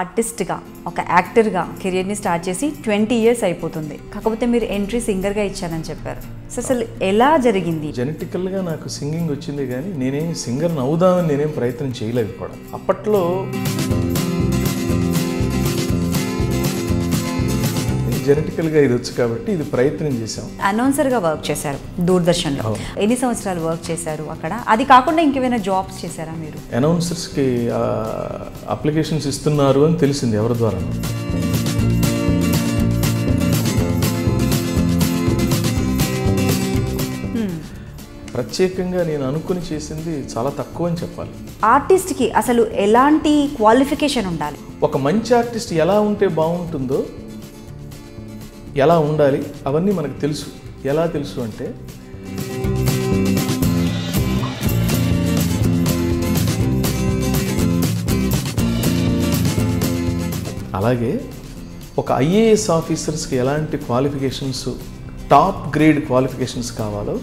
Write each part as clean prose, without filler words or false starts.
ఆర్టిస్ట్గా ఒక యాక్టర్గా కెరియర్ని స్టార్ట్ చేసి 20 years అయిపోతుంది. కాకపోతే మీరు ఎంట్రీ సింగర్గా ఇచ్చారని చెప్పారు. సో అసలు ఎలా జరిగింది? జెనెటికల్గా నాకు సింగింగ్ వచ్చింది కానీ నేనేం సింగర్ని అవుదామని నేనేం ప్రయత్నం చేయలేదు కూడా. అప్పట్లో జెనెటికల్గా ఇది వచ్చు కాబట్టి ఇది ప్రయత్నం చేశాం. అనౌన్సర్గా వర్క్ చేశారు దూరదర్శన్లో. ఎన్ని సంవత్సరాలు వర్క్ చేశారు అక్కడ? అది కాకుండా ఇంకేమైనా జాబ్స్ చేశారా మీరు? అనౌన్సర్స్కి అప్లికేషన్స్ ఇస్తున్నారు అని తెలిసింది ఎవరి ద్వారా. ప్రత్యేకంగా నేను అనుకుని చేసింది చాలా తక్కువ అని చెప్పాలి. ఆర్టిస్ట్కి అసలు ఎలాంటి క్వాలిఫికేషన్ ఉండాలి? ఒక మంచి ఆర్టిస్ట్ ఎలా ఉంటే బాగుంటుందో, ఎలా ఉండాలి అవన్నీ మనకు తెలుసు. ఎలా తెలుసు అంటే అలాగే ఒక ఐఏఎస్ ఆఫీసర్స్కి ఎలాంటి క్వాలిఫికేషన్స్, టాప్ గ్రేడ్ క్వాలిఫికేషన్స్ కావాలో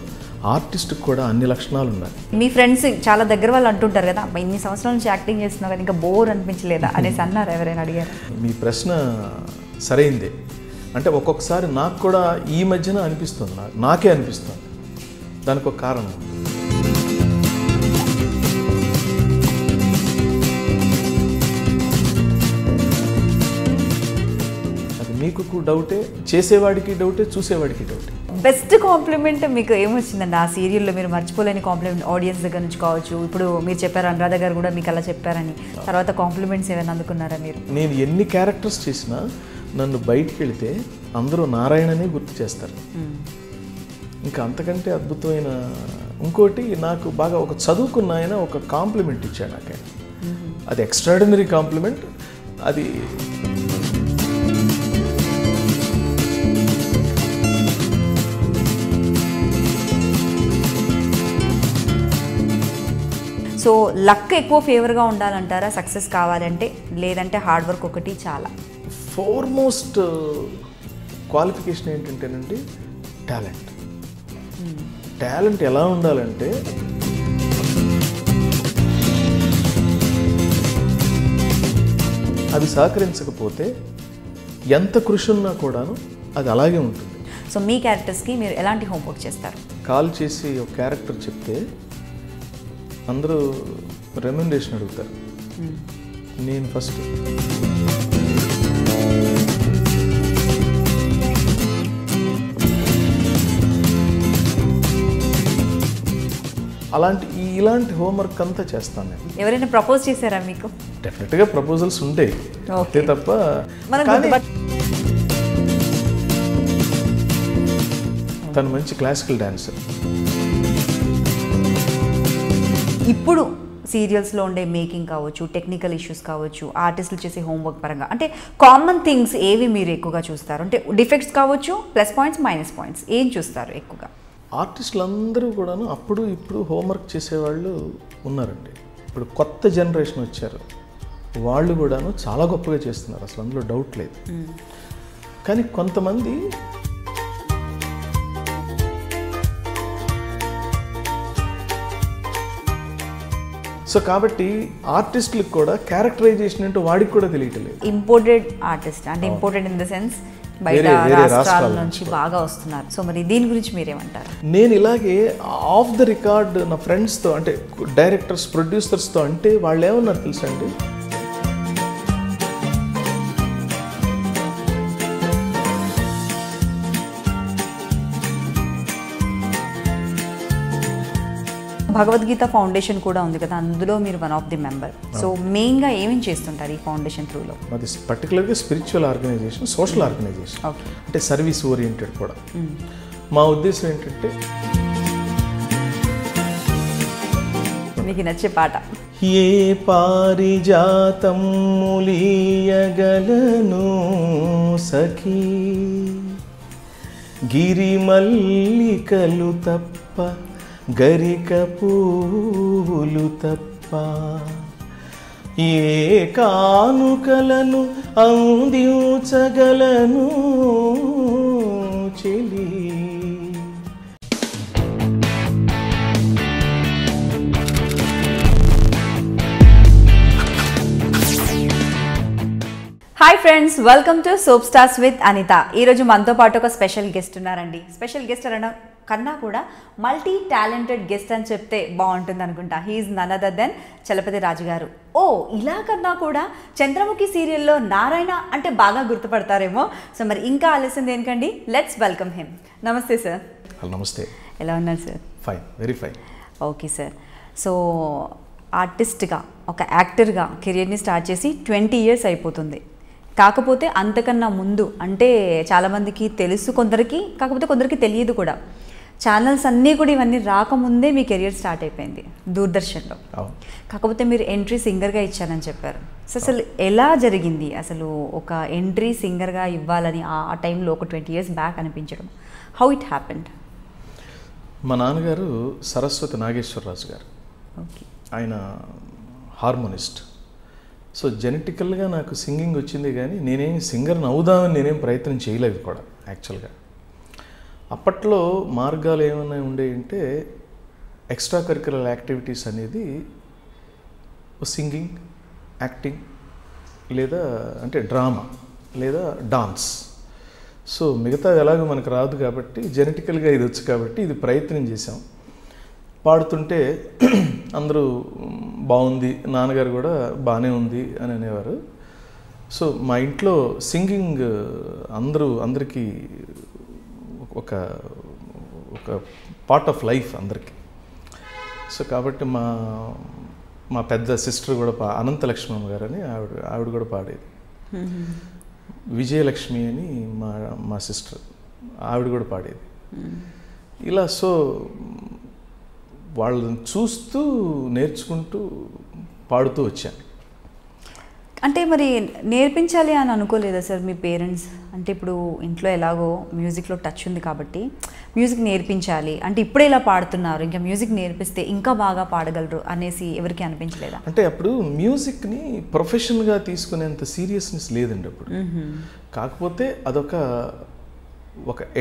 ఆర్టిస్ట్కి కూడా అన్ని లక్షణాలు ఉన్నాయి. మీ ఫ్రెండ్స్ చాలా దగ్గర వాళ్ళు అంటుంటారు కదా, ఇన్ని సంవత్సరాల నుంచి యాక్టింగ్ చేస్తున్నావు కదా, ఇంకా బోర్ అనిపించలేదా అనేసి అన్నారు? ఎవరైనా అడిగారు? మీ ప్రశ్న సరైందే. అంటే ఒక్కొక్కసారి నాకు కూడా ఈ మధ్యన అనిపిస్తుంది, నాకే అనిపిస్తుంది. దానికి ఒక కారణం. అది మీకు డౌటే, చేసేవాడికి డౌటే, చూసేవాడికి డౌటే. బెస్ట్ కాంప్లిమెంట్ మీకు ఏమొచ్చిందండి ఆ సీరియల్లో? మీరు మర్చిపోలేని కాంప్లిమెంట్ ఆడియన్స్ దగ్గర నుంచి కావచ్చు, ఇప్పుడు మీరు చెప్పారు అనురాధ గారు కూడా మీకు అలా చెప్పారని, తర్వాత కాంప్లిమెంట్స్ ఏమైనా అందుకున్నారా మీరు? నేను ఎన్ని క్యారెక్టర్స్ చేసినా నన్ను బయటికి వెళితే అందరూ నారాయణనే గుర్తు చేస్తారు. ఇంకా అంతకంటే అద్భుతమైన ఇంకోటి, నాకు బాగా ఒక చదువుకున్న ఆయన ఒక కాంప్లిమెంట్ ఇచ్చాడు నాకు. అది ఎక్స్ట్రాడినరీ కాంప్లిమెంట్. అది సో లక్ ఎక్కువ ఫేవర్గా ఉండాలంటారా సక్సెస్ కావాలంటే, లేదంటే హార్డ్ వర్క్ ఒకటి చాలా? ఫోర్మోస్ట్ క్వాలిఫికేషన్ ఏంటంటేనండి టాలెంట్. టాలెంట్ ఎలా ఉండాలంటే అది సహకరించకపోతే ఎంత కృషి ఉన్నా కూడాను అది అలాగే ఉంటుంది. సో మీ క్యారెక్టర్స్కి మీరు ఎలాంటి హోంవర్క్ చేస్తారు? కాల్ చేసి ఒక క్యారెక్టర్ చెప్తే అందరూ రెమ్యునరేషన్ అడుగుతారు. నేను ఫస్ట్ ఇలాంటి హోంవర్క్ అంతా చేస్తాను నేను. ఎవరైనా ప్రపోజ్ చేశారా మీకు? డెఫినెట్గా ప్రపోజల్స్ ఉంటాయి, అంతే తప్ప. తను మంచి క్లాసికల్ డాన్సర్. ఇప్పుడు సీరియల్స్లో ఉండే మేకింగ్ కావచ్చు, టెక్నికల్ ఇష్యూస్ కావచ్చు, ఆర్టిస్టులు చేసే హోంవర్క్ పరంగా అంటే కామన్ థింగ్స్ ఏవి మీరు ఎక్కువగా చూస్తారు? అంటే డిఫెక్ట్స్ కావచ్చు, ప్లస్ పాయింట్స్, మైనస్ పాయింట్స్, ఏం చూస్తారు ఎక్కువగా? ఆర్టిస్టులు అందరూ కూడాను అప్పుడు ఇప్పుడు హోంవర్క్ చేసేవాళ్ళు ఉన్నారండి. ఇప్పుడు కొత్త జనరేషన్ వచ్చారు, వాళ్ళు కూడాను చాలా గొప్పగా చేస్తున్నారు, అసలు అందులో డౌట్ లేదు. కానీ కొంతమంది సో కాబట్టి ఆర్టిస్టులకు కూడా క్యారెక్టరైజేషన్ అంటే వాడికి కూడా తెలియట్లేదు. ఇంపోర్టెడ్ ఆర్టిస్ట్ అంటే ఇంపోర్టెడ్ ఇన్ ద సెన్స్ బయట రాష్ట్రాల నుంచి బాగా వస్తున్నారు. సో మరి దీని గురించి మీరేమంటారు? నేను ఇలాగే ఆఫ్ ద రికార్డ్ నా ఫ్రెండ్స్తో, అంటే డైరెక్టర్స్, ప్రొడ్యూసర్స్తో, అంటే వాళ్ళు ఏమన్నారు తెలుసా అండి, భగవద్గీత ఫౌండేషన్ కూడా ఉంది కదా, అందులో మీరు one of the member. So మెయిన్గా ఏమేమి చేస్తుంటారు ఈ ఫౌండేషన్ త్రూలో? అది పర్టికులర్గా స్పిరిచువల్ ఆర్గనైజేషన్, సోషల్ ఆర్గనైజేషన్, అంటే సర్వీస్ ఓరియంటెడ్ కూడా. మా ఉద్దేశం ఏంటంటే, మీకు నచ్చే పాట? ఏ పారిజాతం ములియగలను సఖీ, గిరిమల్లికలు తప్ప, గరిక పూలు తప్ప, ఏ కానుకలను అందించగలను చెలి. Hi friends, welcome to soap stars with Anitha. ఈరోజు మనతో పాటు ఒక స్పెషల్ గెస్ట్ ఉన్నారండి. స్పెషల్ గెస్ట్ అనడం కన్నా కూడా మల్టీ టాలెంటెడ్ గెస్ట్ అని చెప్తే బాగుంటుంది అనుకుంటా. He is none other than Chalapathi Raju garu. ఓ ఇలా కన్నా కూడా చంద్రముఖి సీరియల్లో నారాయణ అంటే బాగా గుర్తుపడతారేమో. సో మరి ఇంకా ఆలస్యం దేనికండి, లెట్స్ వెల్కమ్ హిమ్. నమస్తే సార్. నమస్తే. ఎలా ఉన్నారు sir? Fine, very fine. Okay sir. So ఆర్టిస్ట్గా, ఒక యాక్టర్గా కెరియర్ని స్టార్ట్ చేసి 20 years అయిపోతుంది. కాకపోతే అంతకన్నా ముందు అంటే చాలామందికి తెలుసు, కొందరికి కాకపోతే కొందరికి తెలియదు కూడా. ఛానల్స్ అన్నీ కూడా ఇవన్నీ రాకముందే మీ కెరియర్ స్టార్ట్ అయిపోయింది దూరదర్శన్లో. కాకపోతే మీరు ఎంట్రీ సింగర్గా ఇచ్చారని చెప్పారు. సో అసలు ఎలా జరిగింది అసలు ఒక ఎంట్రీ సింగర్గా ఇవ్వాలని ఆ టైంలో ఒక 20 years బ్యాక్ అనిపించడం? How it happened? మా నాన్నగారు సరస్వతి నాగేశ్వరరాజు గారు. ఓకే. ఆయన హార్మోనిస్ట్. సో జెనెటికల్గా నాకు సింగింగ్ వచ్చింది, కానీ నేనేం సింగర్ని అవుదామని నేనేం ప్రయత్నం చేయలేదు కూడా యాక్చువల్గా. అప్పట్లో మార్గాలు ఏమైనా ఉండేయంటే ఎక్స్ట్రా కరిక్యులర్ యాక్టివిటీస్ అనేది సింగింగ్, యాక్టింగ్, లేదా అంటే డ్రామా, లేదా డాన్స్. సో మిగతా ఎలాగో మనకు రాదు కాబట్టి జెనెటికల్గా ఇది వచ్చు కాబట్టి ఇది ప్రయత్నం చేసాం. పాడుతుంటే అందరూ బాగుంది, నాన్నగారు కూడా బాగానే ఉంది అని అనేవారు. సో మా ఇంట్లో సింగింగ్ అందరికీ ఒక ఒక పార్ట్ ఆఫ్ లైఫ్ అందరికీ. సో కాబట్టి మా పెద్ద సిస్టర్ కూడా అనంతలక్ష్మమ్మ గారు అని ఆవిడ కూడా పాడేది. విజయలక్ష్మి అని మా సిస్టర్, ఆవిడ కూడా పాడేది. ఇలా సో వాళ్ళని చూస్తూ నేర్చుకుంటూ పాడుతూ వచ్చాను. అంటే మరి నేర్పించాలి అని అనుకోలేదా సార్ మీ పేరెంట్స్? అంటే ఇప్పుడు ఇంట్లో ఎలాగో మ్యూజిక్లో టచ్ ఉంది కాబట్టి మ్యూజిక్ నేర్పించాలి అంటే ఇప్పుడే ఇలా పాడుతున్నారు, ఇంకా మ్యూజిక్ నేర్పిస్తే ఇంకా బాగా పాడగలరు అనేసి ఎవరికి అనిపించలేదా? అంటే అప్పుడు మ్యూజిక్ని ప్రొఫెషన్గా తీసుకునేంత సీరియస్నెస్ లేదండి అప్పుడు. కాకపోతే అదొక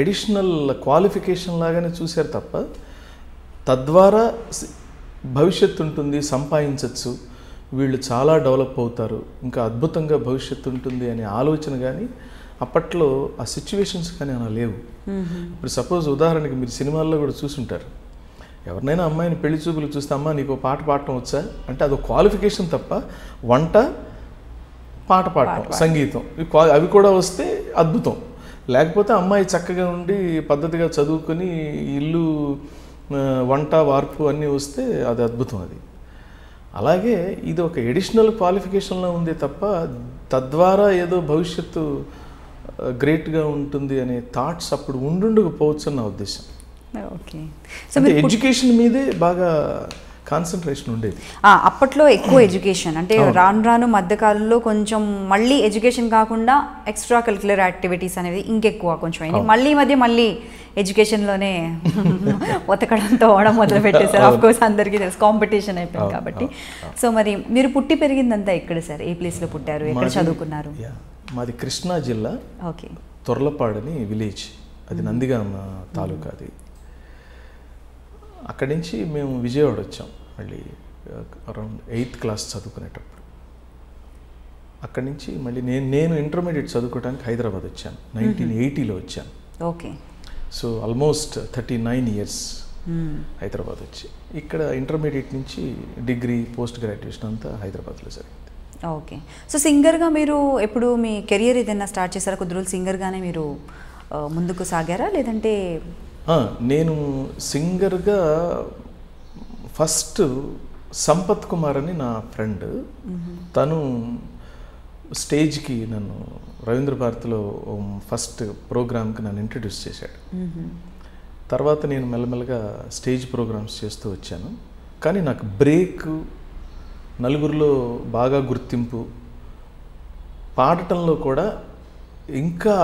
ఎడిషనల్ క్వాలిఫికేషన్ లాగానే చూశారు తప్ప, తద్వారా భవిష్యత్తు ఉంటుంది, సంపాదించవచ్చు, వీళ్ళు చాలా డెవలప్ అవుతారు, ఇంకా అద్భుతంగా భవిష్యత్తు ఉంటుంది అనే ఆలోచన కానీ అప్పట్లో ఆ సిచ్యువేషన్స్ కానీ అలా లేవు. ఇప్పుడు సపోజ్ ఉదాహరణకి మీరు సినిమాల్లో కూడా చూసుంటారు, ఎవరినైనా అమ్మాయిని పెళ్లి చూపులు చూస్తే అమ్మ నీకు పాట పాడటం వచ్చా అంటే అదొక క్వాలిఫికేషన్ తప్ప, వంట, పాట పాడటం, సంగీతం అవి కూడా వస్తే అద్భుతం. లేకపోతే అమ్మాయి చక్కగా ఉండి పద్ధతిగా చదువుకొని ఇల్లు, వంట, వార్పు అన్నీ వస్తే అది అద్భుతం. అది అలాగే ఇది ఒక ఎడిషనల్ క్వాలిఫికేషన్లో ఉంది తప్ప, తద్వారా ఏదో భవిష్యత్తు గ్రేట్గా ఉంటుంది అనే థాట్స్ అప్పుడు ఉండకపోవచ్చు నా ఉద్దేశం. ఓకే. సో ఎడ్యుకేషన్ మీదే బాగా కాన్సన్ట్రేషన్ ఉండేది అప్పట్లో. ఎక్కువ ఎడ్యుకేషన్ అంటే రాను రాను మధ్యకాలంలో కొంచెం మళ్ళీ ఎడ్యుకేషన్ కాకుండా ఎక్స్ట్రా కరిక్యులర్ యాక్టివిటీస్ అనేది ఇంకెక్కువ కొంచెం అయింది. మళ్ళీ ఎడ్యుకేషన్లోనే ఉతకడంతో ఓడం మొదలు పెట్టేశారు. ఆఫ్ కోర్స్ అందరికీ తెలుసు, కాంపిటీషన్ అయిపోయింది కాబట్టి. సో మరి మీరు పుట్టి పెరిగిందంతా ఎక్కడ సార్? ఏ ప్లేస్లో పుట్టారు, ఎక్కడ చదువుకున్నారు? మాది కృష్ణా జిల్లా. ఓకే. తొర్లపాడని విలేజ్, అది నందిగామ తాలూకా. అది అక్కడి నుంచి మేము విజయవాడ వచ్చాం మళ్ళీ అరౌండ్ 8th class చదువుకునేటప్పుడు. అక్కడి నుంచి మళ్ళీ నేను ఇంటర్మీడియట్ చదువుకోవడానికి హైదరాబాద్ వచ్చాను. 1980లో వచ్చాను. Okay. So almost 39 years Hyderabad వచ్చి ఇక్కడ ఇంటర్మీడియట్ నుంచి డిగ్రీ, పోస్ట్ గ్రాడ్యుయేషన్ అంతా హైదరాబాద్లో జరిగింది. ఓకే. సో సింగర్గా మీరు ఎప్పుడు మీ కెరియర్ ఏదైనా స్టార్ట్ చేశారా? కొద్ది రోజులు సింగర్గానే మీరు ముందుకు సాగారా లేదంటే? నేను సింగర్గా ఫస్ట్ సంపత్ కుమార్ అని నా ఫ్రెండ్, తను స్టేజ్కి నన్ను రవీంద్ర భారతిలో ఫస్ట్ ప్రోగ్రామ్కి నన్ను ఇంట్రడ్యూస్ చేశాడు. తర్వాత నేను మెల్లమెల్లగా స్టేజ్ ప్రోగ్రామ్స్ చేస్తూ వచ్చాను. కానీ నాకు బ్రేక్, నలుగురిలో బాగా గుర్తింపు, పాడటంలో కూడా ఇంకా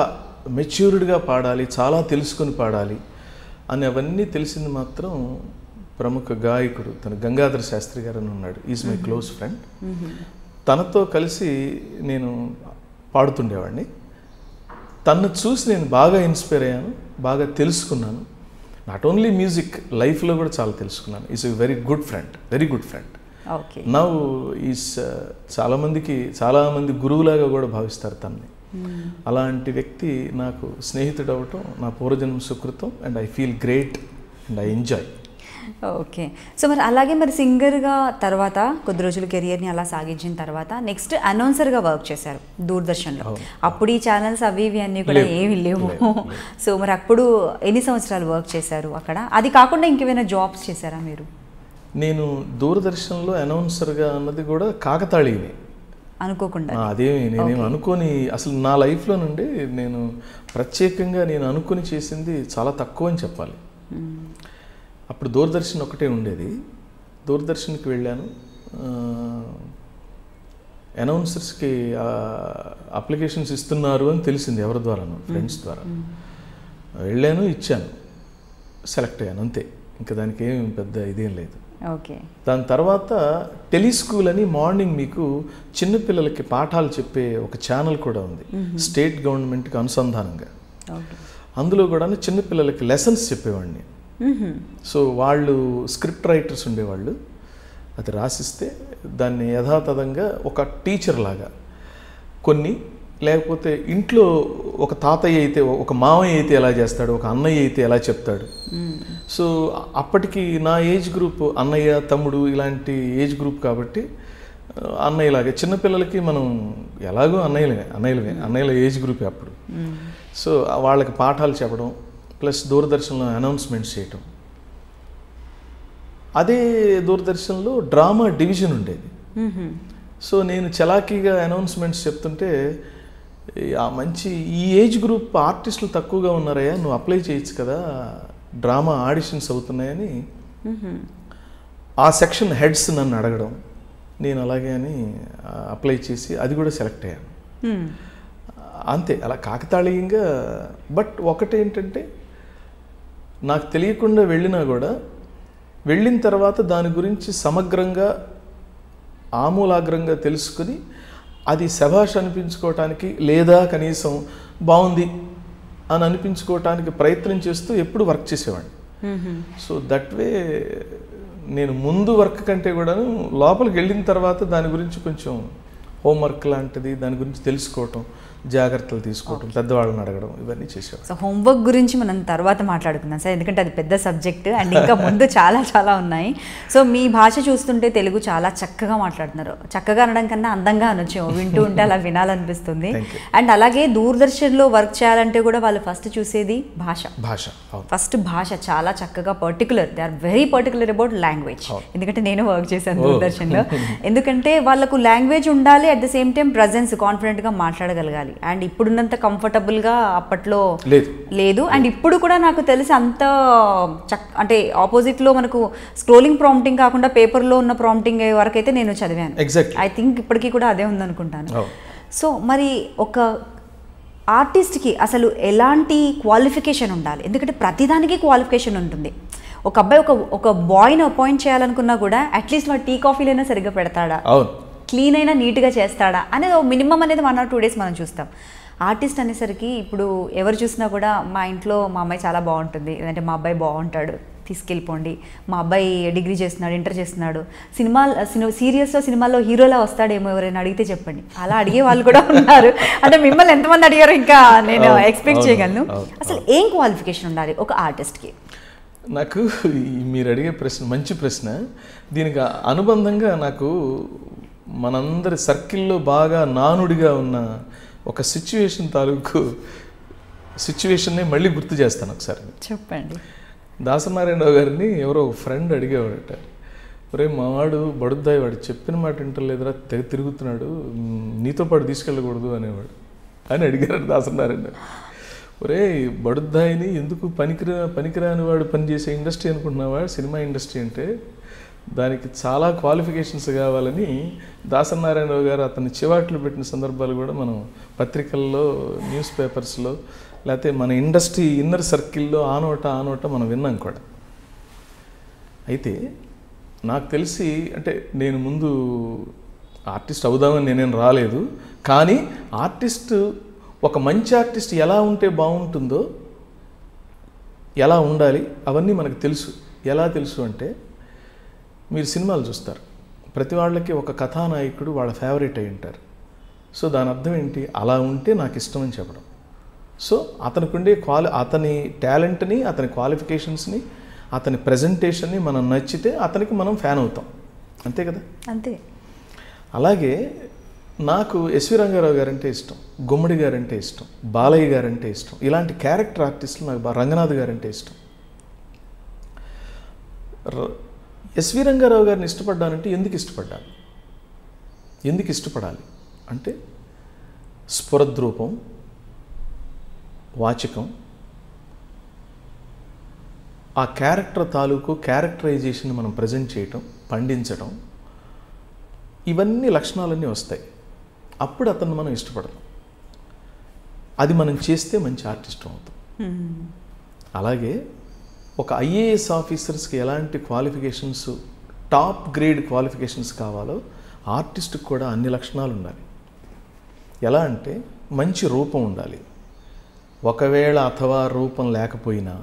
మెచ్యూర్డ్గా పాడాలి, చాలా తెలుసుకొని పాడాలి అని అవన్నీ తెలిసింది మాత్రం ప్రముఖ గాయకుడు తను గంగాధర శాస్త్రి గారు అని ఉన్నాడు. Is my close friend. తనతో కలిసి నేను పాడుతుండేవాడిని. తను చూసి నేను బాగా ఇన్స్పైర్ అయ్యాను, బాగా తెలుసుకున్నాను. నాట్ ఓన్లీ మ్యూజిక్, లైఫ్లో కూడా చాలా తెలుసుకున్నాను. Is a very good friend, very good friend. Okay. Now is చాలామంది గురువులాగా కూడా భావిస్తారు తనని. అలాంటి వ్యక్తి నాకు స్నేహితుడు అవ్వటం నా పూర్వజన్మ సుకృతం. And I feel great and I enjoy. Okay. So మరి అలాగే మరి సింగర్గా తర్వాత కొద్ది రోజులు కెరియర్ని అలా సాగించిన తర్వాత నెక్స్ట్ అనౌన్సర్గా వర్క్ చేశారు దూరదర్శన్లో. అప్పుడు ఈ ఛానల్స్ అవి ఇవి అన్నీ కూడా ఏమీ లేవు. సో మరి అప్పుడు ఎన్ని సంవత్సరాలు వర్క్ చేశారు అక్కడ? అది కాకుండా ఇంకేమైనా జాబ్స్ చేశారా మీరు? నేను దూరదర్శన్లో అనౌన్సర్గా అన్నది కూడా కాకతాళీయమే, అనుకోకుండా. అదేమి నేనేమి అనుకోని, అసలు నా లైఫ్లో నుండి నేను ప్రత్యేకంగా నేను అనుకుని చేసింది చాలా తక్కువ అని చెప్పాలి. అప్పుడు దూరదర్శన్ ఒకటే ఉండేది. దూరదర్శన్కి వెళ్ళాను, అనౌన్సర్స్కి అప్లికేషన్స్ ఇస్తున్నారు అని తెలిసింది ఎవరి ద్వారాను, ఫ్రెండ్స్ ద్వారా. వెళ్ళాను, ఇచ్చాను, సెలెక్ట్ అయ్యాను, అంతే. ఇంకా దానికి ఏం పెద్ద ఇదేం లేదు. ఓకే. దాని తర్వాత టెలిస్కూల్ అని మార్నింగ్ మీకు చిన్నపిల్లలకి పాఠాలు చెప్పే ఒక ఛానల్ కూడా ఉంది, స్టేట్ గవర్నమెంట్కి అనుసంధానంగా. అందులో కూడా చిన్నపిల్లలకి లెసన్స్ చెప్పేవాడిని. సో వాళ్ళు స్క్రిప్ట్ రైటర్స్ ఉండేవాళ్ళు, అది రాసిస్తే దాన్ని యథాతథంగా ఒక టీచర్ లాగా కొన్ని, లేకపోతే ఇంట్లో ఒక తాతయ్య అయితే, ఒక మామయ్య అయితే ఎలా చేస్తాడు, ఒక అన్నయ్య అయితే ఎలా చెప్తాడు. సో అప్పటికి నా ఏజ్ గ్రూప్ అన్నయ్య తమ్ముడు ఇలాంటి ఏజ్ గ్రూప్ కాబట్టి అన్నయ్యలాగే చిన్నపిల్లలకి మనం ఎలాగో అన్నయ్యల ఏజ్ గ్రూపే అప్పుడు. సో వాళ్ళకి పాఠాలు చెప్పడం ప్లస్ దూరదర్శన్లో అనౌన్స్మెంట్స్ చేయటం. అదే దూరదర్శన్లో డ్రామా డివిజన్ ఉండేది. సో నేను చలాకీగా అనౌన్స్మెంట్స్ చెప్తుంటే ఆ మంచి ఈ ఏజ్ గ్రూప్ ఆర్టిస్టులు తక్కువగా ఉన్నారయ్యా, నువ్వు అప్లై చేయొచ్చు కదా, డ్రామా ఆడిషన్స్ అవుతున్నాయని ఆ సెక్షన్ హెడ్స్ నన్ను అడగడం, నేను అలాగే అని అప్లై చేసి అది కూడా సెలెక్ట్ అయ్యాను. అంతే, అలా కాకతాళీయంగా. బట్ ఒకటేంటంటే నాకు తెలియకుండా వెళ్ళినా కూడా వెళ్ళిన తర్వాత దాని గురించి సమగ్రంగా ఆమూలాగ్రంగా తెలుసుకుని అది శభాష్ అనిపించుకోవటానికి లేదా కనీసం బాగుంది అని అనిపించుకోవటానికి ప్రయత్నం చేస్తూ ఎప్పుడు వర్క్ చేసేవాడిని. సో దట్ వే నేను ముందు వర్క్ కంటే కూడాను లోపలికి వెళ్ళిన తర్వాత దాని గురించి కొంచెం హోంవర్క్ లాంటిది, దాని గురించి తెలుసుకోవటం, జాగ్రత్తలు తీసుకోవటం, పెద్దవాళ్ళని అడగడం, ఇవన్నీ చేసేవాడు. సో హోంవర్క్ గురించి మనం తర్వాత మాట్లాడుకుందాం సార్, ఎందుకంటే అది పెద్ద సబ్జెక్ట్ అండ్ ఇంకా ముందు చాలా ఉన్నాయి. సో మీ భాష చూస్తుంటే తెలుగు చాలా చక్కగా మాట్లాడుతున్నారు. చక్కగా అనడం కన్నా అందంగా అనొచ్చు, వింటూ ఉంటే అలా వినాలనిపిస్తుంది. అండ్ అలాగే దూరదర్శన్లో వర్క్ చేయాలంటే కూడా వాళ్ళు ఫస్ట్ చూసేది భాష. ఫస్ట్ భాష చాలా చక్కగా particular, they are very particular about language. ఎందుకంటే నేను వర్క్ చేశాను దూరదర్శన్లో. ఎందుకంటే వాళ్ళకు లాంగ్వేజ్ ఉండాలి, at the same time presence, కాన్ఫిడెంట్గా మాట్లాడగలగాలి. అండ్ ఇప్పుడున్నంత కంఫర్టబుల్గా అప్పట్లో లేదు. అండ్ ఇప్పుడు కూడా నాకు తెలిసి అంత అంటే ఆపోజిట్లో మనకు స్క్రోలింగ్ ప్రాంప్టింగ్ కాకుండా పేపర్లో ఉన్న ప్రాంప్టింగ్ వరకు అయితే నేను చదివాను. ఐ థింక్ ఇప్పటికీ కూడా అదే ఉందనుకుంటాను. సో మరి ఒక ఆర్టిస్ట్కి అసలు ఎలాంటి క్వాలిఫికేషన్ ఉండాలి? ఎందుకంటే ప్రతిదానికి క్వాలిఫికేషన్ ఉంటుంది. ఒక అబ్బాయి ఒక బాయ్ని అపాయింట్ చేయాలనుకున్నా కూడా అట్లీస్ట్ వాడు టీ కాఫీలైనా సరిగ్గా పెడతాడా, క్లీన్ అయినా నీట్గా చేస్తాడా అనేది మినిమం అనేది 1 or 2 days మనం చూస్తాం. ఆర్టిస్ట్ అనేసరికి ఇప్పుడు ఎవరు చూసినా కూడా మా ఇంట్లో మా అమ్మాయి చాలా బాగుంటుంది, లేదంటే మా అబ్బాయి బాగుంటాడు, తీసుకెళ్ళిపోండి, మా అబ్బాయి డిగ్రీ చేస్తున్నాడు, ఇంటర్ చేస్తున్నాడు, సీరియల్స్లో సినిమాల్లో హీరోలా వస్తాడేమో ఎవరైనా అడిగితే చెప్పండి. అలా అడిగే వాళ్ళు కూడా ఉన్నారు. అంటే మిమ్మల్ని ఎంతమంది అడిగారో ఇంకా నేను ఎక్స్పెక్ట్ చేయగలను. అసలు ఏం క్వాలిఫికేషన్ ఉండాలి ఒక ఆర్టిస్ట్కి? నాకు మీరు అడిగే ప్రశ్న మంచి ప్రశ్న. దీనికి అనుబంధంగా నాకు మనందరి సర్కిల్లో బాగా నానుడిగా ఉన్న ఒక సిచ్యువేషన్నే మళ్ళీ గుర్తు చేస్తాను ఒకసారి. చెప్పండి. దాసనారాయణరావు గారిని ఎవరో ఒక ఫ్రెండ్ అడిగేవాడట, ఒరే మావాడు బడుద్దాయి, వాడు చెప్పిన మాట వింటలేదురా, తెగ తిరుగుతున్నాడు, నీతో పాటు తీసుకెళ్ళకూడదు అనేవాడు అని అడిగారు దాసనారాయణ. ఒరే బడుద్దాయిని ఎందుకు పనికిరాని వాడు పనిచేసే ఇండస్ట్రీ అనుకుంటున్నావా సినిమా ఇండస్ట్రీ అంటే, దానికి చాలా క్వాలిఫికేషన్స్ కావాలని దాసనారాయణరావు గారు అతన్ని చివాట్లు పెట్టిన సందర్భాలు కూడా మనం పత్రికల్లో, న్యూస్ పేపర్స్లో, లేకపోతే మన ఇండస్ట్రీ ఇన్నర్ సర్కిల్లో ఆ నోట మనం విన్నాం కూడా. అయితే నాకు తెలిసి, అంటే నేను ముందు ఆర్టిస్ట్ అవుదామని నేనేం రాలేదు, కానీ ఆర్టిస్ట్, ఒక మంచి ఆర్టిస్ట్ ఎలా ఉంటే బాగుంటుందో, ఎలా ఉండాలి అవన్నీ మనకు తెలుసు. ఎలా తెలుసు అంటే మీరు సినిమాలు చూస్తారు, ప్రతి వాళ్ళకి ఒక కథానాయకుడు వాళ్ళ ఫేవరెట్ అయి ఉంటారు. సో దాని అర్థం ఏంటి, అలా ఉంటే నాకు ఇష్టం అని చెప్పడం. సో అతనికి ఉండే అతని టాలెంట్ని, అతని క్వాలిఫికేషన్స్ని, అతని ప్రజెంటేషన్ని మనం నచ్చితే అతనికి మనం ఫ్యాన్ అవుతాం, అంతే కదా. అంతే. అలాగే నాకు ఎస్వి రంగారావు గారంటే ఇష్టం, గుమ్మడి గారంటే ఇష్టం, బాలయ్య గారంటే ఇష్టం. ఇలాంటి క్యారెక్టర్ ఆర్టిస్టులు నాకు రంగనాథ్ గారంటే ఇష్టం. ఎస్వి రంగారావు గారిని ఇష్టపడ్డానంటే ఎందుకు ఇష్టపడ్డాను, ఎందుకు ఇష్టపడాలి అంటే స్ఫురద్రూపం, వాచకం, ఆ క్యారెక్టర్ తాలూకు క్యారెక్టరైజేషన్ మనం ప్రజెంట్ చేయటం, పండించడం, ఇవన్నీ లక్షణాలన్నీ వస్తాయి. అప్పుడు అతన్ని మనం ఇష్టపడతాం. అది మనం చేస్తే మంచి ఆర్టిస్ట్ అవుతాం. అలాగే ఒక ఐఏఎస్ ఆఫీసర్స్కి ఎలాంటి క్వాలిఫికేషన్స్, టాప్ గ్రేడ్ క్వాలిఫికేషన్స్ కావాలో ఆర్టిస్ట్కి కూడా అన్ని లక్షణాలు ఉండాలి. ఎలా అంటే మంచి రూపం ఉండాలి. ఒకవేళ అథవా రూపం లేకపోయినా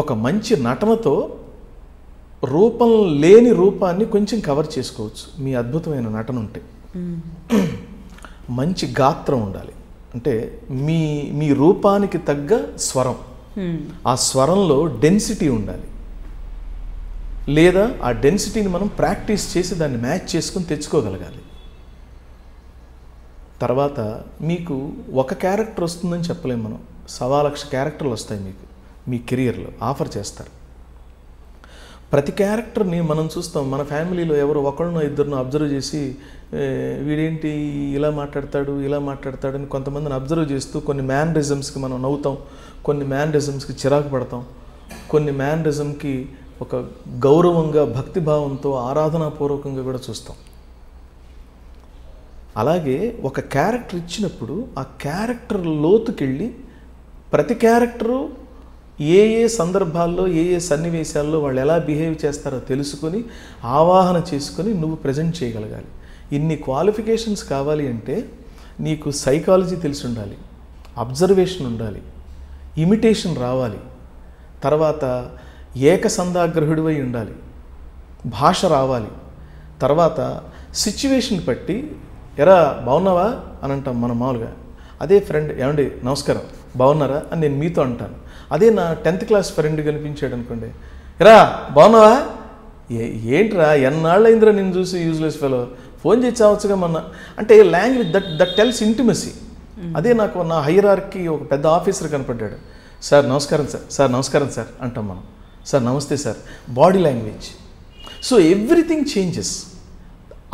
ఒక మంచి నటనతో రూపం లేని రూపాన్ని కొంచెం కవర్ చేసుకోవచ్చు మీ అద్భుతమైన నటన ఉంటే. మంచి గాత్రం ఉండాలి, అంటే మీ రూపానికి తగ్గ స్వరం, ఆ స్వరంలో డెన్సిటీ ఉండాలి. లేదా ఆ డెన్సిటీని మనం ప్రాక్టీస్ చేసి దాన్ని మ్యాచ్ చేసుకుని తెచ్చుకోగలగాలి. తర్వాత మీకు ఒక క్యారెక్టర్ వస్తుందని చెప్పలేము మనం, 1,000,000 క్యారెక్టర్లు వస్తాయి మీకు మీ కెరియర్లో, ఆఫర్ చేస్తారు. ప్రతి క్యారెక్టర్ని మనం చూస్తాం. మన ఫ్యామిలీలో ఎవరు ఒకళ్ళనో ఇద్దరినో అబ్జర్వ్ చేసి వీడేంటి ఇలా మాట్లాడతాడు, ఇలా మాట్లాడతాడని కొంతమందిని అబ్జర్వ్ చేస్తూ కొన్ని మ్యానరిజమ్స్కి మనం నవ్వుతాం, కొన్ని మ్యానరిజమ్స్కి చిరాకు పడతాం, కొన్ని మ్యానరిజంకి ఒక గౌరవంగా, భక్తిభావంతో, ఆరాధనాపూర్వకంగా కూడా చూస్తాం. అలాగే ఒక క్యారెక్టర్ ఇచ్చినప్పుడు ఆ క్యారెక్టర్ లోతుకెళ్ళి ప్రతి క్యారెక్టరు ఏ ఏ సందర్భాల్లో, ఏ ఏ సన్నివేశాల్లో వాళ్ళు ఎలా బిహేవ్ చేస్తారో తెలుసుకొని ఆవాహన చేసుకొని నువ్వు ప్రజెంట్ చేయగలగాలి. ఇన్ని క్వాలిఫికేషన్స్ కావాలి అంటే నీకు సైకాలజీ తెలిసి ఉండాలి, అబ్జర్వేషన్ ఉండాలి, ఇమిటేషన్ రావాలి, తర్వాత ఏకసంధాగ్రహుడివై ఉండాలి, భాష రావాలి, తర్వాత సిచ్యువేషన్ బట్టి ఎరా బాగున్నావా అని అంటాం మనం మామూలుగా. అదే ఫ్రెండ్ ఏమండి నమస్కారం బాగున్నారా అని నేను మీతో అంటాను. అదే నా 10th క్లాస్ ఫ్రెండ్ కనిపించాడు అనుకోండి, ఎరా బాగున్నావా, ఏంట్రా ఎన్నాళ్ళైందిరా నేను చూసి యూజ్లెస్ ఫెలో, ఫోన్ చేసి చావచ్చుగా మొన్న అంటే లాంగ్వేజ్ దట్ టెల్స్ ఇంటిమసీ. అదే నాకు నా హైరార్కి ఒక పెద్ద ఆఫీసర్ కనపడ్డాడు, సార్ నమస్కారం సార్, సార్ నమస్కారం సార్ అంటాం మనం, సార్ నమస్తే sir, body language. So everything changes.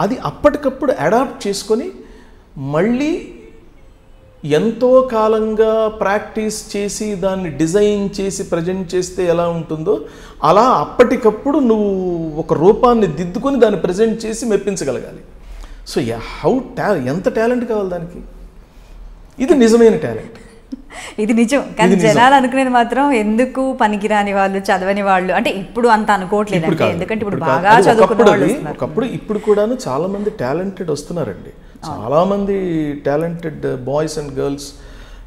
అది అప్పటికప్పుడు అడాప్ట్ చేసుకొని మళ్ళీ ఎంతో కాలంగా ప్రాక్టీస్ చేసి దాన్ని డిజైన్ చేసి ప్రజెంట్ చేస్తే ఎలా ఉంటుందో అలా అప్పటికప్పుడు నువ్వు ఒక రూపాన్ని దిద్దుకొని దాన్ని ప్రజెంట్ చేసి మెప్పించగలగాలి. సో ఎంత టాలెంట్ కావాలి దానికి. ఇది నిజమైన టాలెంట్. ఇది నిజం. కానీ జనాలు అనుకునేది మాత్రం ఎందుకు పనికిరాని వాళ్ళు, చదవని వాళ్ళు, అంటే ఇప్పుడు అంత అనుకోవట్లేదు. ఎందుకంటే ఇప్పుడు బాగా చదువుకున్న వాళ్ళు ఒకప్పుడు ఇప్పుడు కూడాను చాలా మంది టాలెంటెడ్ వస్తున్నారండి. చాలామంది talented boys and girls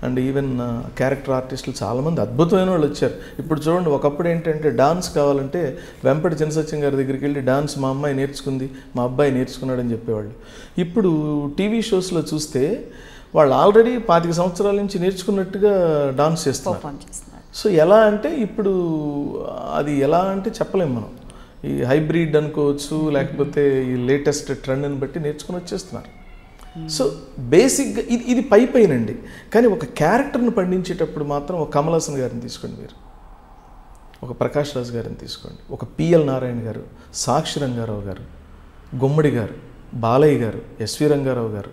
and even character ఆర్టిస్టులు చాలామంది అద్భుతమైన వాళ్ళు వచ్చారు. ఇప్పుడు చూడండి, ఒకప్పుడు ఏంటంటే డాన్స్ కావాలంటే వెంపటి చినసత్యం గారి దగ్గరికి వెళ్ళి డాన్స్ మా అమ్మాయి నేర్చుకుంది, మా అబ్బాయి నేర్చుకున్నాడని చెప్పేవాళ్ళు. ఇప్పుడు టీవీ షోస్లో చూస్తే వాళ్ళు ఆల్రెడీ 25 సంవత్సరాల నుంచి నేర్చుకున్నట్టుగా డాన్స్ చేస్తున్నారు. సో ఎలా అంటే ఇప్పుడు అది ఎలా అంటే చెప్పలేము మనం. ఈ హైబ్రిడ్ అనుకోవచ్చు, లేకపోతే ఈ లేటెస్ట్ ట్రెండ్ని బట్టి నేర్చుకుని వచ్చేస్తున్నారు. సో బేసిక్గా ఇది పైనండి. కానీ ఒక క్యారెక్టర్ని పండించేటప్పుడు మాత్రం ఒక కమల్ హాసన్ గారిని తీసుకోండి, మీరు ఒక ప్రకాష్ రాజ్ గారిని తీసుకోండి, ఒక పిఎల్ నారాయణ గారు, సాక్షి రంగారావు గారు, గుమ్మడి గారు, బాలయ్య గారు, ఎస్వి రంగారావు గారు,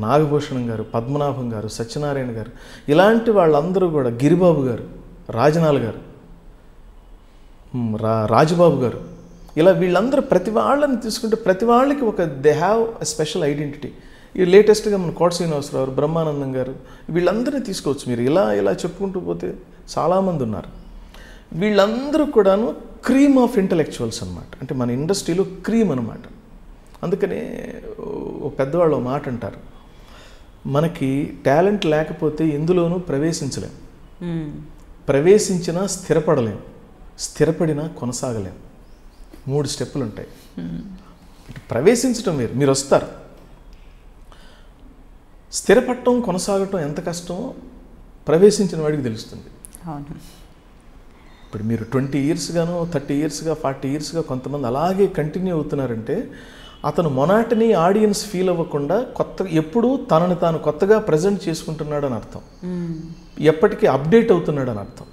నాగభూషణం గారు, పద్మనాభం గారు, సత్యనారాయణ గారు, ఇలాంటి వాళ్ళందరూ కూడా, గిరిబాబు గారు, రాజనాల్ గారు, రాజబాబు గారు, ఇలా వీళ్ళందరూ ప్రతి వాళ్ళని తీసుకుంటే ప్రతి వాళ్ళకి ఒక they have a special identity. ఈ లేటెస్ట్గా మన కోట శ్రీనివాసరావు, బ్రహ్మానందం గారు, వీళ్ళందరినీ తీసుకోవచ్చు మీరు. ఇలా చెప్పుకుంటూ పోతే చాలామంది ఉన్నారు. వీళ్ళందరూ కూడాను క్రీమ్ ఆఫ్ ఇంటలెక్చువల్స్ అనమాట. అంటే మన ఇండస్ట్రీలో క్రీమ్ అనమాట. అందుకనే పెద్దవాళ్ళు మాట అంటారు, మనకి టాలెంట్ లేకపోతే ఎందులోనూ ప్రవేశించలేం, ప్రవేశించినా స్థిరపడలేం, స్థిరపడినా కొనసాగలేం. 3 స్టెప్పులు ఉంటాయి. ప్రవేశించడం మీరు వస్తారు, స్థిరపడటం కొనసాగటం ఎంత కష్టమో ప్రవేశించిన వాడికి తెలుస్తుంది. ఇప్పుడు మీరు 20 years గానో 30 years 40 years కొంతమంది అలాగే కంటిన్యూ అవుతున్నారంటే అతను మొనాటనీ ఆడియన్స్ ఫీల్ అవ్వకుండా ఎప్పుడు తనని తాను కొత్తగా ప్రజెంట్ చేసుకుంటున్నాడు అని అర్థం, ఎప్పటికీ అప్డేట్ అవుతున్నాడు అని అర్థం.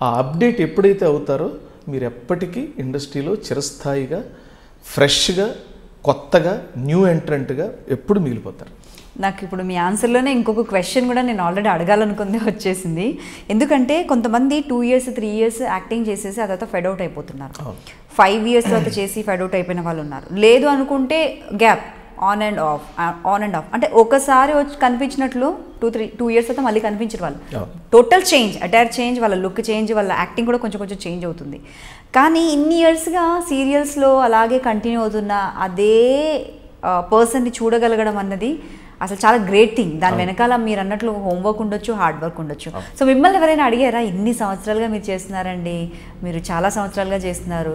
ఆ అప్డేట్ ఎప్పుడైతే అవుతారో మీరు ఎప్పటికీ ఇండస్ట్రీలో చిరస్థాయిగా, ఫ్రెష్గా, కొత్తగా, న్యూ ఎంట్రెంట్గా ఎప్పుడు మిగిలిపోతారు. నాకు ఇప్పుడు మీ ఆన్సర్లోనే ఇంకొక క్వశ్చన్ కూడా నేను ఆల్రెడీ అడగాలనుకుంది వచ్చేసింది. ఎందుకంటే కొంతమంది 2 years 3 years యాక్టింగ్ చేసేసి అదంతా ఫెడ్ అవుట్ అయిపోతున్నారు. 5 years తర్వాత చేసి ఫెడ్ అవుట్ అయిపోయిన వాళ్ళు ఉన్నారు. లేదు అనుకుంటే గ్యాప్ ఆన్ అండ్ ఆఫ్ అంటే ఒకసారి వచ్చి కనిపించినట్లు 2 years తర్వాత మళ్ళీ కనిపించరు వాళ్ళు. టోటల్ చేంజ్, అటైర్ చేంజ్, వాళ్ళ లుక్ చేంజ్, వాళ్ళ యాక్టింగ్ కూడా కొంచెం చేంజ్ అవుతుంది. కానీ ఇన్ని ఇయర్స్గా సీరియల్స్లో అలాగే కంటిన్యూ అవుతున్న అదే పర్సన్ని చూడగలగడం అన్నది అసలు చాలా గ్రేట్ థింగ్. దాని వెనకాల మీరు అన్నట్లు హోంవర్క్ ఉండొచ్చు, హార్డ్ వర్క్ ఉండొచ్చు. సో మిమ్మల్ని ఎవరైనా అడిగారా, ఇన్ని సంవత్సరాలుగా మీరు చేస్తున్నారండి, మీరు చాలా సంవత్సరాలుగా చేస్తున్నారు,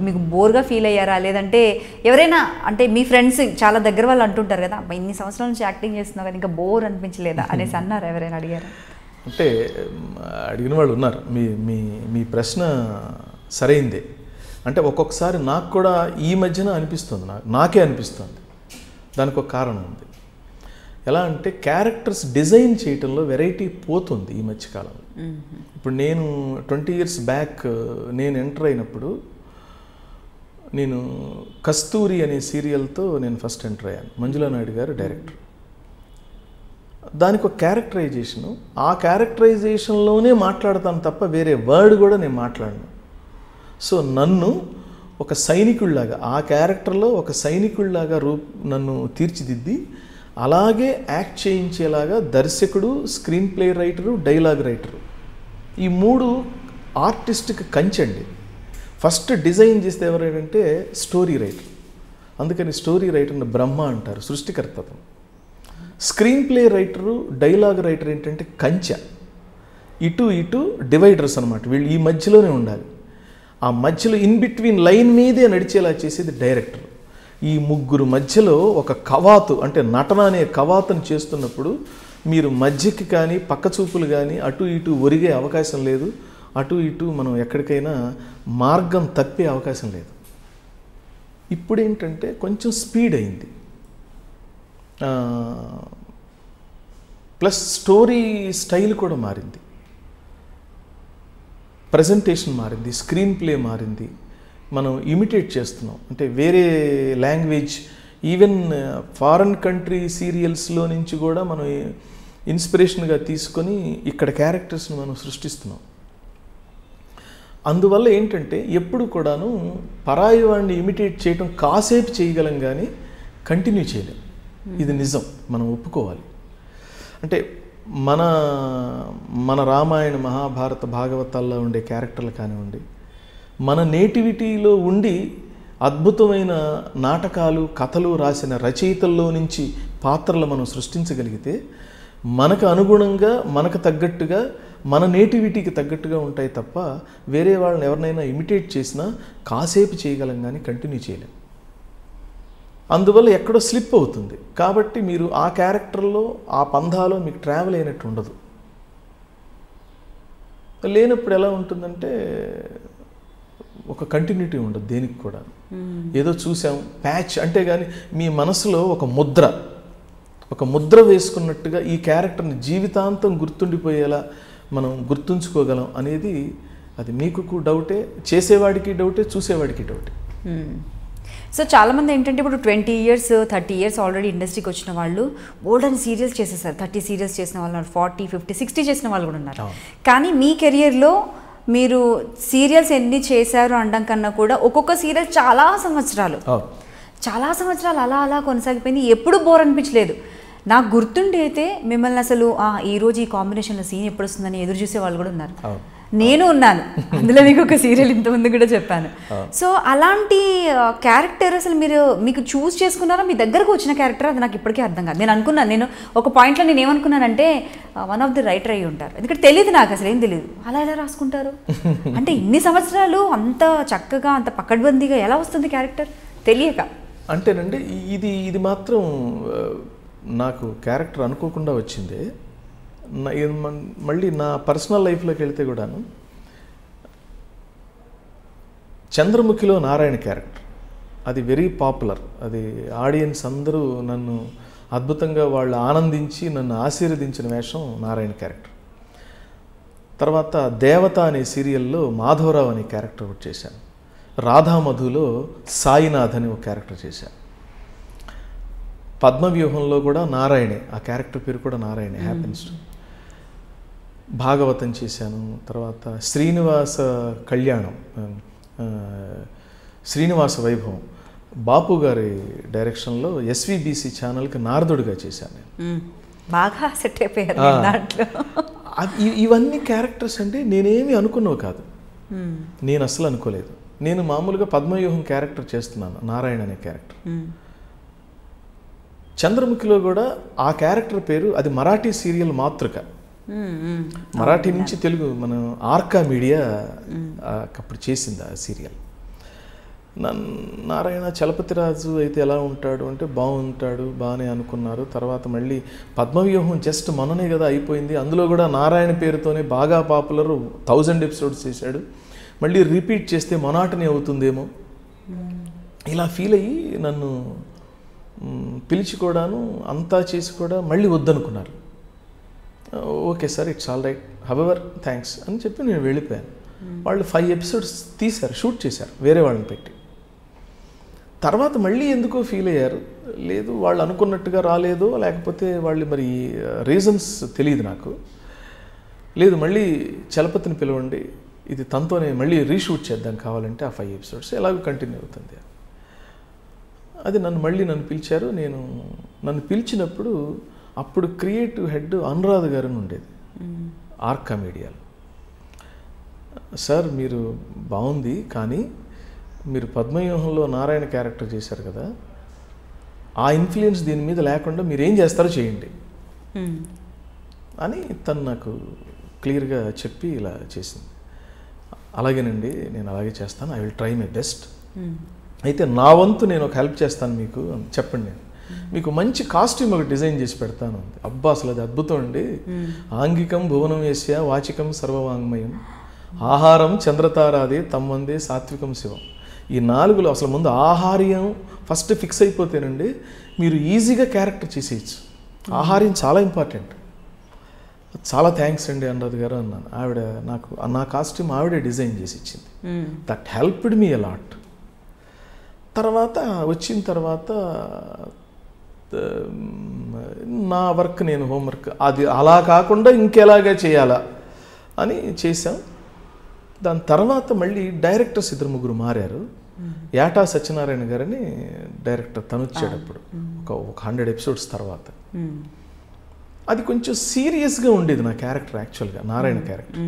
మీకు బోర్గా ఫీల్ అయ్యారా? లేదంటే ఎవరైనా అంటే మీ ఫ్రెండ్స్ చాలా దగ్గర వాళ్ళు అంటుంటారు కదా, ఇన్ని సంవత్సరాల నుంచి యాక్టింగ్ చేస్తున్నావు కదా, ఇంకా బోర్ అనిపించలేదా అనేసి అన్నారా? ఎవరైనా అడిగారా? అంటే అడిగిన వాళ్ళు ఉన్నారు. మీ ప్రశ్న సరైందే. అంటే ఒక్కొక్కసారి నాకు కూడా ఈ మధ్యన అనిపిస్తుంది, నాకే అనిపిస్తుంది. దానికి ఒక కారణం ఉంది. ఎలా అంటే క్యారెక్టర్స్ డిజైన్ చేయటంలో వెరైటీ పోతుంది ఈ మధ్యకాలంలో. ఇప్పుడు నేను 20 years బ్యాక్ నేను ఎంటర్ అయినప్పుడు నేను కస్తూరి అనే సీరియల్తో నేను ఫస్ట్ ఎంటర్ అయ్యాను. మంజులా నాయుడు గారు డైరెక్టర్. దానికి ఒక క్యారెక్టరైజేషను, ఆ క్యారెక్టరైజేషన్లోనే మాట్లాడతాను తప్ప వేరే వర్డ్ కూడా నేను మాట్లాడను. సో నన్ను ఒక సైనికుడిలాగా, ఆ క్యారెక్టర్లో ఒక సైనికుడిలాగా నన్ను తీర్చిదిద్ది అలాగే యాక్ట్ చేయించేలాగా దర్శకుడు, screen play writer, dialogue writer, ఈ 3 ఆర్టిస్ట్కి కంచండి. ఫస్ట్ డిజైన్ చేస్తే ఎవరంటే స్టోరీ రైటర్. అందుకని స్టోరీ రైటర్ని బ్రహ్మ అంటారు, సృష్టికర్త. Screen play writer, dialogue writer ఏంటంటే కంచె, ఇటు డివైడర్స్ అనమాట. వీళ్ళు ఈ మధ్యలోనే ఉండాలి. ఆ మధ్యలో ఇన్ బిట్వీన్ లైన్ మీదే నడిచేలా చేసేది డైరెక్టర్. ఈ 3 మధ్యలో ఒక కవాతు, అంటే నటన అనే కవాతును చేస్తున్నప్పుడు మీరు మధ్యకి కానీ పక్క చూపులు కానీ అటు ఇటు ఒరిగే అవకాశం లేదు, అటు ఇటు మనం ఎక్కడికైనా మార్గం తప్పే అవకాశం లేదు. ఇప్పుడు ఏంటంటే కొంచెం స్పీడ్ అయింది, ప్లస్ స్టోరీ స్టైల్ కూడా మారింది, ప్రజెంటేషన్ మారింది, స్క్రీన్ ప్లే మారింది. మనం ఇమిటేట్ చేస్తున్నాం. అంటే వేరే లాంగ్వేజ్, ఈవెన్ ఫారెన్ కంట్రీ సీరియల్స్లో నుంచి కూడా మనం ఇన్స్పిరేషన్గా తీసుకొని ఇక్కడ క్యారెక్టర్స్ని మనం సృష్టిస్తున్నాం. అందువల్ల ఏంటంటే ఎప్పుడు కూడాను పరాయి వాడిని ఇమిటేట్ చేయడం కాసేపు చేయగలం కానీ కంటిన్యూ చేయలేం. ఇది నిజం, మనం ఒప్పుకోవాలి. అంటే మన రామాయణ, మహాభారత, భాగవతాల్లో ఉండే క్యారెక్టర్లు కానివ్వండి, మన నేటివిటీలో ఉండి అద్భుతమైన నాటకాలు, కథలు రాసిన రచయితల్లో నుంచి పాత్రలు మనం సృష్టించగలిగితే మనకు అనుగుణంగా, మనకు తగ్గట్టుగా, మన నేటివిటీకి తగ్గట్టుగా ఉంటాయి తప్ప వేరే వాళ్ళని ఎవరినైనా ఇమిటేట్ చేసినా కాసేపు చేయగలం కానీ కంటిన్యూ చేయలేం. అందువల్ల ఎక్కడో స్లిప్ అవుతుంది. కాబట్టి మీరు ఆ క్యారెక్టర్లో, ఆ పంధాలో మీకు ట్రావెల్ అయినట్టు ఉండదు. లేనప్పుడు ఎలా ఉంటుందంటే ఒక కంటిన్యూటీ ఉండదు దేనికి కూడా. ఏదో చూసాం ప్యాచ్ అంటే కానీ మీ మనసులో ఒక ముద్ర వేసుకున్నట్టుగా ఈ క్యారెక్టర్ని జీవితాంతం గుర్తుండిపోయేలా మనం గుర్తుంచుకోగలం అనేది అది మీకు డౌటే, చేసేవాడికి డౌటే, చూసేవాడికి డౌటే. సో చాలామంది ఏంటంటే ఇప్పుడు 20 years 30 years ఆల్రెడీ ఇండస్ట్రీకి వచ్చిన వాళ్ళు ఓల్డెన్ సీరియల్స్ చేసేసారు. 30 series చేసిన వాళ్ళు ఉన్నారు, 40 50 60 చేసిన వాళ్ళు కూడా ఉన్నారు. కానీ మీ కెరియర్లో మీరు సీరియల్స్ ఎన్ని చేశారు అనడం కన్నా కూడా ఒక్కొక్క సీరియల్ చాలా సంవత్సరాలు అలా అలా కొనసాగిపోయింది. ఎప్పుడు బోర్ అనిపించలేదు. నాకు గుర్తుండి అయితే మిమ్మల్ని అసలు ఈరోజు ఈ కాంబినేషన్లో సీన్ ఎప్పుడు వస్తుందని ఎదురు చూసే వాళ్ళు కూడా ఉన్నారు. నేను ఉన్నాను అందులో, మీకు ఒక సీరియల్ ఇంతకుముందు కూడా చెప్పాను. సో అలాంటి క్యారెక్టర్ అసలు మీకు చూస్ చేసుకున్నారా, మీ దగ్గరకు వచ్చిన క్యారెక్టర్? అది నాకు ఇప్పటికీ అర్థం కాదు. నేను అనుకున్నాను, నేను ఒక పాయింట్లో నేను ఏమనుకున్నానంటే వన్ ఆఫ్ ది రైటర్ అయ్యి ఉంటారు, ఎందుకంటే తెలియదు నాకు, అసలు ఏం తెలియదు. అలా ఎలా రాసుకుంటారు అంటే ఇన్ని సంవత్సరాలు అంత చక్కగా అంత పకడ్బందీగా ఎలా వస్తుంది క్యారెక్టర్ తెలియక? అంటేనండి ఇది మాత్రం నాకు క్యారెక్టర్ అనుకోకుండా వచ్చింది. మళ్ళీ నా పర్సనల్ లైఫ్లోకి వెళ్తే కూడాను చంద్రముఖిలో నారాయణ క్యారెక్టర్ అది వెరీ పాపులర్. అది ఆడియన్స్ అందరూ నన్ను అద్భుతంగా వాళ్ళు ఆనందించి నన్ను ఆశీర్వదించిన వేషం నారాయణ క్యారెక్టర్. తర్వాత దేవత అనే సీరియల్లో మాధవరావు అనే క్యారెక్టర్ ఒకటి చేశాను. రాధామధులో సాయినాథ్ అని ఒక క్యారెక్టర్ చేశాను. పద్మవ్యూహంలో కూడా నారాయణే, ఆ క్యారెక్టర్ పేరు కూడా నారాయణే, హ్యాపెన్స్ టు. భాగవతం చేశాను. తర్వాత శ్రీనివాస కళ్యాణం, శ్రీనివాస వైభవం బాపు గారి డైరెక్షన్లో ఎస్విబిసి ఛానల్కి నారదుడిగా చేశాను నేను. బాగా సెట్ అయిపోయారు దాంట్లో. ఇవన్నీ క్యారెక్టర్స్ అంటే నేనేమి అనుకున్నావు కాదు, నేను అసలు అనుకోలేదు. నేను మామూలుగా పద్మవ్యూహం క్యారెక్టర్ చేస్తున్నాను, నారాయణ అనే క్యారెక్టర్. చంద్రముఖిలో కూడా ఆ క్యారెక్టర్ పేరు, అది మరాఠీ సీరియల్ మాతృక, మరాఠీ నుంచి తెలుగు మనం ఆర్కా మీడియా అప్పుడు చేసింది ఆ సీరియల్. నారాయణ చలపతిరాజు అయితే ఎలా ఉంటాడు అంటే బాగుంటాడు, బాగానే అనుకున్నారు. తర్వాత మళ్ళీ పద్మవ్యూహం జస్ట్ మననే కదా అయిపోయింది, అందులో కూడా నారాయణ పేరుతోనే బాగా పాపులర్, 1000 ఎపిసోడ్స్ చేశాడు. మళ్ళీ రిపీట్ చేస్తే మొనాటనీ అవుతుందేమో ఇలా ఫీల్ అయ్యి నన్ను పిలిచి కూడాను అంతా చేసి కూడా మళ్ళీ వద్దనుకున్నారు. Okay sir, it's all right, however thanks అని చెప్పి నేను వెళ్ళిపోయాను. వాళ్ళు 5 ఎపిసోడ్స్ తీశారు, షూట్ చేశారు వేరే వాళ్ళని పెట్టి. తర్వాత మళ్ళీ ఎందుకో ఫీల్ అయ్యారు, లేదు వాళ్ళు అనుకున్నట్టుగా రాలేదో లేకపోతే వాళ్ళు మరి రీజన్స్ తెలియదు నాకు. లేదు మళ్ళీ చలపతిని పిలవండి, ఇది తనతోనే మళ్ళీ రీషూట్ చేద్దాం కావాలంటే ఆ 5 ఎపిసోడ్స్ ఎలాగో కంటిన్యూ అవుతుంది. అది నన్ను పిలిచారు. నన్ను పిలిచినప్పుడు అప్పుడు క్రియేటివ్ హెడ్ అనురాధ గారు ఉండేది ఆర్కా మీడియాలో. సార్ మీరు బాగుంది, కానీ మీరు పద్మవ్యూహంలో నారాయణ క్యారెక్టర్ చేశారు కదా, ఆ ఇన్ఫ్లుయెన్స్ దీని మీద లేకుండా మీరు ఏం చేస్తారో చేయండి అని తను నాకు క్లియర్గా చెప్పి ఇలా చేసింది. అలాగేనండి, నేను అలాగే చేస్తాను, I will try my best. అయితే నా వంతు నేను ఒక హెల్ప్ చేస్తాను మీకు, చెప్పండి, నేను మీకు మంచి కాస్ట్యూమ్ ఒకటి డిజైన్ చేసి పెడతాను. అబ్బా అసలు అది అద్భుతం అండి. ఆంగికం భువనం వేశ్య వాచికం సర్వవాంగ్మయం ఆహారం చంద్రతారాది తమ్మందే సాత్వికం శివం. ఈ 4లో అసలు ముందు ఆహార్యం ఫస్ట్ ఫిక్స్ అయిపోతేనండి మీరు ఈజీగా క్యారెక్టర్ చేసేయచ్చు. ఆహార్యం చాలా ఇంపార్టెంట్. చాలా థ్యాంక్స్ అండి అనురాధ గారు అన్నాను. ఆవిడ నా కాస్ట్యూమ్ ఆవిడే డిజైన్ చేసి ఇచ్చింది. That helped me a lot. తర్వాత వచ్చిన తర్వాత నా వర్క్, నేను హోంవర్క్ అది అలా కాకుండా ఇంకెలాగా చేయాలా అని చేశాం. దాని తర్వాత మళ్ళీ డైరెక్టర్స్ 2-3 మారారు. యాటా సత్యనారాయణ గారని డైరెక్టర్ తను వచ్చేటప్పుడు ఒక 100 ఎపిసోడ్స్ తర్వాత. అది కొంచెం సీరియస్గా ఉండేది నా క్యారెక్టర్, యాక్చువల్గా నారాయణ క్యారెక్టర్.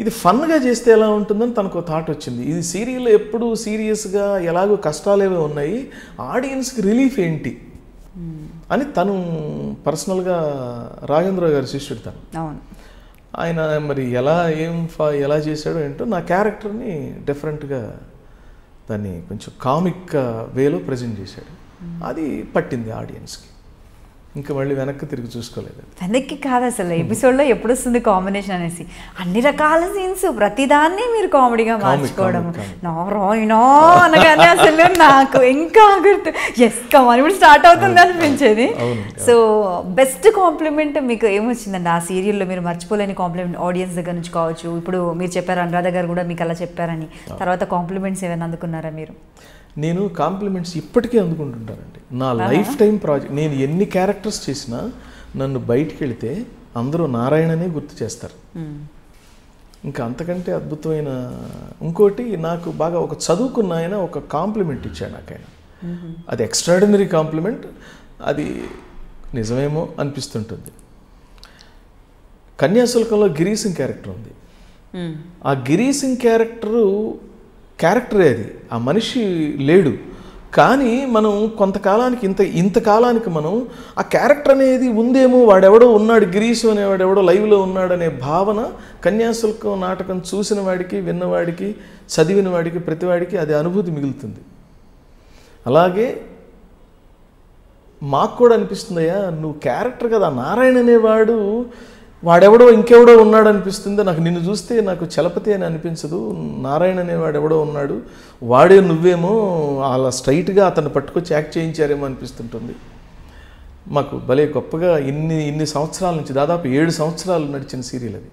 ఇది ఫన్గా చేస్తే ఎలా ఉంటుందని తనకు థాట్ వచ్చింది. ఇది సీరియల్ ఎప్పుడు సీరియస్గా ఎలాగో కష్టాలేవో ఉన్నాయి, ఆడియన్స్కి రిలీఫ్ ఏంటి అని తను పర్సనల్గా రాజేంద్రరావు గారి శిష్యుడు తను. ఆయన మరి ఎలా చేశాడో ఏంటో నా క్యారెక్టర్ని డిఫరెంట్గా దాన్ని కొంచెం కామిక్ వేలో ప్రజెంట్ చేశాడు. అది పట్టింది ఆడియన్స్కి. ఇంకా మళ్ళీ వెనక్కి తిరిగి చూసుకోలేదు. వెనక్కి కాదు అసలు, ఎపిసోడ్లో ఎప్పుడు వస్తుంది కాంబినేషన్ అనేసి అన్ని రకాల సీన్స్ ప్రతిదాన్ని మీరు కామెడీగా మార్చుకోవడం అనగానే అసలు నాకు ఇంకా గుర్తు ఎస్ కమాన్ ఇప్పుడు స్టార్ట్ అవుతుంది అనిపించేది. సో బెస్ట్ కాంప్లిమెంట్ మీకు ఏమొచ్చిందండి ఆ సీరియల్లో? మీరు మర్చిపోలేని కాంప్లిమెంట్ ఆడియన్స్ దగ్గర నుంచి కావచ్చు, ఇప్పుడు మీరు చెప్పారు అనురాధ గారు కూడా మీకు అలా చెప్పారని, తర్వాత కాంప్లిమెంట్స్ ఏమైనా అందుకున్నారా మీరు? నేను కాంప్లిమెంట్స్ ఇప్పటికీ అందుకుంటుంటానండి. నా లైఫ్ టైం ప్రాజెక్ట్, నేను ఎన్ని క్యారెక్టర్స్ చేసినా నన్ను బయటికి వెళితే అందరూ నారాయణనే గుర్తు చేస్తారు. ఇంకా అంతకంటే అద్భుతమైన ఇంకోటి నాకు బాగా ఒక చదువుకున్న ఆయన ఒక కాంప్లిమెంట్ ఇచ్చాడు నాకు. ఆయన అది ఎక్స్ట్రాడినరీ కాంప్లిమెంట్, అది నిజమేమో అనిపిస్తుంటుంది. కన్యాశుల్కంలో గిరీశం క్యారెక్టర్ ఉంది. ఆ గిరి సింగ్ క్యారెక్టరే అది, ఆ మనిషి లేడు. కానీ మనం కొంతకాలానికి ఇంతకాలానికి మనం ఆ క్యారెక్టర్ అనేది ఉందేమో, వాడెవడో ఉన్నాడు, గిరీశు అనేవాడు ఎవడో లైవ్లో ఉన్నాడనే భావన కన్యాశుల్కం నాటకం చూసిన వాడికి, విన్నవాడికి, చదివిన వాడికి, ప్రతివాడికి అది అనుభూతి మిగులుతుంది. అలాగే మాకు కూడా అనిపిస్తుందయ్యా, నువ్వు క్యారెక్టర్ కదా, నారాయణ అనేవాడు వాడెవడో ఇంకెవడో ఉన్నాడు అనిపిస్తుంది నాకు. నిన్ను చూస్తే నాకు చలపతి అని అనిపించదు, నారాయణ అనేవాడు ఎవడో ఉన్నాడు, వాడే నువ్వేమో, అలా స్ట్రైట్గా అతను పట్టుకొచ్చి యాక్ట్ చేయించారేమో అనిపిస్తుంటుంది. మాకు భలే గొప్పగా ఇన్ని సంవత్సరాల నుంచి, దాదాపు 7 సంవత్సరాలు నడిచిన సీరియల్ అది.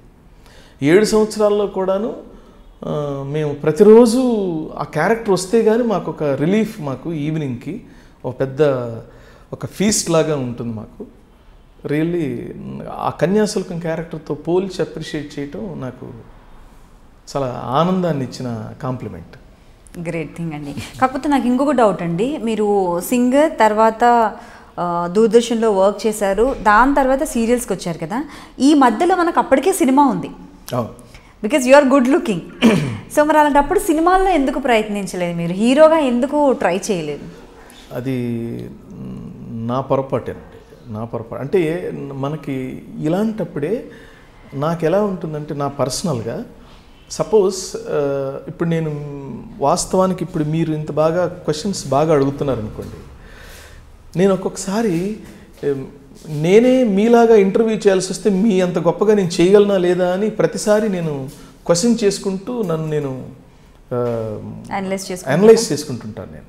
7 సంవత్సరాల్లో కూడాను మేము ప్రతిరోజు ఆ క్యారెక్టర్ వస్తే కానీ మాకు ఒక రిలీఫ్, మాకు ఈవినింగ్కి ఒక ఫీస్ట్ లాగా ఉంటుంది మాకు. రియల్లీ ఆ కన్యాశుల్కం క్యారెక్టర్తో పోల్చి అప్రిషియేట్ చేయటం నాకు చాలా ఆనందాన్ని ఇచ్చిన కాంప్లిమెంట్. గ్రేట్ థింగ్ అండి. కాకపోతే నాకు ఇంకొక డౌట్ అండి, మీరు సింగర్ తర్వాత దూరదర్శన్లో వర్క్ చేశారు, దాని తర్వాత సీరియల్స్కి వచ్చారు కదా, ఈ మధ్యలో మనకు అప్పటికే సినిమా ఉంది, because you are good looking. So మరి అలాంటప్పుడు సినిమాల్లో ఎందుకు ప్రయత్నించలేదు, మీరు హీరోగా ఎందుకు ట్రై చేయలేదు? అది నా పొరపాటేనండి, నా పొరపాటు. అంటే మనకి ఇలాంటప్పుడే నాకు ఎలా ఉంటుందంటే, నా పర్సనల్గా సపోజ్ ఇప్పుడు నేను వాస్తవానికి ఇప్పుడు మీరు ఇంత బాగా క్వశ్చన్స్ బాగా అడుగుతున్నారు అనుకోండి, నేను ఒక్కొక్కసారి నేనే మీలాగా ఇంటర్వ్యూ చేయాల్సి వస్తే మీ అంత గొప్పగా నేను చేయగలనా లేదా అని ప్రతిసారి నేను క్వశ్చన్ చేసుకుంటూ నన్ను నేను అనలైజ్ చేసుకుంటుంటాను నేను.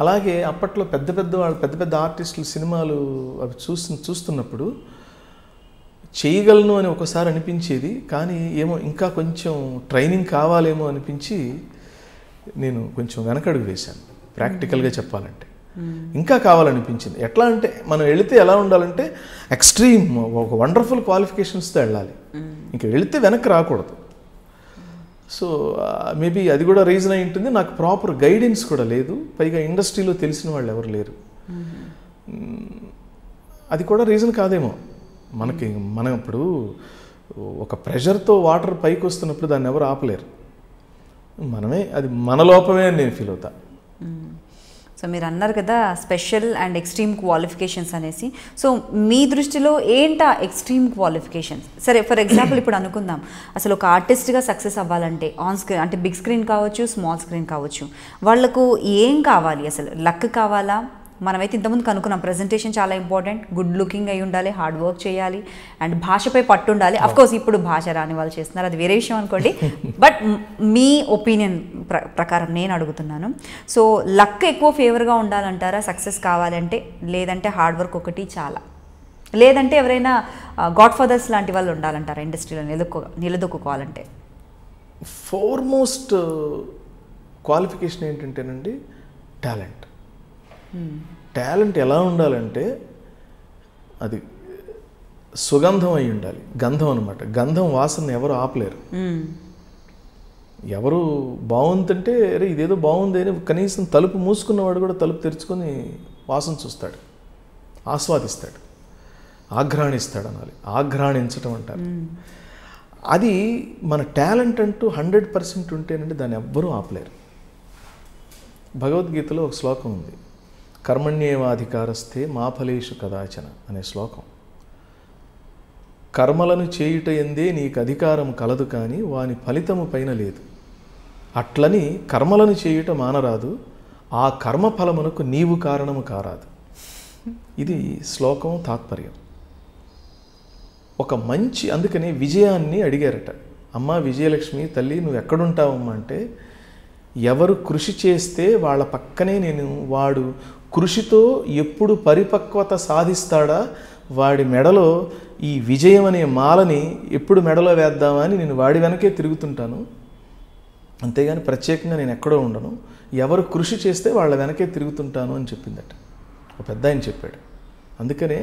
అలాగే అప్పట్లో పెద్ద పెద్ద ఆర్టిస్టులు సినిమాలు అవి చూస్తున్నప్పుడు చేయగలను అని ఒకసారి అనిపించేది, కానీ ఏమో ఇంకా కొంచెం ట్రైనింగ్ కావాలేమో అనిపించి నేను కొంచెం వెనకడుగు వేశాను. ప్రాక్టికల్గా చెప్పాలంటే ఇంకా కావాలనిపించింది. ఎట్లా అంటే మనం వెళితే ఎలా ఉండాలంటే ఎక్స్ట్రీమ్ ఒక వండర్ఫుల్ క్వాలిఫికేషన్స్తో వెళ్ళాలి, ఇంకా వెళితే వెనక్కి రాకూడదు. సో మేబీ అది కూడా రీజన్ అయి ఉంటుంది. నాకు ప్రాపర్ గైడెన్స్ కూడా లేదు, పైగా ఇండస్ట్రీలో తెలిసిన వాళ్ళు ఎవరు లేరు. అది కూడా రీజన్ కాదేమో. మనం ఇప్పుడు ఒక ప్రెషర్తో వాటర్ పైకి వస్తున్నప్పుడు దాన్ని ఎవరు ఆపలేరు, మనమే, అది మన లోపమే అని నేను ఫీల్ అవుతా. సో మీరు అన్నారు కదా స్పెషల్ అండ్ ఎక్స్ట్రీమ్ క్వాలిఫికేషన్స్ అనేసి, సో మీ దృష్టిలో ఏంటా ఎక్స్ట్రీమ్ క్వాలిఫికేషన్స్? సరే, ఫర్ ఎగ్జాంపుల్ ఇప్పుడు అనుకుందాం, అసలు ఒక ఆర్టిస్ట్గా సక్సెస్ అవ్వాలంటే ఆన్ స్క్రీన్ అంటే బిగ్ స్క్రీన్ కావచ్చు, స్మాల్ స్క్రీన్ కావచ్చు, వాళ్ళకు ఏం కావాలి? అసలు లక్ కావాలా? మనమైతే ఇంతకుముందు కనుక్కున్నాం, ప్రజెంటేషన్ చాలా ఇంపార్టెంట్, గుడ్ లుకింగ్ అయి ఉండాలి, హార్డ్ వర్క్ చేయాలి, అండ్ భాషపై పట్టు ఉండాలి. అఫ్కోర్స్ ఇప్పుడు భాష రాని వాళ్ళు చేస్తున్నారు, అది వేరే విషయం అనుకోండి. బట్ మీ ఒపీనియన్ ప్రకారం నేను అడుగుతున్నాను, సో లక్ ఎక్కువ ఫేవర్గా ఉండాలంటారా సక్సెస్ కావాలంటే, లేదంటే హార్డ్ వర్క్ ఒకటి చాలా, లేదంటే ఎవరైనా గాడ్ ఫాదర్స్ లాంటి వాళ్ళు ఉండాలంటారా ఇండస్ట్రీలో నిలదొక్కుకోవాలంటే? ఫోర్మోస్ట్ క్వాలిఫికేషన్ ఏంటంటేనండి టాలెంట్. టాలెంట్ ఎలా ఉండాలంటే అది సుగంధం అయి ఉండాలి, గంధం అనమాట. గంధం వాసన ఎవరు ఆపలేరు. ఎవరు బాగుందంటే అరే ఇదేదో బాగుంది అని కనీసం తలుపు మూసుకున్నవాడు కూడా తలుపు తెరుచుకొని వాసన చూస్తాడు, ఆస్వాదిస్తాడు, ఆఘ్రాణిస్తాడు అనాలి, ఆఘ్రాణించటం అంటారు. అది మన టాలెంట్ అంటూ 100% ఉంటేనండి దాన్ని ఎవ్వరూ ఆపలేరు. భగవద్గీతలో ఒక శ్లోకం ఉంది, కర్మణ్యేవాధికారస్థే మా ఫలేషు కదాచన అనే శ్లోకం. కర్మలను చేయుట ఎందే నీకు అధికారం కలదు, కానీ వాని ఫలితము పైన లేదు. అట్లని కర్మలను చేయుట మానరాదు, ఆ కర్మ ఫలమునకు నీవు కారణము కారాదు. ఇది శ్లోకం తాత్పర్యం. ఒక మంచి, అందుకని విజయాన్ని అడిగారట, అమ్మ విజయలక్ష్మి తల్లి నువ్వు ఎక్కడుంటావమ్మా అంటే, ఎవరు కృషి చేస్తే వాళ్ళ పక్కనే నేను, వాడు కృషితో ఎప్పుడు పరిపక్వత సాధిస్తాడా వాడి మెడలో ఈ విజయం అనే మాలని ఎప్పుడు మెడలో వేద్దామా అని నేను వాడి వెనకే తిరుగుతుంటాను, అంతేగాని ప్రత్యేకంగా నేను ఎక్కడో ఉండను, ఎవరు కృషి చేస్తే వాళ్ళ వెనకే తిరుగుతుంటాను అని చెప్పిందట ఒక పెద్ద ఆయన చెప్పాడు. అందుకనే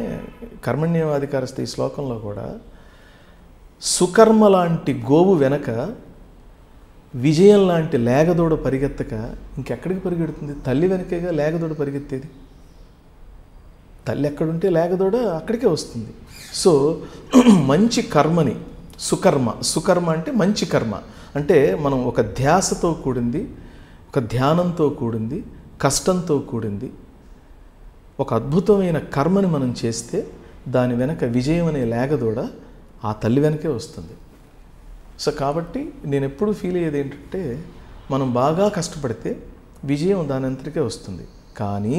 కర్మణ్యేవాధికారస్థ ఈ శ్లోకంలో కూడా సుకర్మ లాంటి గోవు వెనక విజయం లాంటి లేగదోడ పరిగెత్తక ఇంకెక్కడికి పరిగెడుతుంది? తల్లి వెనకేగా లేగదోడ పరిగెత్తేది. తల్లి ఎక్కడుంటే లేగదోడ అక్కడికే వస్తుంది. సో మంచి కర్మని, సుకర్మ అంటే మంచి కర్మ. అంటే మనం ఒక ధ్యాసతో కూడింది, ఒక ధ్యానంతో కూడింది, కష్టంతో కూడింది ఒక అద్భుతమైన కర్మని మనం చేస్తే దాని వెనక విజయం అనే లేగదూడ ఆ తల్లి వెనకే వస్తుంది. సో కాబట్టి నేను ఎప్పుడు ఫీల్ అయ్యేది ఏంటంటే, మనం బాగా కష్టపడితే విజయం దాని అంతటికే వస్తుంది. కానీ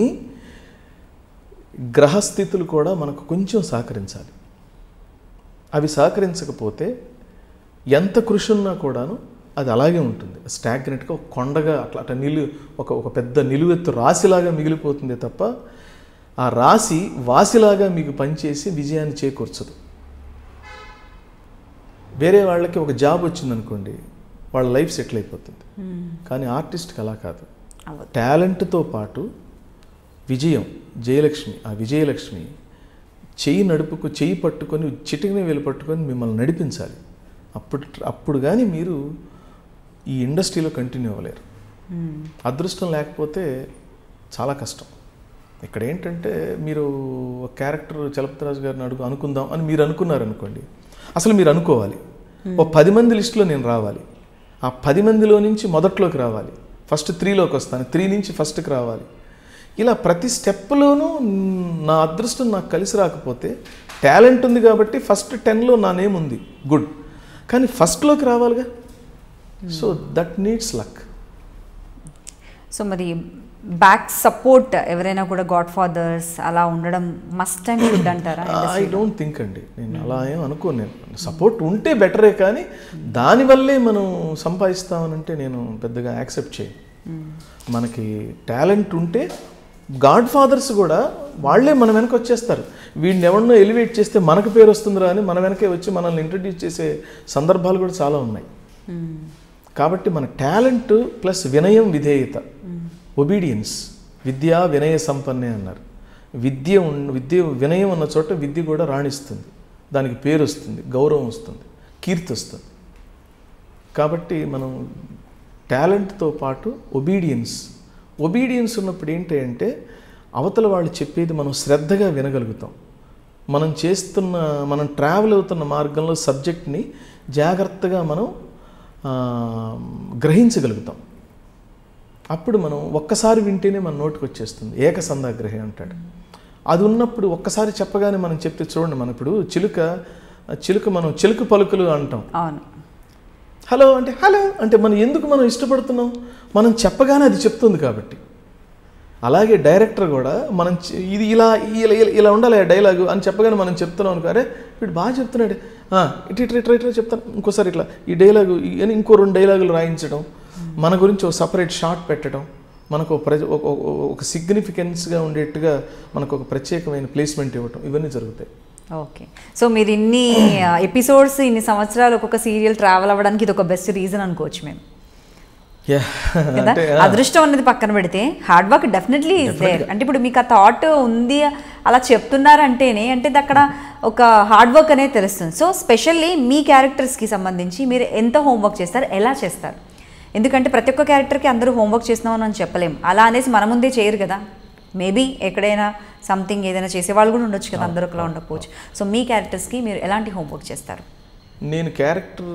గ్రహస్థితులు కూడా మనకు కొంచెం సహకరించాలి. అవి సహకరించకపోతే ఎంత కృషి ఉన్నా కూడాను అది అలాగే ఉంటుంది, స్టాగ్నెట్గా ఒక కొండగా అట్లా ఒక పెద్ద నిలువెత్తు రాశిలాగా మిగిలిపోతుంది తప్ప ఆ రాశి వాసిలాగా మీకు పనిచేసి విజయాన్ని చేకూర్చదు. వేరే వాళ్ళకి ఒక జాబ్ వచ్చిందనుకోండి, వాళ్ళ లైఫ్ సెటిల్ అయిపోతుంది. కానీ ఆర్టిస్ట్కి అలా కాదు. టాలెంట్తో పాటు విజయం, ఆ విజయలక్ష్మి చెయ్యి పట్టుకొని చిటికిన వేలు పట్టుకొని మిమ్మల్ని నడిపించాలి. అప్పుడు కానీ మీరు ఈ ఇండస్ట్రీలో కంటిన్యూ అవ్వలేరు. అదృష్టం లేకపోతే చాలా కష్టం. ఇక్కడ ఏంటంటే, మీరు ఒక క్యారెక్టర్ చలపతిరాజు గారిని అనుకుందాం అని మీరు అనుకున్నారనుకోండి, అసలు మీరు అనుకోవాలి ఓ 10 మంది లిస్టులో నేను రావాలి, ఆ 10 మందిలో నుంచి మొదట్లోకి రావాలి, ఫస్ట్ 3లోకి వస్తాను, 3 నుంచి ఫస్ట్కి రావాలి. ఇలా ప్రతి స్టెప్లోనూ నా అదృష్టం నాకు కలిసి రాకపోతే, టాలెంట్ ఉంది కాబట్టి ఫస్ట్ 10లో నా నేమ్ ఉంది, గుడ్, కానీ ఫస్ట్లోకి రావాలిగా. So that needs luck. So మరి బ్యాక్ సపోర్ట్ ఎవరైనా కూడా గాడ్ ఫాదర్స్ అలా ఉండడం మస్ట్ అండ్ షుడ్ అంటారా? ఐ డోంట్ థింక్ అండి, నేను అలా ఏం అనుకోను. నేను సపోర్ట్ ఉంటే బెటరే, కానీ దానివల్లే మనం సంపాదిస్తామనంటే నేను పెద్దగా యాక్సెప్ట్ చేయను. మనకి టాలెంట్ ఉంటే గాడ్ ఫాదర్స్ కూడా వాళ్ళే మన వెనక వచ్చేస్తారు. వీడిని ఎవరినో ఎలివేట్ చేస్తే మనకు పేరు వస్తుందిరా అని మన వెనకే వచ్చి మనల్ని ఇంట్రడ్యూస్ చేసే సందర్భాలు కూడా చాలా ఉన్నాయి. కాబట్టి మన టాలెంట్ ప్లస్ వినయం, విధేయత, ఒబీడియన్స్, విద్యా వినయ సంపన్నే అన్నారు. విద్య వినయం ఉన్న చోట విద్య కూడా రాణిస్తుంది, దానికి పేరు వస్తుంది, గౌరవం వస్తుంది, కీర్తి వస్తుంది. కాబట్టి మనం టాలెంట్తో పాటు ఒబీడియన్స్ ఉన్నప్పుడు ఏంటి అంటే, అవతల వాళ్ళు చెప్పేది మనం శ్రద్ధగా వినగలుగుతాం. మనం ట్రావెల్ అవుతున్న మార్గంలో సబ్జెక్ట్ని జాగ్రత్తగా మనం గ్రహించగలుగుతాం. అప్పుడు మనం ఒక్కసారి వింటేనే మన నోటికి వచ్చేస్తుంది. ఏకసంధాగ్రహి అంటాడు. అది ఉన్నప్పుడు ఒక్కసారి చెప్పగానే మనం చెప్తే, చూడండి, మనం ఇప్పుడు చిలుక మనం చిలుక పలుకులు అంటాం. హలో అంటే మనం ఎందుకు మనం ఇష్టపడుతున్నాం? మనం చెప్పగానే అది చెప్తుంది కాబట్టి. అలాగే డైరెక్టర్ కూడా మనం ఇది ఇలా ఉండాలి డైలాగు అని చెప్పగానే మనం చెప్తున్నాం అనుకో, అరే వీడు బాగా చెప్తున్నాడు, ఇట్లా చెప్తాను, ఇంకోసారి ఇట్లా ఈ డైలాగు అని ఇంకో 2 డైలాగులు రాయించడం, మన గురించి ఒక సపరేట్ షాట్ పెట్టడం, మనకు ఒక సిగ్నిఫికెన్స్గా ఉండేట్టుగా మనకు ఒక ప్రత్యేకమైన ప్లేస్మెంట్ ఇవ్వటం, ఇవన్నీ జరుగుతాయి. ఓకే. సో మీరు ఇన్ని ఎపిసోడ్స్, ఇన్ని సంవత్సరాలు ఒక్కొక్క సీరియల్ ట్రావెల్ అవ్వడానికి ఇది ఒక బెస్ట్ రీజన్ అనుకోవచ్చు మేము. అదృష్టం అనేది పక్కన పెడితే hard work definitely is there. అంటే ఇప్పుడు మీకు ఆ థాట్ ఉంది అలా చెప్తున్నారంటేనే అంటే అక్కడ ఒక హార్డ్ వర్క్ అనేది తెలుస్తుంది. సో స్పెషల్లీ మీ క్యారెక్టర్స్కి సంబంధించి మీరు ఎంత హోంవర్క్ చేస్తారు, ఎలా చేస్తారు? ఎందుకంటే ప్రతి ఒక్క క్యారెక్టర్కి అందరూ హోంవర్క్ చేస్తున్నామని అని చెప్పలేము. అలా అనేసి మన ముందే చేయరు కదా. మేబీ ఎక్కడైనా సంథింగ్ ఏదైనా చేసేవాళ్ళు కూడా ఉండొచ్చు కదా, అందరూ ఒకలా ఉండకపోవచ్చు. సో మీ క్యారెక్టర్స్కి మీరు ఎలాంటి హోంవర్క్ చేస్తారు? నేను క్యారెక్టర్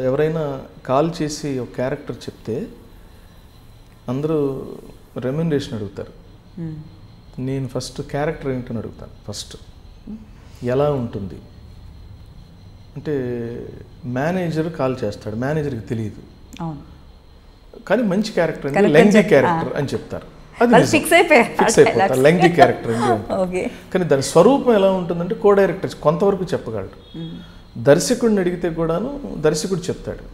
ఎవరైనా కాల్ చేసి ఒక క్యారెక్టర్ చెప్తే అందరూ రెమ్యునరేషన్ అడుగుతారు. నేను ఫస్ట్ క్యారెక్టర్ ఏంటని అడుగుతాను. ఫస్ట్ ఎలా ఉంటుంది అంటే, మేనేజర్ కాల్ చేస్తాడు, మేనేజర్కి తెలియదు, కానీ మంచి క్యారెక్టర్ అంటే లెంగ్తీ క్యారెక్టర్ అని చెప్తారు. అది ఫిక్స్ అయిపోతారు, లెంగ్తీ క్యారెక్టర్ అని. కానీ దాని స్వరూపం ఎలా ఉంటుందంటే కో డైరెక్టర్ కొంతవరకు చెప్పగలడు. దర్శకుడిని అడిగితే కూడాను దర్శకుడు చెప్తాడు.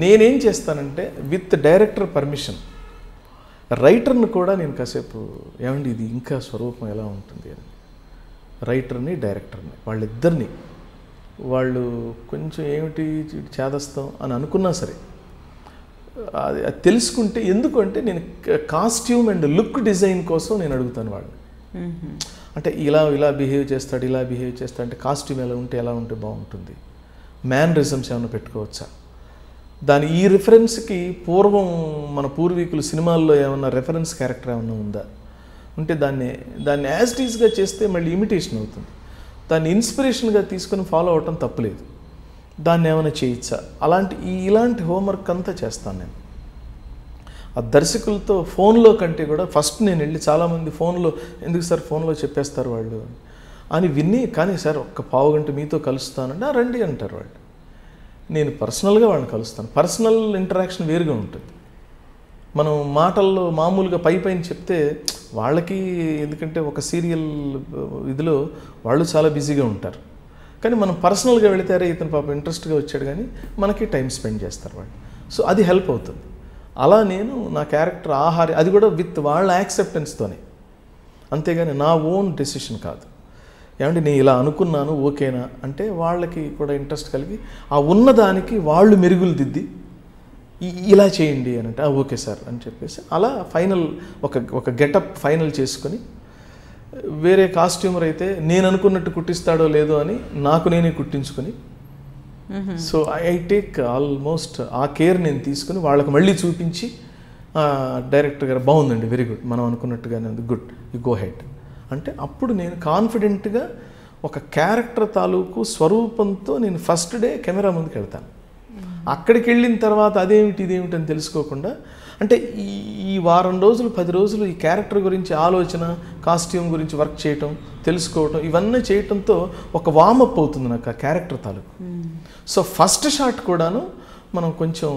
నేనేం చేస్తానంటే విత్ డైరెక్టర్ పర్మిషన్ రైటర్ని కూడా నేను కాసేపు, ఏమండి ఇది ఇంకా స్వరూపం ఎలా ఉంటుంది అని, రైటర్ని డైరెక్టర్ని వాళ్ళిద్దరిని, వాళ్ళు కొంచెం ఏమిటి చేదస్తాం అని అనుకున్నా సరే అది తెలుసుకుంటే, ఎందుకంటే నేను కాస్ట్యూమ్ అండ్ లుక్ డిజైన్ కోసం నేను అడుగుతాను వాళ్ళని. అంటే ఇలా బిహేవ్ చేస్తాడు, ఇలా బిహేవ్ చేస్తాడు అంటే కాస్ట్యూమ్ ఎలా ఉంటే బాగుంటుంది, మ్యానరిజమ్స్ ఏమైనా పెట్టుకోవచ్చా, ఈ రిఫరెన్స్కి పూర్వం మన పూర్వీకులు సినిమాల్లో ఏమన్నా రెఫరెన్స్ క్యారెక్టర్ ఏమన్నా ఉందా, ఉంటే దాన్ని యాజ్ ఇట్ ఈస్గా చేస్తే మళ్ళీ ఇమిటేషన్ అవుతుంది. దాన్ని ఇన్స్పిరేషన్గా తీసుకొని ఫాలో అవటం తప్పులేదు. దాన్ని ఏమైనా చేయొచ్చా, ఇలాంటి హోంవర్క్ అంతా చేస్తాను నేను. ఆ దర్శకులతో ఫోన్లో కంటే కూడా ఫస్ట్ నేను వెళ్ళి, చాలామంది ఫోన్లో ఎందుకు సార్ ఫోన్లో చెప్పేస్తారు వాళ్ళు అని విని, కానీ సార్ ఒక్క పావు గంట మీతో కలుస్తానంటే రండి అంటారు వాళ్ళు. నేను పర్సనల్గా వాళ్ళని కలుస్తాను. పర్సనల్ ఇంటరాక్షన్ వేరుగా ఉంటుంది. మనం మాటల్లో మామూలుగా పైన చెప్తే వాళ్ళకి, ఎందుకంటే ఒక సీరియల్ ఇదిలో వాళ్ళు చాలా బిజీగా ఉంటారు. కానీ మనం పర్సనల్గా వెళితే ఇతను పాప ఇంట్రెస్ట్గా వచ్చాడు కానీ మనకి టైం స్పెండ్ చేస్తారు వాళ్ళు. సో అది హెల్ప్ అవుతుంది. అలా నేను నా క్యారెక్టర్ అది కూడా విత్ వాళ్ళ యాక్సెప్టెన్స్తోనే, అంతేగాని నా ఓన్ డెసిషన్ కాదు. ఏమంటే నేను ఇలా అనుకున్నాను ఓకేనా అంటే వాళ్ళకి కూడా ఇంట్రెస్ట్ కలిగి ఆ ఉన్నదానికి వాళ్ళు మెరుగులు దిద్ది ఇలా చేయండి అని అంటే ఓకే సార్ అని చెప్పేసి అలా ఫైనల్ ఒక గెటప్ ఫైనల్ చేసుకొని, వేరే కాస్ట్యూమర్ అయితే నేను అనుకున్నట్టు కుట్టిస్తాడో లేదో అని నాకు నేనే కుట్టించుకొని, సో ఐ టేక్ ఆల్మోస్ట్ ఆ కేర్ నేను తీసుకుని వాళ్ళకి మళ్ళీ చూపించి, డైరెక్టర్ గారు బాగుందండి, వెరీ గుడ్, మనం అనుకున్నట్టుగానే ఉంది, గుడ్, యు గో హెడ్ అంటే అప్పుడు నేను కాన్ఫిడెంట్గా ఒక క్యారెక్టర్ తాలూకు స్వరూపంతో నేను ఫస్ట్ డే కెమెరా ముందుకు వెళ్తాను. అక్కడికి వెళ్ళిన తర్వాత అదేమిటి ఇదేమిటి అని తెలుసుకోకుండా, అంటే ఈ వారం రోజులు 10 రోజులు ఈ క్యారెక్టర్ గురించి ఆలోచన, కాస్ట్యూమ్ గురించి వర్క్ చేయటం, తెలుసుకోవటం, ఇవన్నీ చేయటంతో ఒక వార్మప్ అవుతుంది నాకు ఆ క్యారెక్టర్ తాలూకు. సో ఫస్ట్ షాట్ కూడాను మనం కొంచెం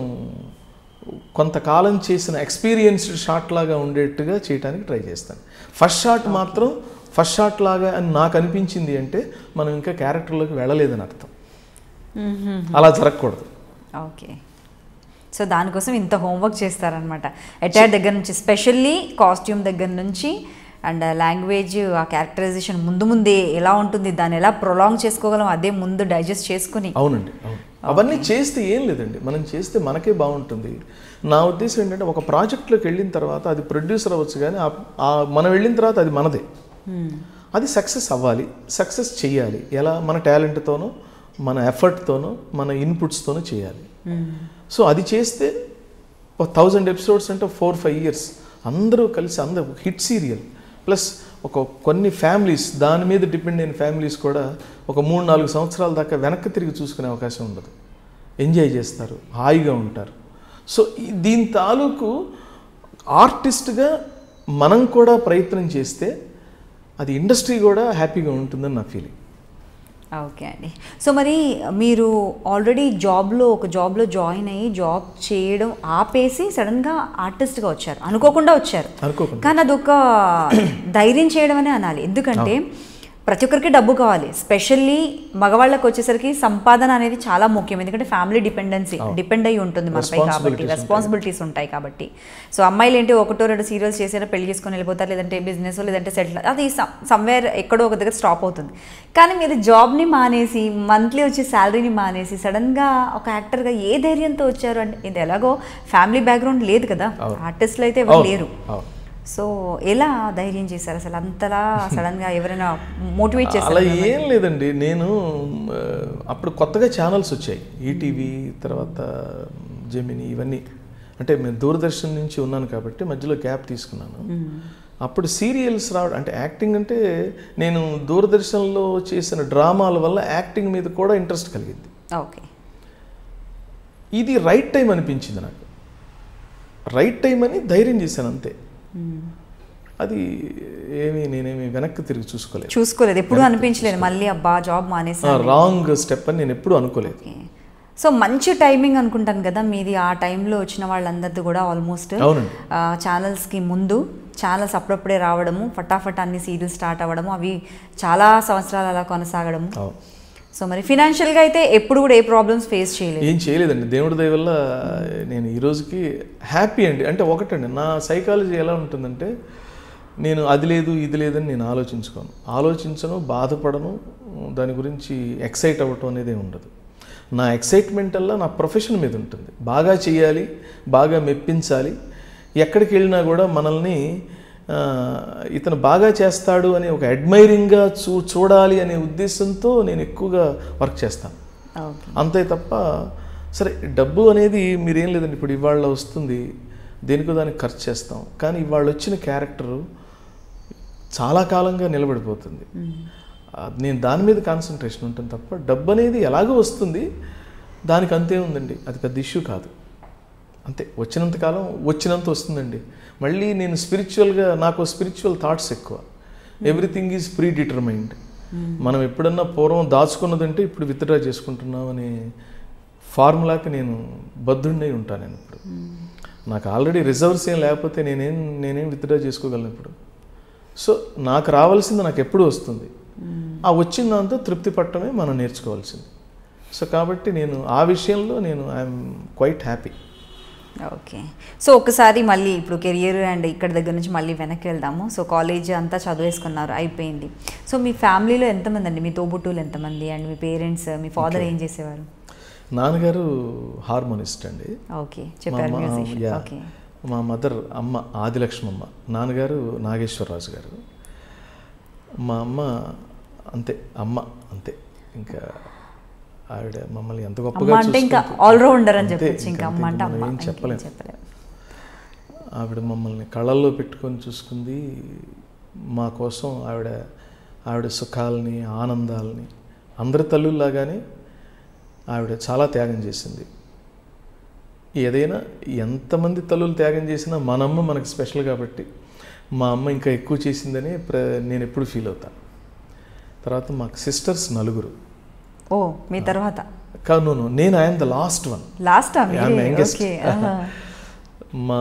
కొంతకాలం చేసిన ఎక్స్పీరియన్స్డ్ షాట్ లాగా ఉండేట్టుగా చేయడానికి ట్రై చేస్తాను. ఫస్ట్ షాట్ మాత్రం ఫస్ట్ షాట్ లాగా అని నాకు అనిపించింది అంటే మనం ఇంకా క్యారెక్టర్లోకి వెళ్ళలేదని అర్థం. అలా జరగకూడదు. ఓకే, సో దానికోసం ఇంత హోంవర్క్ చేస్తారనమాట. అటైర్ దగ్గర నుంచి, స్పెషల్లీ కాస్ట్యూమ్ దగ్గర నుంచి, అండ్ లాంగ్వేజ్, ఆ క్యారెక్టరైజేషన్ ముందే ఎలా ఉంటుంది, దాన్ని ఎలా ప్రొలాంగ్ చేసుకోగలం అదే ముందు డైజెస్ట్ చేసుకుని. అవునండి, అవును. అవన్నీ చేస్తే ఏం లేదండి, మనం చేస్తే మనకే బాగుంటుంది. నా ఉద్దేశం ఏంటంటే ఒక ప్రాజెక్ట్లోకి వెళ్ళిన తర్వాత అది ప్రొడ్యూసర్ అవ్వచ్చు, కానీ మనం వెళ్ళిన తర్వాత అది మనదే. అది సక్సెస్ అవ్వాలి, సక్సెస్ చేయాలి. ఎలా? మన టాలెంట్తోనో, మన ఎఫర్ట్తోనో, మన ఇన్పుట్స్తోనో చేయాలి. సో అది చేస్తే 1000 ఎపిసోడ్స్ అంటే 4-5 years అందరూ కలిసి, అందరూ హిట్ సీరియల్ ప్లస్ కొన్ని ఫ్యామిలీస్, దాని మీద డిపెండ్ అయిన ఫ్యామిలీస్ కూడా ఒక 3-4 సంవత్సరాల దాకా వెనక్కి తిరిగి చూసుకునే అవకాశం ఉండదు. ఎంజాయ్ చేస్తారు, హాయిగా ఉంటారు. సో దీని తాలూకు ఆర్టిస్ట్గా మనం కూడా ప్రయత్నం చేస్తే అది ఇండస్ట్రీ కూడా హ్యాపీగా ఉంటుందని నా ఫీలింగ్. ఓకే అండి. సో మరి మీరు ఆల్రెడీ ఒక జాబ్లో జాయిన్ అయ్యి జాబ్ చేయడం ఆపేసి సడన్గా ఆర్టిస్ట్గా వచ్చారు, అనుకోకుండా వచ్చారు. కానీ అదొక ధైర్యం చేయడం అనే అనాలి. ఎందుకంటే ప్రతి ఒక్కరికి డబ్బు కావాలి. స్పెషల్లీ మగవాళ్ళకి వచ్చేసరికి సంపాదన అనేది చాలా ముఖ్యం. ఎందుకంటే ఫ్యామిలీ డిపెండ్ అయ్యి ఉంటుంది మనపై కాబట్టి, రెస్పాన్సిబిలిటీస్ ఉంటాయి కాబట్టి. సో అమ్మాయిలు ఏంటి 1-2 సీరియల్స్ చేసినా పెళ్లి చేసుకొని వెళ్ళిపోతారు, లేదంటే బిజినెస్, లేదంటే సెటిల్, అది సమ్వేర్ ఎక్కడో ఒక దగ్గర స్టాప్ అవుతుంది. కానీ మీరు జాబ్ని మానేసి, మంత్లీ వచ్చే శాలరీని మానేసి సడన్గా ఒక యాక్టర్గా ఏ ధైర్యంతో వచ్చారు అంటే, ఇది ఎలాగో ఫ్యామిలీ బ్యాక్గ్రౌండ్ లేదు కదా, ఆర్టిస్టులు అయితే ఎవరు లేరు. సో ఎలా ధైర్యం చేశారు అసలు అంతలా సడన్గా? ఎవరైనా మోటివేట్ చేశారు? అలా ఏం లేదండి. నేను అప్పుడు కొత్తగా ఛానల్స్ వచ్చాయి, ఈటీవీ, తర్వాత జెమిని, ఇవన్నీ. అంటే నేను దూరదర్శన్ నుంచి ఉన్నాను కాబట్టి మధ్యలో గ్యాప్ తీసుకున్నాను. అప్పుడు సీరియల్స్ రావడం, అంటే యాక్టింగ్ అంటే నేను దూరదర్శన్లో చేసిన డ్రామాల వల్ల యాక్టింగ్ మీద కూడా ఇంట్రెస్ట్ కలిగింది. ఓకే, ఇది రైట్ టైం అనిపించింది నాకు. రైట్ టైం అని ధైర్యం చేశాను అంతే. అది నేనేమి వెనక్కి తిరిగి చూసుకోలేదు, ఎప్పుడు అనిపించలేదు మళ్ళీ అబ్బా జాబ్ మానేసి రాంగ్ స్టెప్ అని నేను ఎప్పుడు అనుకోలేదు. సో మంచి టైమింగ్ అనుకుంటాను కదా మీది. ఆ టైంలో వచ్చిన వాళ్ళందరిది కూడా ఆల్మోస్ట్ ఛానల్స్కి ముందు ఛానల్స్ అప్పుడప్పుడే రావడము, ఫటాఫట్ అన్ని సీరియల్స్ స్టార్ట్ అవ్వడము, అవి చాలా సంవత్సరాలు అలా కొనసాగడము. సో మరి ఫినాన్షియల్గా అయితే ఎప్పుడు కూడా ఏ ప్రాబ్లమ్స్ ఫేస్ చేయలేదు? ఏం చేయలేదండి, దేవుడి దయ వల్ల నేను ఈ రోజుకి హ్యాపీ అండి. అంటే ఒకటండి, నా సైకాలజీ ఎలా ఉంటుందంటే, నేను అది లేదు ఇది లేదని నేను ఆలోచించను, బాధపడను, దాని గురించి ఎక్సైట్ అవ్వటం అనేది ఉండదు. నా ఎక్సైట్మెంట్ అలా నా ప్రొఫెషన్ మీద ఉంటుంది. బాగా చేయాలి, బాగా మెప్పించాలి. ఎక్కడికి వెళ్ళినా కూడా మనల్ని ఇతను బాగా చేస్తాడు అని ఒక అడ్మైరింగ్గా చూడాలి అనే ఉద్దేశంతో నేను ఎక్కువగా వర్క్ చేస్తాను. అంతే తప్ప సరే డబ్బు అనేది మీరేం లేదండి. ఇప్పుడు ఇవాళ వస్తుంది, దేనికో దానికి ఖర్చు చేస్తాం, కానీ ఇవాళ వచ్చిన క్యారెక్టరు చాలా కాలంగా నిలబడిపోతుంది. నేను దాని మీద కాన్సన్ట్రేషన్ ఉంటుంది తప్ప డబ్బు అనేది ఎలాగో వస్తుంది, దానికి అంతే ఉందండి, అది పెద్ద ఇష్యూ కాదు. అంతే, వచ్చినంతకాలం వచ్చినంత వస్తుందండి. మళ్ళీ నేను స్పిరిచువల్గా, నాకు స్పిరిచువల్ థాట్స్ ఎక్కువ. Everything is pre determined. మనం ఎప్పుడన్నా పూర్వం దాచుకున్నదంటే ఇప్పుడు విత్డ్రా చేసుకుంటున్నాం అనే ఫార్ములాకి నేను బద్ధుడినై ఉంటాను. నేను ఇప్పుడు నాకు ఆల్రెడీ రిజర్వ్స్ ఏం లేకపోతే నేనేం విత్డ్రా చేసుకోగలను ఇప్పుడు. సో నాకు రావాల్సింది నాకు ఎప్పుడు వస్తుంది. ఆ వచ్చిన దాంతో తృప్తి పట్టడమే మనం నేర్చుకోవాల్సింది. సో కాబట్టి నేను ఆ విషయంలో I'm quite happy. Okay. So ఒకసారి మళ్ళీ ఇప్పుడు కెరియర్ అండ్ ఇక్కడ దగ్గర నుంచి మళ్ళీ వెనక్కి వెళ్దాము. సో కాలేజ్ అంతా చదివేసుకున్నారు, అయిపోయింది. సో మీ ఫ్యామిలీలో ఎంతమంది అండి? మీ తోబుట్టువులు ఎంతమంది? And me parents, me father ఏం చేసేవారు? నాన్నగారు హార్మోనిస్ట్ అండి. ఓకే, చెప్పారు. ఓకే. మా మదర్ అమ్మ ఆదిలక్ష్మమ్మ, నాన్నగారు నాగేశ్వరరాజు గారు. మా అమ్మ అంతే, అమ్మ అంతే. ఇంకా ఆవిడ మమ్మల్ని ఎంత గొప్పగా అంటే ఇంకా ఆల్రౌండర్ అని చెప్పొచ్చు. ఇంకా అమ్మ అంటే అమ్మ, ఏం చెప్పలేము. ఆవిడ మమ్మల్ని కళ్ళల్లో పెట్టుకొని చూసుకుంది. మా కోసం ఆవిడ సుఖాలని, ఆనందాలని అందరి తల్లుల్లాగానే ఆవిడ చాలా త్యాగం చేసింది. ఏదైనా ఎంతమంది తల్లులు త్యాగం చేసినా మన అమ్మ మనకు స్పెషల్ కాబట్టి మా అమ్మ ఇంకా ఎక్కువ చేసిందని నేను ఎప్పుడు ఫీల్ అవుతాను. తర్వాత మాకు సిస్టర్స్ 4. ఓ, మీ తర్వాత? కాను, నేను ఐఎమ్ ద లాస్ట్ వన్. మా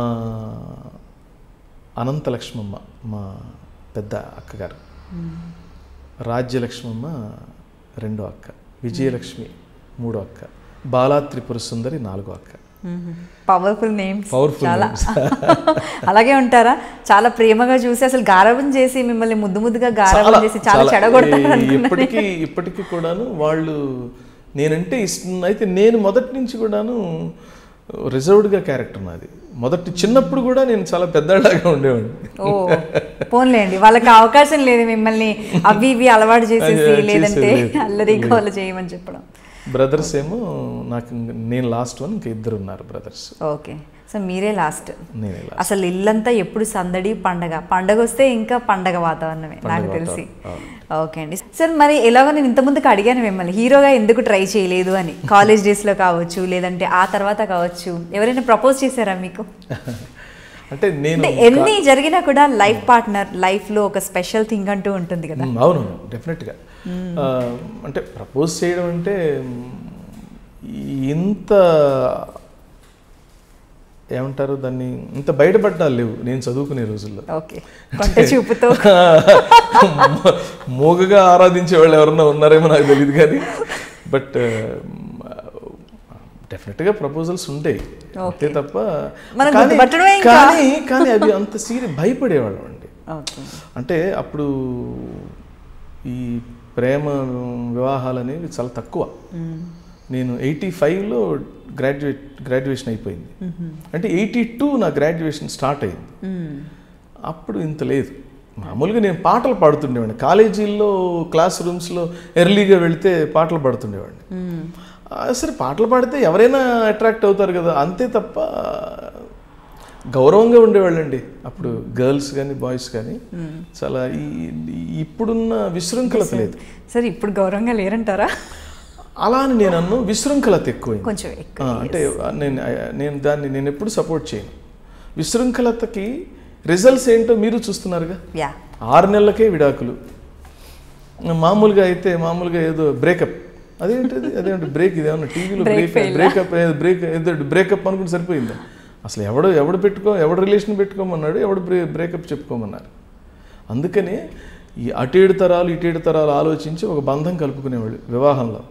అనంతలక్ష్మమ్మ మా పెద్ద అక్కగారు, రాజ్యలక్ష్మమ్మ 2వ అక్క, విజయలక్ష్మి 3వ అక్క, బాలా త్రిపుర సుందరి 4వ అక్క. Powerful names. చాలా అలాగే ఉంటారా? చాలా ప్రేమగా చూసి అసలు గారాబం చేసి మిమ్మల్ని ముద్దుగా గారాబం చేసి చాలా చెడగొడతారు. ఇప్పటికీ కూడాను వాళ్ళు నేనంటే ఇష్టం. అయితే నేను మొదటి నుంచి కూడాను రిజర్వ్డ్గా క్యారెక్టర్ నాది. చిన్నప్పుడు కూడా నేను చాలా పెద్దలాగా ఉండేవాడిని. ఓ పోన్లేండి, వాళ్ళకి అవకాశం లేదు మిమ్మల్ని అవి ఇవి అలవాటు చేసేసి, లేదంటే అల్లరిగా వాళ్ళు చేయమని చెప్పడం. బ్రదర్స్ ఏమో నేను లాస్ట్ వన్, ఇంకా 2 ఉన్నారు బ్రదర్స్. ఓకే. సో మీరే లాస్ట్. అసలు ఇల్లంతా ఎప్పుడు సందడి, పండగ వస్తే ఇంకా పండగ వాతావరణమే నాకు తెలిసి. ఓకే అండి. సార్ మరి ఎలాగో నేను ఇంతకుముందుకు అడిగాను మిమ్మల్ని హీరోగా ఎందుకు ట్రై చేయలేదు అని. కాలేజ్ డేస్లో కావచ్చు, లేదంటే ఆ తర్వాత కావచ్చు, ఎవరైనా ప్రపోజ్ చేశారా మీకు? అంటే నేను ఎన్ని జరిగినా కూడా లైఫ్ పార్ట్నర్ లైఫ్లో ఒక స్పెషల్ థింగ్ అంటూ ఉంటుంది కదా. అవును, డెఫినెట్గా. అంటే ప్రపోజ్ చేయడం అంటే ఇంత ఏమంటారు దాన్ని, ఇంత బయటపడ్డాలు లేవు నేను చదువుకునే రోజుల్లో. చూపుతో మూగగా ఆరాధించే వాళ్ళు ఎవరన్నా ఉన్నారేమో నాకు తెలియదు కానీ, బట్ డెఫినెట్గా ప్రపోజల్స్ ఉంటాయి అంతే తప్ప. కానీ అవి అంత భయపడేవాళ్ళం అండి. అంటే అప్పుడు ఈ ప్రేమ వివాహాలు అనేవి చాలా తక్కువ. నేను 85లో గ్రాడ్యుయేషన్ అయిపోయింది. అంటే 82 నా గ్రాడ్యుయేషన్ స్టార్ట్ అయింది. అప్పుడు ఇంత లేదు. మామూలుగా నేను పాటలు పాడుతుండేవాడిని కాలేజీల్లో, క్లాస్ రూమ్స్లో ఎర్లీగా వెళితే పాటలు పాడుతుండేవాడిని. సరే పాటలు పాడితే ఎవరైనా అట్రాక్ట్ అవుతారు కదా, అంతే తప్ప గౌరవంగా ఉండేవాళ్ళండి అప్పుడు గర్ల్స్ కానీ బాయ్స్ కానీ. చాలా ఇప్పుడున్న విశృంఖలత లేదు. సరే ఇప్పుడు గౌరవంగా లేరంటారా? అలా అని నేను అన్ను, విశృంఖలత ఎక్కువైంది కొంచెం. అంటే నేను ఎప్పుడు సపోర్ట్ చేయను. విశృంఖలతకి రిజల్ట్స్ ఏంటో మీరు చూస్తున్నారుగా. 6 నెలలకే విడాకులు. మామూలుగా ఏదో బ్రేకప్. అదేంటి బ్రేక్, ఇదేమన్నా టీవీలో బ్రేకప్ అనుకుంటే సరిపోయిందా? అసలు ఎవడు రిలేషన్ పెట్టుకోమన్నాడు, ఎవడు బ్రేకప్ చెప్పుకోమన్నారు. అందుకని ఈ అటు 7 తరాలు ఆలోచించి ఒక బంధం కలుపుకునేవాళ్ళు వివాహంలో.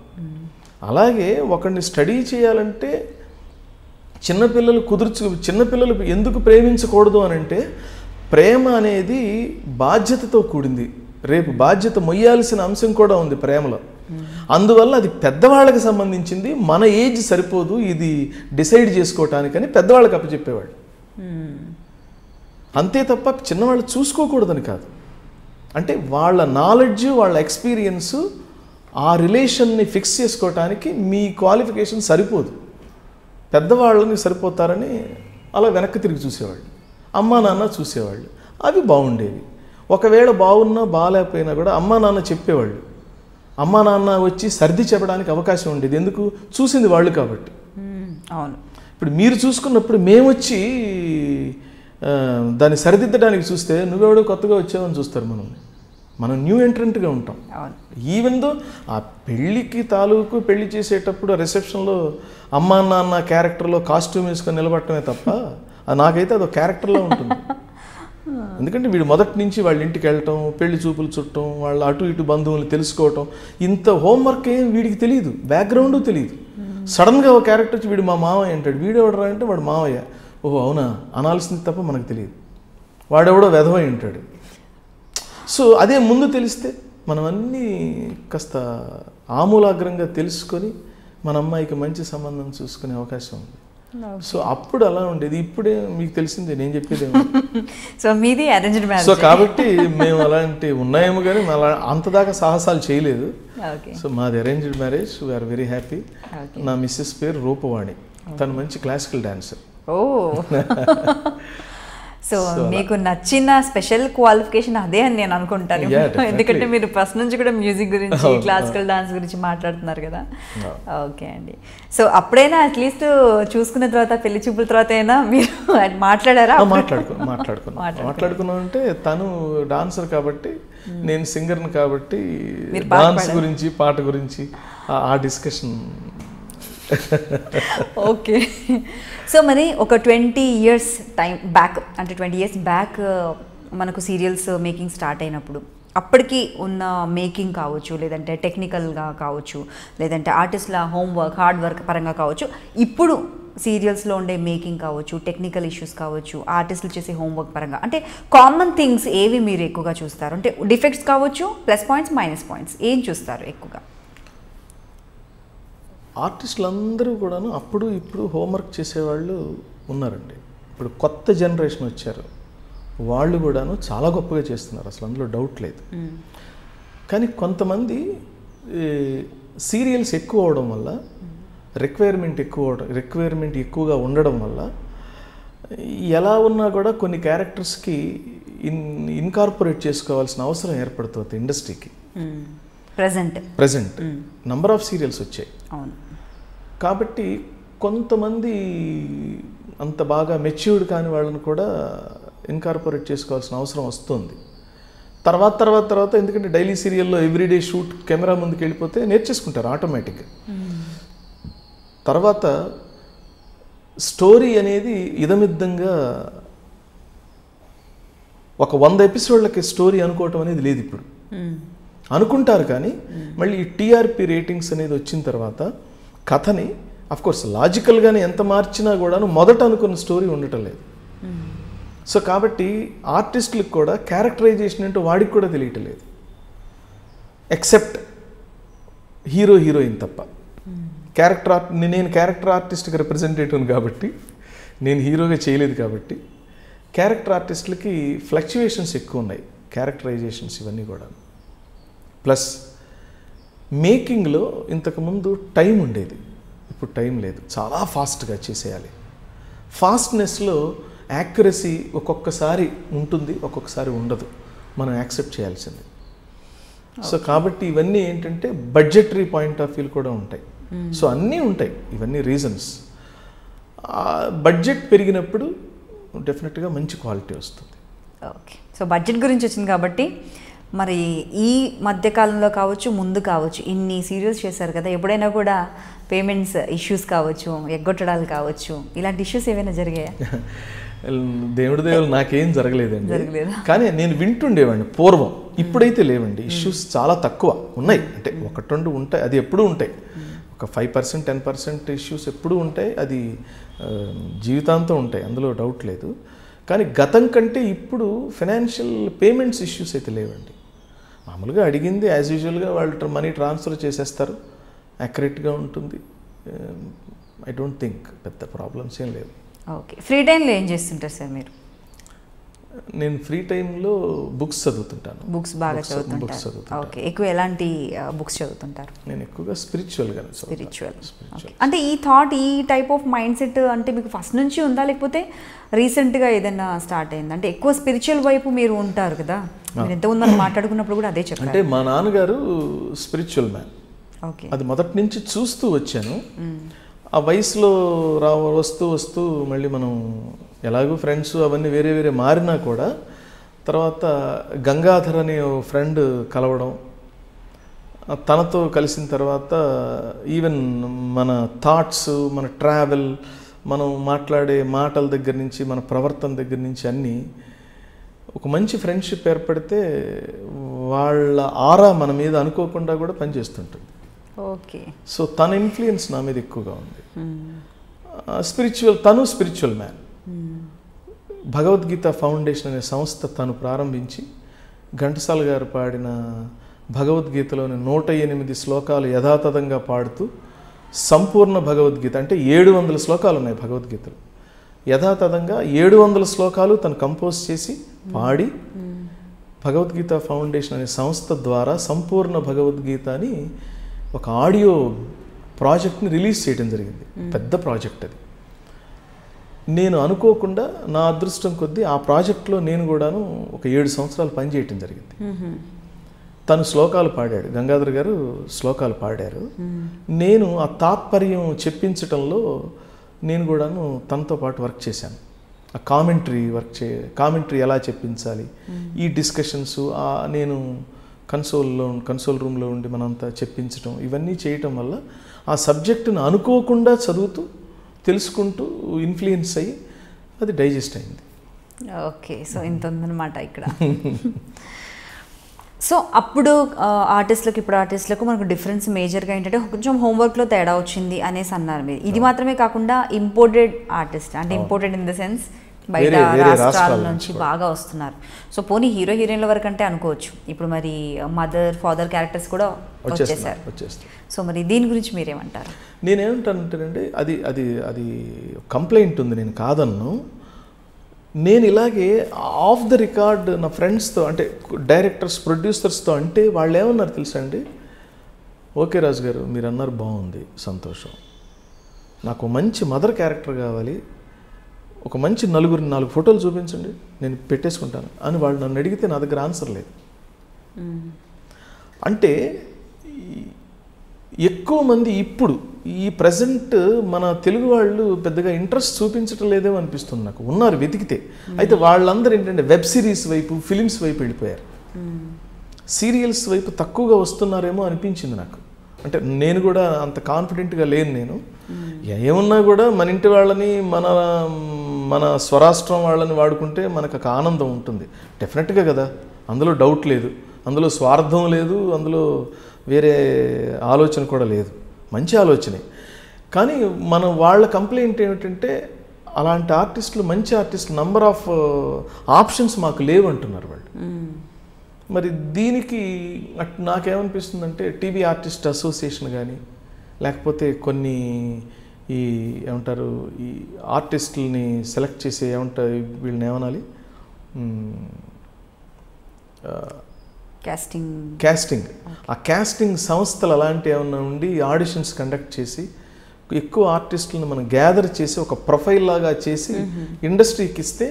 అలాగే ఒకరిని స్టడీ చేయాలంటే చిన్నపిల్లలు ఎందుకు ప్రేమించకూడదు అని అంటే, ప్రేమ అనేది బాధ్యతతో కూడింది. రేపు బాధ్యత మొయ్యాల్సిన అంశం కూడా ఉంది ప్రేమలో. అందువల్ల అది పెద్దవాళ్ళకి సంబంధించింది. మన ఏజ్ సరిపోదు ఇది డిసైడ్ చేసుకోవటానికని పెద్దవాళ్ళకి అప్పచెప్పేవాళ్ళు. అంతే తప్ప చిన్నవాళ్ళు చూసుకోకూడదని కాదు. అంటే వాళ్ళ నాలెడ్జ్, వాళ్ళ ఎక్స్పీరియన్స్ ఆ రిలేషన్ని ఫిక్స్ చేసుకోవటానికి మీ క్వాలిఫికేషన్ సరిపోదు. పెద్దవాళ్ళని సరిపోతారని అలా వెనక్కి తిరిగి చూసేవాళ్ళు. అమ్మా నాన్న చూసేవాళ్ళు. అవి బాగుండేవి. ఒకవేళ బాగున్నా బాగాలేకపోయినా కూడా అమ్మా నాన్న చెప్పేవాళ్ళు. అమ్మా నాన్న వచ్చి సర్ది చెప్పడానికి అవకాశం ఉండేది. ఎందుకు? చూసింది వాళ్ళు కాబట్టి. అవును. ఇప్పుడు మీరు చూసుకున్నప్పుడు మేము వచ్చి దాన్ని సరిదిద్దడానికి చూస్తే నువ్వెవడో కొత్తగా వచ్చావని చూస్తారు. మనం న్యూ ఎంట్రెంట్గా ఉంటాం. ఈవెన్ దో ఆ పెళ్ళికి తాలూకు పెళ్లి చేసేటప్పుడు రిసెప్షన్లో అమ్మా నాన్న క్యారెక్టర్లో కాస్ట్యూమ్ వేసుకొని నిలబడటమే తప్ప నాకైతే అదొక క్యారెక్టర్లో ఉంటుంది. ఎందుకంటే వీడు మొదటి నుంచి వాళ్ళ ఇంటికి వెళ్ళటం, పెళ్లి చూపులు చుట్టం, వాళ్ళ అటు ఇటు బంధువులు తెలుసుకోవటం, ఇంత హోంవర్క్ ఏం వీడికి తెలియదు, బ్యాక్గ్రౌండ్ తెలియదు. సడన్గా ఒక క్యారెక్టర్ వచ్చి వీడు మా మావయ్య అంటాడు. వీడెవడరా అంటే వాడు మావయ్య. ఓహో అవునా అనాల్సింది తప్ప మనకు తెలియదు. వాడెవడో వెధవై ఉంటాడు. సో అదే ముందు తెలిస్తే మనం అన్నీ కాస్త ఆమూలాగ్రంగా తెలుసుకొని మన అమ్మాయికి మంచి సంబంధం చూసుకునే అవకాశం ఉంది. సో అప్పుడు అలా ఉండేది. ఇప్పుడే మీకు తెలిసిందే నేను చెప్పేదేమో. సో మీది అరేంజ్డ్ మ్యారేజ్. సో కాబట్టి మేము అలాంటి ఉన్నాయేమో కానీ అలా అంతదాకా సాహసాలు చేయలేదు. సో మాది arranged marriage. We are very happy. నా మిస్సెస్ పేరు రూపవాణి. తను మంచి క్లాసికల్ డాన్సర్. ఓ సో మీకు నచ్చిన స్పెషల్ క్వాలిఫికేషన్ అదే అని నేను అనుకుంటాను. ఎందుకంటే మీరు ఫస్ట్ నుంచి కూడా మ్యూజిక్ గురించి, క్లాసికల్ డాన్స్ గురించి మాట్లాడుతున్నారు కదా. ఓకే అండి. సో అప్పుడైనా అట్లీస్ట్ చూసుకున్న తర్వాత, పెళ్లి చూపుల తర్వాత అయినా మీరు మాట్లాడారా? మాట్లాడుకున్నాం అంటే తను డాన్సర్ కాబట్టి నేను సింగర్ని కాబట్టి డాన్స్ గురించి, పాట గురించి ఆ డిస్కషన్. ఓకే. సో మరి ఒక 20 years టైం బ్యాక్, అంటే 20 years బ్యాక్ మనకు సీరియల్స్ మేకింగ్ స్టార్ట్ అయినప్పుడు అప్పటికి ఉన్న మేకింగ్ కావచ్చు, లేదంటే టెక్నికల్గా కావచ్చు, లేదంటే ఆర్టిస్ట్ల హోంవర్క్, హార్డ్ వర్క్ పరంగా కావచ్చు, ఇప్పుడు సీరియల్స్లో ఉండే మేకింగ్ కావచ్చు, టెక్నికల్ ఇష్యూస్ కావచ్చు, ఆర్టిస్టులు చేసే హోంవర్క్ పరంగా, అంటే కామన్ థింగ్స్ ఏవి మీరు ఎక్కువగా చూస్తారు? అంటే డిఫెక్ట్స్ కావచ్చు, ప్లస్ పాయింట్స్, మైనస్ పాయింట్స్, ఏం చూస్తారు ఎక్కువగా? ఆర్టిస్టులు అందరూ కూడాను అప్పుడు ఇప్పుడు హోంవర్క్ చేసేవాళ్ళు ఉన్నారండి. ఇప్పుడు కొత్త జనరేషన్ వచ్చారు, వాళ్ళు కూడాను చాలా గొప్పగా చేస్తున్నారు, అసలు అందులో డౌట్ లేదు. కానీ కొంతమంది సీరియల్స్ ఎక్కువ అవడం వల్ల, రిక్వైర్మెంట్ ఎక్కువగా ఉండడం వల్ల ఎలా ఉన్నా కూడా కొన్ని క్యారెక్టర్స్కి ఇన్కార్పొరేట్ చేసుకోవాల్సిన అవసరం ఏర్పడుతుంది ఇండస్ట్రీకి. ప్రజెంట్ నంబర్ ఆఫ్ సీరియల్స్ వచ్చాయి. కాబట్టి కొంతమంది అంత బాగా మెచ్యూర్డ్ కాని వాళ్ళని కూడా ఇన్కార్పొరేట్ చేసుకోవాల్సిన అవసరం వస్తుంది. తర్వాత ఎందుకంటే డైలీ సీరియల్లో ఎవ్రీడే షూట్ కెమెరా ముందుకు వెళ్ళిపోతే నేర్చేసుకుంటారు ఆటోమేటిక్గా. తర్వాత స్టోరీ అనేది ఇదమిద్దంగా ఒక 100 ఎపిసోడ్లకి స్టోరీ అనుకోవటం అనేది లేదు ఇప్పుడు. అనుకుంటారు కానీ మళ్ళీ ఈ టీఆర్పీ రేటింగ్స్ అనేది వచ్చిన తర్వాత కథని అఫ్కోర్స్ లాజికల్గానే ఎంత మార్చినా కూడాను మొదట అనుకున్న స్టోరీ ఉండటం లేదు. సో కాబట్టి ఆర్టిస్టులకు కూడా క్యారెక్టరైజేషన్ ఏంటో వాడికి కూడా తెలియటం లేదు, ఎక్సెప్ట్ హీరోయిన్ తప్ప. నేను క్యారెక్టర్ ఆర్టిస్ట్కి రిప్రజెంటేటివ్ కాబట్టి, నేను హీరోగా చేయలేదు కాబట్టి క్యారెక్టర్ ఆర్టిస్టులకి ఫ్లక్చువేషన్స్ ఎక్కువ ఉన్నాయి, క్యారెక్టరైజేషన్స్ ఇవన్నీ కూడా. ప్లస్ మేకింగ్లో ఇంతకుముందు టైం ఉండేది, ఇప్పుడు టైం లేదు, చాలా ఫాస్ట్గా చేసేయాలి. ఫాస్ట్నెస్లో యాక్యురసీ ఒక్కొక్కసారి ఉంటుంది, ఒక్కొక్కసారి ఉండదు, మనం యాక్సెప్ట్ చేయాల్సింది. సో కాబట్టి ఇవన్నీ ఏంటంటే బడ్జెటరీ పాయింట్ ఆఫ్ వ్యూ కూడా ఉంటాయి. సో అన్నీ ఉంటాయి, ఇవన్నీ రీజన్స్. బడ్జెట్ పెరిగినప్పుడు డెఫినెట్గా మంచి క్వాలిటీ వస్తుంది. ఓకే. సో బడ్జెట్ గురించి వచ్చింది కాబట్టి మరి ఈ మధ్యకాలంలో కావచ్చు, ముందు కావచ్చు, ఇన్ని సీరియల్స్ చేశారు కదా, ఎప్పుడైనా కూడా పేమెంట్స్ ఇష్యూస్ కావచ్చు, ఎగ్గొట్టడాలు కావచ్చు, ఇలాంటి ఇష్యూస్ ఏమైనా జరిగాయా? దేవుడి దేవుడు నాకేం జరగలేదండి, కానీ నేను వింటుండేవాడిని పూర్వం. ఇప్పుడైతే లేవండి, ఇష్యూస్ చాలా తక్కువ ఉన్నాయి. అంటే 1-2 ఉంటాయి, అది ఎప్పుడూ ఉంటాయి. ఒక 5%, 10% ఇష్యూస్ ఎప్పుడూ ఉంటాయి, అది జీవితాంతం ఉంటాయి, అందులో డౌట్ లేదు. కానీ గతం కంటే ఇప్పుడు ఫైనాన్షియల్ పేమెంట్స్ ఇష్యూస్ అయితే లేవండి. మామూలుగా అడిగింది యాజ్ యూజువల్గా వాళ్ళు మనీ ట్రాన్స్ఫర్ చేసేస్తారు, యాక్యురేట్గా ఉంటుంది. ఐ డోంట్ థింక్ పెద్ద ప్రాబ్లమ్స్ ఏం లేవు. ఓకే. ఫ్రీ టైంలో ఏం చేస్తుంటారు సార్ మీరు? నేను ఫ్రీ టైంలో బుక్స్ చదువుతుంటాను. బుక్స్ బాగా చదువుతుంటారు. ఓకే. ఎక్కువ ఎలాంటి బుక్స్ చదువుతుంటారు? నేను ఎక్కువగా స్పిరిచువల్. అంటే ఈ థాట్, ఈ టైప్ ఆఫ్ మైండ్ సెట్ అంటే మీకు ఫస్ట్ నుంచి ఉందా, లేకపోతే రీసెంట్గా ఏదైనా స్టార్ట్ అయిందా? అంటే ఎక్కువ స్పిరిచువల్ వైపు మీరు ఉంటారు కదా, మీరు ఎంతమంది మనం మాట్లాడుకున్నప్పుడు కూడా అదే చెప్పారు. అంటే మా నాన్నగారు స్పిరిచువల్ మ్యాన్. ఓకే. అది మొదటి నుంచి చూస్తూ వచ్చాను. ఆ వయసులో వస్తూ వస్తూ మళ్ళీ మనం ఎలాగో ఫ్రెండ్స్ అవన్నీ వేరే వేరే మారినా కూడా తర్వాత గంగాధర్ అనే ఫ్రెండ్ కలవడం, తనతో కలిసిన తర్వాత ఈవెన్ మన థాట్స్, మన ట్రావెల్, మనం మాట్లాడే మాటల దగ్గర నుంచి మన ప్రవర్తన దగ్గర నుంచి అన్నీ ఒక మంచి ఫ్రెండ్షిప్ ఏర్పడితే వాళ్ళ ఆరా మన మీద అనుకోకుండా కూడా పనిచేస్తుంటుంది. ఓకే. సో తన ఇన్ఫ్లుయెన్స్ నా మీద ఎక్కువగా ఉంది. తను స్పిరిచువల్ మ్యాన్. భగవద్గీత ఫౌండేషన్ అనే సంస్థ తను ప్రారంభించి ఘంటసాల గారు పాడిన భగవద్గీతలోని 108 శ్లోకాలు యథాతథంగా పాడుతూ సంపూర్ణ భగవద్గీత అంటే 700 శ్లోకాలు ఉన్నాయి భగవద్గీతలు. యథాతథంగా 700 శ్లోకాలు తను కంపోజ్ చేసి పాడి భగవద్గీత ఫౌండేషన్ అనే సంస్థ ద్వారా సంపూర్ణ భగవద్గీత అని ఒక ఆడియో ప్రాజెక్ట్ని రిలీజ్ చేయడం జరిగింది. పెద్ద ప్రాజెక్ట్ అది. నేను అనుకోకుండా నా అదృష్టం కొద్దీ ఆ ప్రాజెక్ట్లో నేను కూడాను ఒక 7 సంవత్సరాలు పనిచేయటం జరిగింది. తను శ్లోకాలు పాడాడు, గంగాధర్ గారు శ్లోకాలు పాడారు. నేను ఆ తాత్పర్యం చెప్పించటంలో నేను కూడాను తనతో పాటు వర్క్ చేశాను. ఆ కామెంటరీ ఎలా చెప్పించాలి, ఈ డిస్కషన్స్ నేను కన్సోల్ రూమ్లో ఉండి మనంతా చెప్పించడం, ఇవన్నీ చేయటం వల్ల ఆ సబ్జెక్టును అనుకోకుండా చదువుతూ తెలుసుకుంటూ ఇన్ఫ్లుయెన్స్ అయ్యి అది డైజెస్ట్ అయింది. ఓకే. సో ఇంత ఉందన్నమాట ఇక్కడ. సో అప్పుడు ఆర్టిస్టులకు ఇప్పుడు ఆర్టిస్టులకు మనకు డిఫరెన్స్ మేజర్గా ఏంటంటే కొంచెం హోంవర్క్లో తేడా వచ్చింది అనేసి అన్నారు మీరు. ఇది మాత్రమే కాకుండా ఇంపోర్టెడ్ ఆర్టిస్ట్, అంటే ఇంపోర్టెడ్ ఇన్ ద సెన్స్ బయట రాష్ట్రాల నుంచి బాగా వస్తున్నారు. సో పోనీ హీరో హీరోయిన్ల వరకు అంటే అనుకోవచ్చు, ఇప్పుడు మరి మదర్ ఫాదర్ క్యారెక్టర్స్ కూడా వచ్చేసారు. సో మరి దీని గురించి మీరేమంటారు? నేనేమంటానంటేనండి, అది అది అది కంప్లైంట్ ఉంది, నేను కాదన్ను. నేను ఇలాగే ఆఫ్ ద రికార్డ్ నా ఫ్రెండ్స్తో అంటే డైరెక్టర్స్ ప్రొడ్యూసర్స్తో అంటే వాళ్ళు ఏమన్నారు తెలుసా అండి, ఓకే రాజు గారు మీరు అన్నారు బాగుంది, సంతోషం, నాకు మంచి మదర్ క్యారెక్టర్ కావాలి, ఒక మంచి 4 ఫోటోలు చూపించండి నేను పెట్టేసుకుంటాను అని వాళ్ళు నన్ను అడిగితే నా దగ్గర ఆన్సర్ లేదు. అంటే ఎక్కువ మంది ఇప్పుడు ఈ ప్రజెంట్ మన తెలుగు వాళ్ళు పెద్దగా ఇంట్రెస్ట్ చూపించటం లేదేమో అనిపిస్తుంది నాకు. ఉన్నారు వెతికితే, అయితే వాళ్ళందరూ ఏంటంటే వెబ్ సిరీస్ వైపు, ఫిలిమ్స్ వైపు వెళ్ళిపోయారు. సీరియల్స్ వైపు తక్కువగా వస్తున్నారేమో అనిపించింది నాకు. అంటే నేను కూడా అంత కాన్ఫిడెంట్గా లేను. నేను ఏమున్నా కూడా మన ఇంటి వాళ్ళని మన స్వరాష్ట్రం వాళ్ళని వాడుకుంటే మనకు ఒక ఆనందం ఉంటుంది డెఫినెట్గా కదా, అందులో డౌట్ లేదు, అందులో స్వార్థం లేదు, అందులో వేరే ఆలోచన కూడా లేదు, మంచి ఆలోచనే. కానీ వాళ్ళ కంప్లైంట్ ఏమిటంటే అలాంటి ఆర్టిస్టులు, మంచి ఆర్టిస్టులు నంబర్ ఆఫ్ ఆప్షన్స్ మాకు లేవు అంటున్నారు వాళ్ళు. మరి దీనికి నాకేమనిపిస్తుందంటే టీవీ ఆర్టిస్ట్ అసోసియేషన్ కానీ లేకపోతే కొన్ని ఈ ఏమంటారు ఈ ఆర్టిస్టులని సెలెక్ట్ చేసే ఏమంటారు వీళ్ళని ఏమనాలి, క్యాస్టింగ్ ఆ క్యాస్టింగ్ సంస్థలు అలాంటి ఏమన్నా ఉండి ఆడిషన్స్ కండక్ట్ చేసి ఎక్కువ ఆర్టిస్టులను మనం గ్యాదర్ చేసి ఒక ప్రొఫైల్ లాగా చేసి ఇండస్ట్రీకి ఇస్తే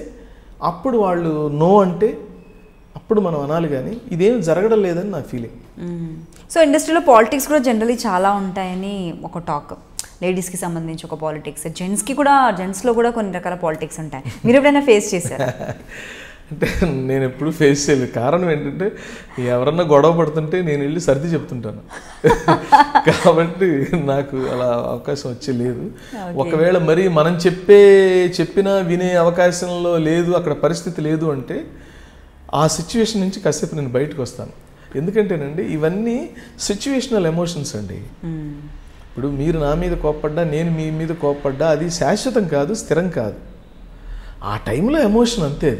అప్పుడు వాళ్ళు నో అంటే అప్పుడు మనం అనాలి. కానీ ఇదేం జరగడం లేదని నా ఫీలింగ్. సో ఇండస్ట్రీలో పాలిటిక్స్ కూడా జనరలీ చాలా ఉంటాయని ఒక టాక్. లేడీస్కి సంబంధించి ఒక పాలిటిక్స్, జెంట్స్లో కూడా కొన్ని రకాల పాలిటిక్స్ ఉంటాయి. మీరు ఎప్పుడైనా ఫేస్ చేశారా? అంటే నేను ఎప్పుడు ఫేస్ చేయలేదు. కారణం ఏంటంటే ఎవరన్నా గొడవ పడుతుంటే నేను వెళ్ళి సర్ది చెప్తుంటాను కాబట్టి నాకు అలా అవకాశం వచ్చే లేదు. ఒకవేళ మరి మనం చెప్పినా వినే అవకాశంలో లేదు, అక్కడ పరిస్థితి లేదు అంటే ఆ సిచ్యువేషన్ నుంచి కాసేపు నేను బయటకు వస్తాను. ఎందుకంటేనండి ఇవన్నీ సిచ్యువేషనల్ ఎమోషన్స్ అండి. ఇప్పుడు మీరు నా మీద కోప్పడ్డా, నేను మీ మీద కోప్పడ్డా అది శాశ్వతం కాదు, స్థిరం కాదు. ఆ టైంలో ఎమోషన్ అంతే.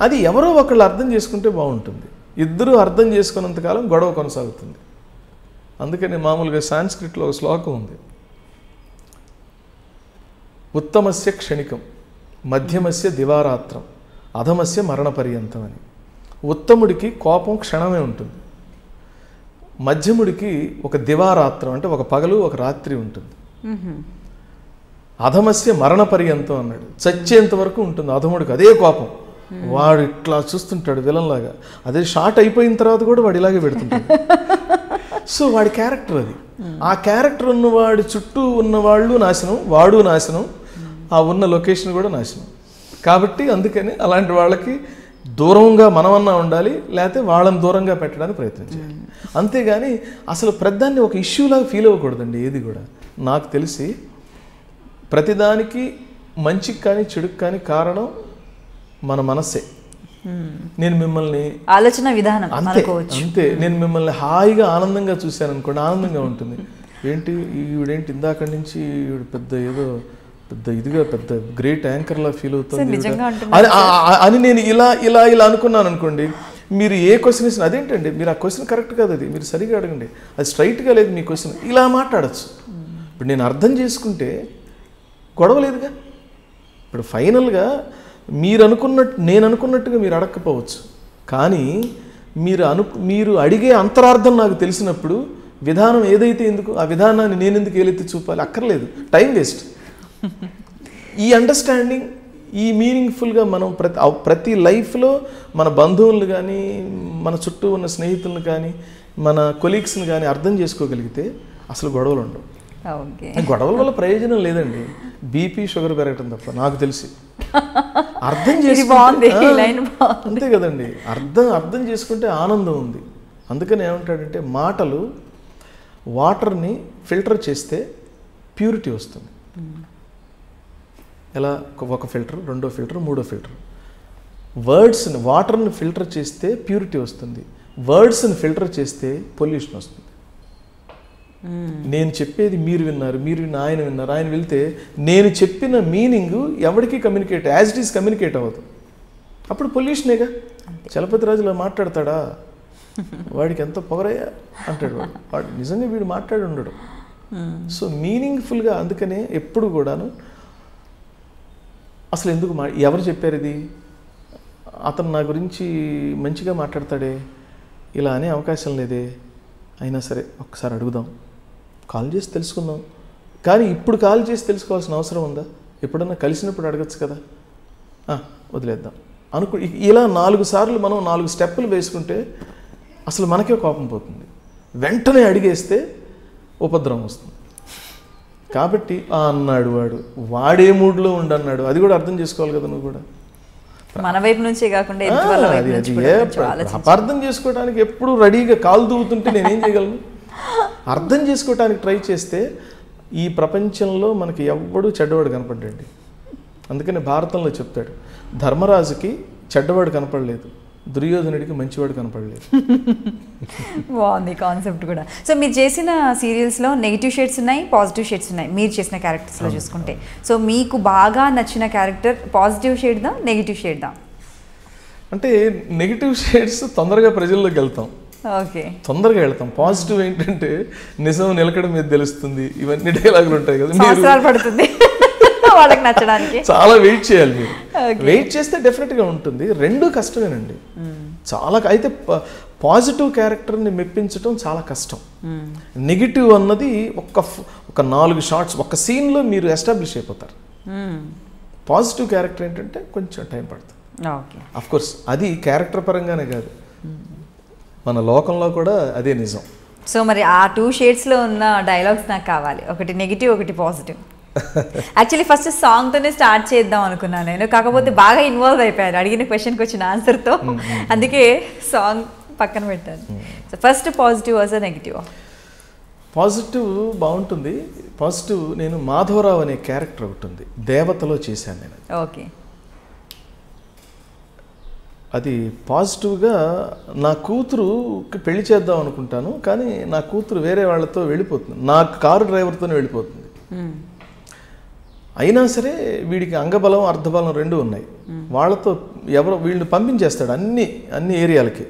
అది ఎవరో ఒకళ్ళు అర్థం చేసుకుంటే బాగుంటుంది. ఇద్దరూ అర్థం చేసుకున్నంతకాలం గొడవ కొనసాగుతుంది. అందుకని మామూలుగా సాంస్క్రిట్లో ఒక శ్లోకం ఉంది, ఉత్తమస్య క్షణికం, మధ్యమస్య దివారాత్రం, అధమస్య మరణ పర్యంతం అని. ఉత్తముడికి కోపం క్షణమే ఉంటుంది, మధ్యముడికి ఒక దివారాత్రం అంటే ఒక పగలు ఒక రాత్రి ఉంటుంది, అధమస్య మరణ పర్యంతం అన్నాడు, చచ్చేంత వరకు ఉంటుంది అధముడికి అదే కోపం. వాడు ఇట్లా చూస్తుంటాడు విలన్ లాగా. అదే షార్ట్ అయిపోయిన తర్వాత కూడా వాడు ఇలాగే పెడుతుంటాడు. సో వాడి క్యారెక్టర్ అది. ఆ క్యారెక్టర్ ఉన్నవాడి చుట్టూ ఉన్నవాళ్ళు నాశనం, వాడు నాశనం, ఆ ఉన్న లొకేషన్ కూడా నాశనం. కాబట్టి అందుకని అలాంటి వాళ్ళకి దూరంగా మనమన్నా ఉండాలి, లేకపోతే వాళ్ళని దూరంగా పెట్టడానికి ప్రయత్నం చేయాలి. అంతేగాని అసలు ప్రధాన్ని ఒక ఇష్యూలాగా ఫీల్ అవ్వకూడదండి ఏది కూడా. నాకు తెలిసి ప్రతిదానికి మంచికి కానీ చెడుకు కానీ కారణం మన మనస్సే. నేను మిమ్మల్ని ఆలోచన విధానం అంతే, నేను మిమ్మల్ని హాయిగా ఆనందంగా చూశాను అనుకోండి, ఆనందంగా ఉంటుంది. ఏంటి ఈవిడేంటి ఇందాక నుంచి ఈవిడ పెద్ద ఏదో పెద్ద ఇదిగా పెద్ద గ్రేట్ యాంకర్లా ఫీల్ అవుతుంది అని నేను ఇలా ఇలా ఇలా అనుకున్నాను అనుకోండి. మీరు ఏ క్వశ్చన్ ఇచ్చినా అదేంటండి మీరు ఆ క్వశ్చన్ కరెక్ట్ కాదు, అది మీరు సరిగా అడగండి, అది స్ట్రైట్గా లేదు మీ క్వశ్చన్, ఇలా మాట్లాడచ్చు. ఇప్పుడు నేను అర్థం చేసుకుంటే గొడవ లేదుగా. ఇప్పుడు ఫైనల్గా మీరు అనుకున్నట్టు నేను అనుకున్నట్టుగా మీరు అడగకపోవచ్చు, కానీ మీరు అడిగే అంతరార్థం నాకు తెలిసినప్పుడు విధానం ఏదైతే ఎందుకు ఆ విధానాన్ని నేను ఎందుకు ఏలెత్తి చూపాలి, అక్కర్లేదు, టైం వేస్ట్. ఈ అండర్స్టాండింగ్, ఈ మీనింగ్ఫుల్గా మనం ప్రతి లైఫ్లో మన బంధువులను కానీ మన చుట్టూ ఉన్న స్నేహితులను కానీ మన కొలీగ్స్ని కానీ అర్థం చేసుకోగలిగితే అసలు గొడవలు ఉండవు. గొడవల వల్ల ప్రయోజనం లేదండి, బీపీ షుగర్ పెరగటం తప్ప నాకు తెలిసి. అర్థం చేసుకుంటే అంతే కదండి, అర్థం చేసుకుంటే ఆనందం ఉంది. అందుకని ఏమంటాడంటే మాటలు వాటర్ని ఫిల్టర్ చేస్తే ప్యూరిటీ వస్తుంది. ఎలా? ఒక ఫిల్టర్, రెండో ఫిల్టర్, మూడో ఫిల్టర్. వర్డ్స్ని వాటర్ని ఫిల్టర్ చేస్తే ప్యూరిటీ వస్తుంది, వర్డ్స్ని ఫిల్టర్ చేస్తే పొల్యూషన్ వస్తుంది. నేను చెప్పేది మీరు విన్నారు, మీరు విన్న ఆయన విన్నారు, ఆయన వెళ్తే నేను చెప్పిన మీనింగ్ ఎవరికి communicate as it is communicate అవ్వదు, అప్పుడు పొల్యూషనేగా. చలపతి రాజులా మాట్లాడతాడా, వాడికి ఎంత పొగరయ్యా అంటాడు వాడు నిజంగా వీడు మాట్లాడి ఉండడు. సో మీనింగ్ఫుల్గా, అందుకనే ఎప్పుడు కూడాను అసలు ఎందుకు ఎవరు చెప్పారు ఇది, అతను నా గురించి మంచిగా మాట్లాడతాడే, ఇలా అనే అవకాశం లేదే, అయినా సరే ఒక్కసారి అడుగుదాం, కాల్ చేసి తెలుసుకుందాం. కానీ ఇప్పుడు కాల్ చేసి తెలుసుకోవాల్సిన అవసరం ఉందా? ఎప్పుడన్నా కలిసినప్పుడు అడగచ్చు కదా, వదిలేద్దాం ఇలా 4 సార్లు మనం 4 స్టెప్పులు వేసుకుంటే అసలు మనకే కోపం పోతుంది. వెంటనే అడిగేస్తే ఉపద్రవం వస్తుంది. కాబట్టి అన్నాడు వాడే మూడ్లో ఉండన్నాడు, అది కూడా అర్థం చేసుకోవాలి కదా నువ్వు కూడా. మన వైపు నుంచే కాకుండా అపార్థం చేసుకోవడానికి ఎప్పుడు రెడీగా కాలు దూవుతుంటే నేనేం చేయగలను? అర్థం చేసుకోవడానికి ట్రై చేస్తే ఈ ప్రపంచంలో మనకి ఎవ్వడూ చెడ్డవాడు కనపడ్డండి. అందుకని భారతంలో చెప్తాడు, ధర్మరాజుకి చెడ్డవాడు కనపడలేదు, దుర్యోధనుడికి మంచివాడు కనపడలేదు. బాగుంది కాన్సెప్ట్ కూడా. సో మీరు చేసిన సీరియల్స్లో నెగిటివ్ షేడ్స్ ఉన్నాయి, పాజిటివ్ షేడ్స్ ఉన్నాయి మీరు చేసిన క్యారెక్టర్స్లో చూసుకుంటే. సో మీకు బాగా నచ్చిన క్యారెక్టర్ పాజిటివ్ షేడ్దా నెగిటివ్ షేడ్దా? అంటే నెగిటివ్ షేడ్స్ తొందరగా ప్రజల్లోకి వెళ్తాం, తొందరగా వెళ్తాం. పాజిటివ్ ఏంటంటే నిజం నిలకడ మీద తెలుస్తుంది, ఇవన్నీ డైలాగులు ఉంటాయి కదా, పడుతుంది వాళ్ళకి నచ్చడానికి చాలా వెయిట్ చేయాలి. మీరు వెయిట్ చేస్తే డెఫినెట్గా ఉంటుంది. రెండు కష్టమేనండి చాలా. అయితే పాజిటివ్ క్యారెక్టర్ని మెప్పించడం చాలా కష్టం. నెగిటివ్ అన్నది ఒక 4 షార్ట్స్ ఒక సీన్లో మీరు ఎస్టాబ్లిష్ అయిపోతారు. పాజిటివ్ క్యారెక్టర్ ఏంటంటే కొంచెం టైం పడుతుంది. అఫ్ కోర్స్ అది క్యారెక్టర్ పరంగానే కాదు, మన లోకంలో కూడా అదే నిజం. సో మరి ఆ 2 షేడ్స్లో ఉన్న డైలాగ్స్ నాకు కావాలి, ఒకటి నెగిటివ్ ఒకటి పాజిటివ్. యాక్చువల్లీ ఫస్ట్ సాంగ్తోనే స్టార్ట్ చేద్దాం అనుకున్నాను నేను, కాకపోతే బాగా ఇన్వాల్వ్ అయిపోయాను అడిగిన క్వశ్చన్కి వచ్చిన ఆన్సర్తో, అందుకే సాంగ్ పక్కన పెట్టాను. So first positive was negative? Positive బాగుంటుంది. పాజిటివ్ నేను మాధవరావు అనే క్యారెక్టర్ ఒకటి ఉంది, దేవతలో చేశాను నేను. ఓకే. అది పాజిటివ్గా నా కూతురుకి పెళ్లి చేద్దాం అనుకుంటాను, కానీ నా కూతురు వేరే వాళ్ళతో వెళ్ళిపోతుంది, నా కారు డ్రైవర్తోనే వెళ్ళిపోతుంది. అయినా సరే వీడికి అంగబలం అర్ధబలం 2 ఉన్నాయి. వాళ్ళతో వీళ్ళని పంపించేస్తాడు అన్ని ఏరియాలకి.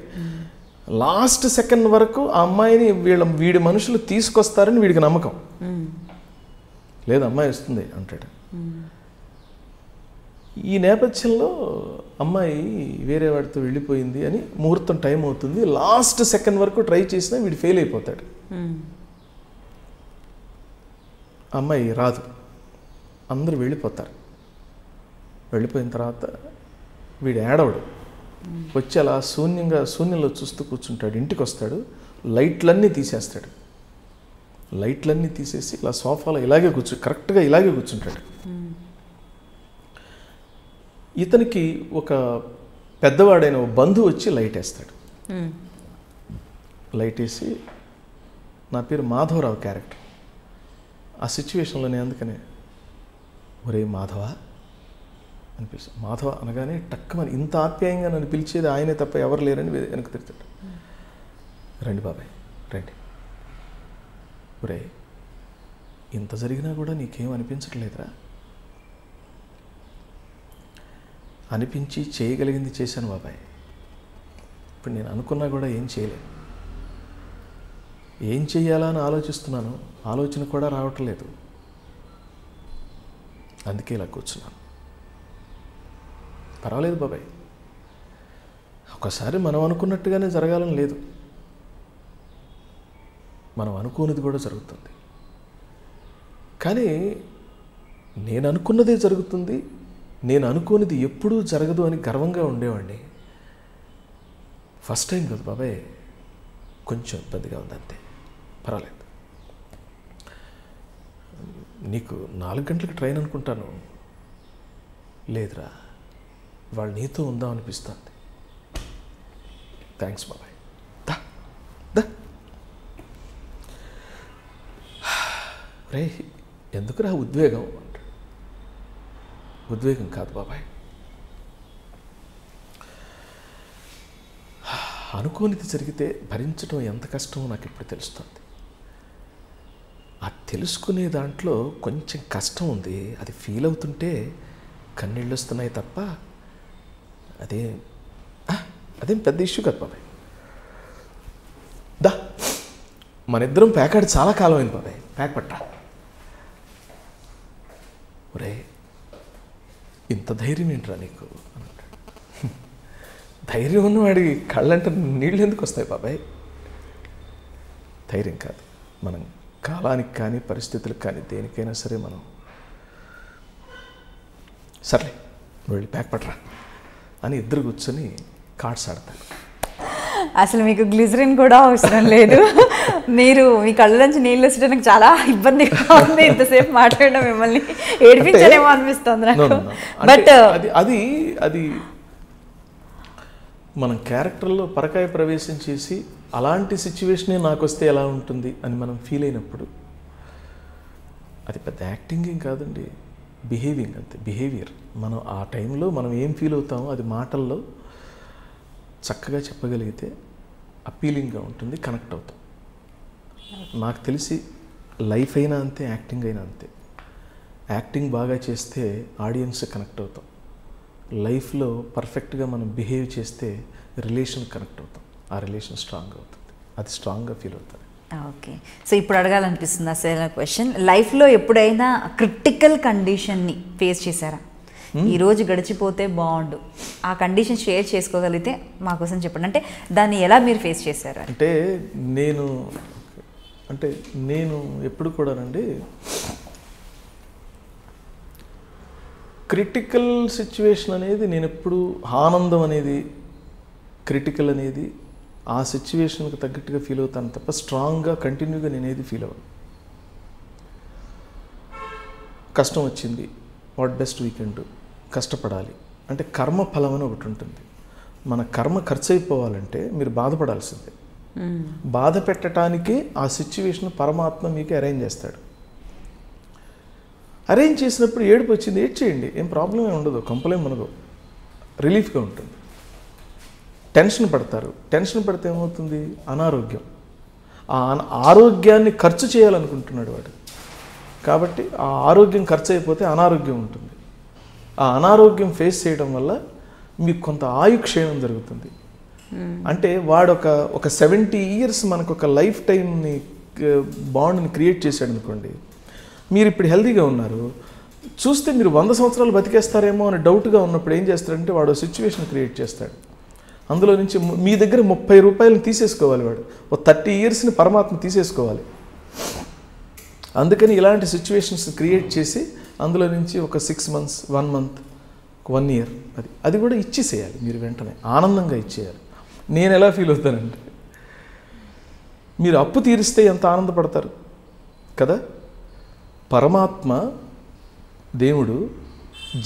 లాస్ట్ సెకండ్ వరకు ఆ అమ్మాయిని వీడి మనుషులు తీసుకొస్తారని వీడికి నమ్మకం లేదు, అమ్మాయి వస్తుంది అంటాడు. ఈ నేపథ్యంలో అమ్మాయి వేరే వాడితో వెళ్ళిపోయింది అని ముహూర్తం టైం అవుతుంది, లాస్ట్ సెకండ్ వరకు ట్రై చేసినా వీడు ఫెయిల్ అయిపోతాడు. అమ్మాయి రాదు, అందరూ వెళ్ళిపోతారు. వెళ్ళిపోయిన తర్వాత వీడు ఏడవడు, వచ్చి అలా శూన్యంలో చూస్తూ కూర్చుంటాడు. ఇంటికి వస్తాడు, లైట్లన్నీ తీసేస్తాడు. లైట్లన్నీ తీసేసి ఇలా సోఫాలో కరెక్ట్గా ఇలాగే కూర్చుంటాడు. ఇతనికి ఒక పెద్దవాడైన బంధువు వచ్చి లైట్ వేస్తాడు. లైట్ వేసి, నా పేరు మాధవరావు క్యారెక్టర్. ఆ సిచ్యువేషన్లో నేను అందుకనే ఒరే మాధవ అనిపిస్తాను. మాధవ అనగానే టక్కుమని ఇంత ఆప్యాయంగా నన్ను పిలిచేది ఆయనే తప్ప ఎవరు లేరని వెనక్కి తిరుగుతాడు. రండి బాబాయ్ రండి. ఒరే ఇంత జరిగినా కూడా నీకేం అనిపించట్లేదురా? అనిపించి చేయగలిగింది చేశాను బాబాయ్. ఇప్పుడు నేను అనుకున్నా కూడా ఏం చేయలేను. ఏం చెయ్యాలా అని ఆలోచిస్తున్నాను, ఆలోచన కూడా రావట్లేదు. అందుకే ఇలా కూర్చున్నాను. పర్వాలేదు బాబాయ్, ఒకసారి మనం అనుకున్నట్టుగానే జరగాలని లేదు, మనం అనుకోనిది కూడా జరుగుతుంది. కానీ నేను అనుకున్నదే జరుగుతుంది, నేను అనుకోనిది ఎప్పుడూ జరగదు అని గర్వంగా ఉండేవాడిని. ఫస్ట్ టైం కదా బాబాయ్, కొంచెం ఇబ్బందిగా ఉంది అంతే, పర్వాలేదు. నీకు 4 గంటలకు ట్రైన్ అనుకుంటాను. లేదురా, వాళ్ళు నీతో ఉందాం అనిపిస్తుంది. థ్యాంక్స్ బాబాయ్, దా దా. రే ఎందుకురా ఉద్వేగం అంటాడు. ఉద్వేగం కాదు బాబాయ్, అనుకోనిది జరిగితే భరించడం ఎంత కష్టమో నాకు ఇప్పుడు తెలుస్తుంది. ఆ తెలుసుకునే దాంట్లో కొంచెం కష్టం ఉంది. అది ఫీల్ అవుతుంటే కన్నీళ్ళు వస్తున్నాయి తప్ప అదేం పెద్ద ఇష్యూ కాదు బాబాయ్. దా, మన ఇద్దరం ప్యాకాడి చాలా కాలం అయింది బాబాయ్, ప్యాక్ పట్టా. ఒరే ఇంత ధైర్యం ఏంట్రా నీకు అని అంటాడు. ధైర్యం ఉన్నవాడి కళ్ళంటే నీళ్ళు ఎందుకు వస్తాయి బాబాయ్? ధైర్యం కాదు, మనం కాలానికి కానీ పరిస్థితులకు కానీ దేనికైనా సరే మనం సర్లే వెళ్ళి ప్యాక్ పట్టరా అని ఇద్దరు కూర్చొని కార్డ్స్ ఆడతారు. అసలు మీకు గ్లిజరిన్ కూడా అవసరం లేదు. మీరు మీ కళ్ళ నుంచి నీళ్ళు వచ్చడానికి చాలా ఇబ్బందిగా ఉంది. ఇంతసేపు మాట్లాడడం మిమ్మల్ని ఏడిపించలేమో అనిపిస్తుంది నాకు. బట్ అది మనం క్యారెక్టర్లో పరకాయ ప్రవేశం చేసి అలాంటి సిచ్యువేషనే నాకు వస్తే ఎలా ఉంటుంది అని మనం ఫీల్ అయినప్పుడు అది పెద్ద యాక్టింగ్ ఏం కాదండి, బిహేవింగ్ అంతే, బిహేవియర్. మనం ఆ టైంలో మనం ఏం ఫీల్ అవుతామో అది మాటల్లో చక్కగా చెప్పగలిగితే అప్పీలింగ్గా ఉంటుంది, కనెక్ట్ అవుతాం. నాకు తెలిసి లైఫ్ అయినా అంతే, యాక్టింగ్ అయినా అంతే. యాక్టింగ్ బాగా చేస్తే ఆడియన్స్ కనెక్ట్ అవుతాం. లైఫ్లో పర్ఫెక్ట్గా మనం బిహేవ్ చేస్తే రిలేషన్ కనెక్ట్ అవుతాం, ఆ రిలేషన్ స్ట్రాంగ్ అవుతుంది, అది స్ట్రాంగ్గా ఫీల్ అవుతుంది. ఓకే, సో ఇప్పుడు అడగాలనిపిస్తుంది అసలు క్వశ్చన్, లైఫ్లో ఎప్పుడైనా క్రిటికల్ కండిషన్ని ఫేస్ చేశారా? ఈరోజు గడిచిపోతే బాగుండు, ఆ కండిషన్ షేర్ చేసుకోగలిగితే మా కోసం చెప్పండి. అంటే దాన్ని ఎలా మీరు ఫేస్ చేశారు? అంటే నేను ఎప్పుడు కూడానండి క్రిటికల్ సిచ్యువేషన్ అనేది నేను ఎప్పుడు ఆనందం అనేది క్రిటికల్ అనేది ఆ సిచ్యువేషన్కి తగ్గట్టుగా ఫీల్ అవుతాను తప్ప స్ట్రాంగ్గా కంటిన్యూగా నేనేది ఫీల్ అవ్వను. కష్టం వచ్చింది, వాట్ బెస్ట్ వీకెండ్, కష్టపడాలి అంటే కర్మ ఫలం అని ఒకటి ఉంటుంది. మన కర్మ ఖర్చు అయిపోవాలంటే మీరు బాధపడాల్సిందే. బాధ పెట్టడానికే ఆ సిచ్యువేషన్ పరమాత్మ మీకు అరేంజ్ చేస్తాడు. అరేంజ్ చేసినప్పుడు ఏడుపు వచ్చింది, ఏడ్ చేయండి, ఏం ప్రాబ్లం ఏమి ఉండదు, కంప్లైంట్ మనకు రిలీఫ్గా ఉంటుంది. టెన్షన్ పడతారు, టెన్షన్ పడితే ఏమవుతుంది, అనారోగ్యం. ఆ ఆరోగ్యాన్ని ఖర్చు చేయాలనుకుంటున్నాడు వాడు, కాబట్టి ఆ ఆరోగ్యం ఖర్చు అయిపోతే అనారోగ్యం ఉంటుంది. ఆ అనారోగ్యం ఫేస్ చేయడం వల్ల మీకు కొంత ఆయుక్షేణం జరుగుతుంది. అంటే వాడు ఒక 70 years మనకు ఒక లైఫ్ టైంని బాండ్ని క్రియేట్ చేశాడు అనుకోండి. మీరు ఇప్పుడు హెల్తీగా ఉన్నారు, చూస్తే మీరు 100 సంవత్సరాలు బతికేస్తారేమో అని డౌట్గా ఉన్నప్పుడు ఏం చేస్తాడంటే వాడు సిచ్యువేషన్ క్రియేట్ చేస్తాడు. అందులో నుంచి మీ దగ్గర 30 రూపాయలను తీసేసుకోవాలి వాడు, ఒక 30 yearsని పరమాత్మ తీసేసుకోవాలి. అందుకని ఇలాంటి సిచ్యువేషన్స్ క్రియేట్ చేసి అందులో నుంచి ఒక 6 months 1 month 1 year అది కూడా ఇచ్చేసేయాలి మీరు, వెంటనే ఆనందంగా ఇచ్చేయాలి. నేను ఎలా ఫీల్ అవుతానంటే, మీరు అప్పు తీరిస్తే ఎంత ఆనందపడతారు కదా. పరమాత్మ దేవుడు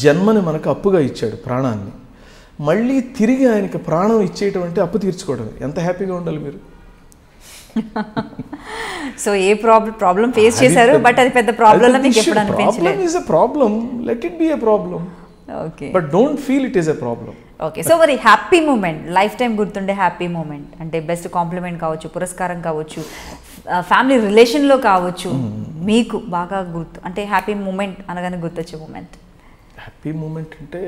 జన్మని మనకు అప్పుగా ఇచ్చాడు, ప్రాణాన్ని. మళ్ళీ తిరిగి ఆయనకి ప్రాణం ఇచ్చేయటం అంటే అప్పు తీర్చుకోవడం. ఎంత హ్యాపీగా ఉండాలి మీరు. సో ఏ ప్రాబ్లం ఫేస్ చేశారు, బట్ అది పెద్ద ప్రాబ్లం మీకు ఎప్పుడు అనిపించలేదు. Problem is a problem, let it be a problem, okay, but don't feel it is a problem. Okay. So మరి హ్యాపీ మూమెంట్, లైఫ్ టైం గుర్తుండే హ్యాపీ మూమెంట్ అంటే బెస్ట్ కాంప్లిమెంట్ కావచ్చు, పురస్కారం కావచ్చు, ఫ్యామిలీ రిలేషన్లో కావచ్చు, మీకు బాగా గుర్తు అంటే హ్యాపీ మూమెంట్ అనగానే గుర్తొచ్చే మూమెంట్? హ్యాపీ మూమెంట్ అంటే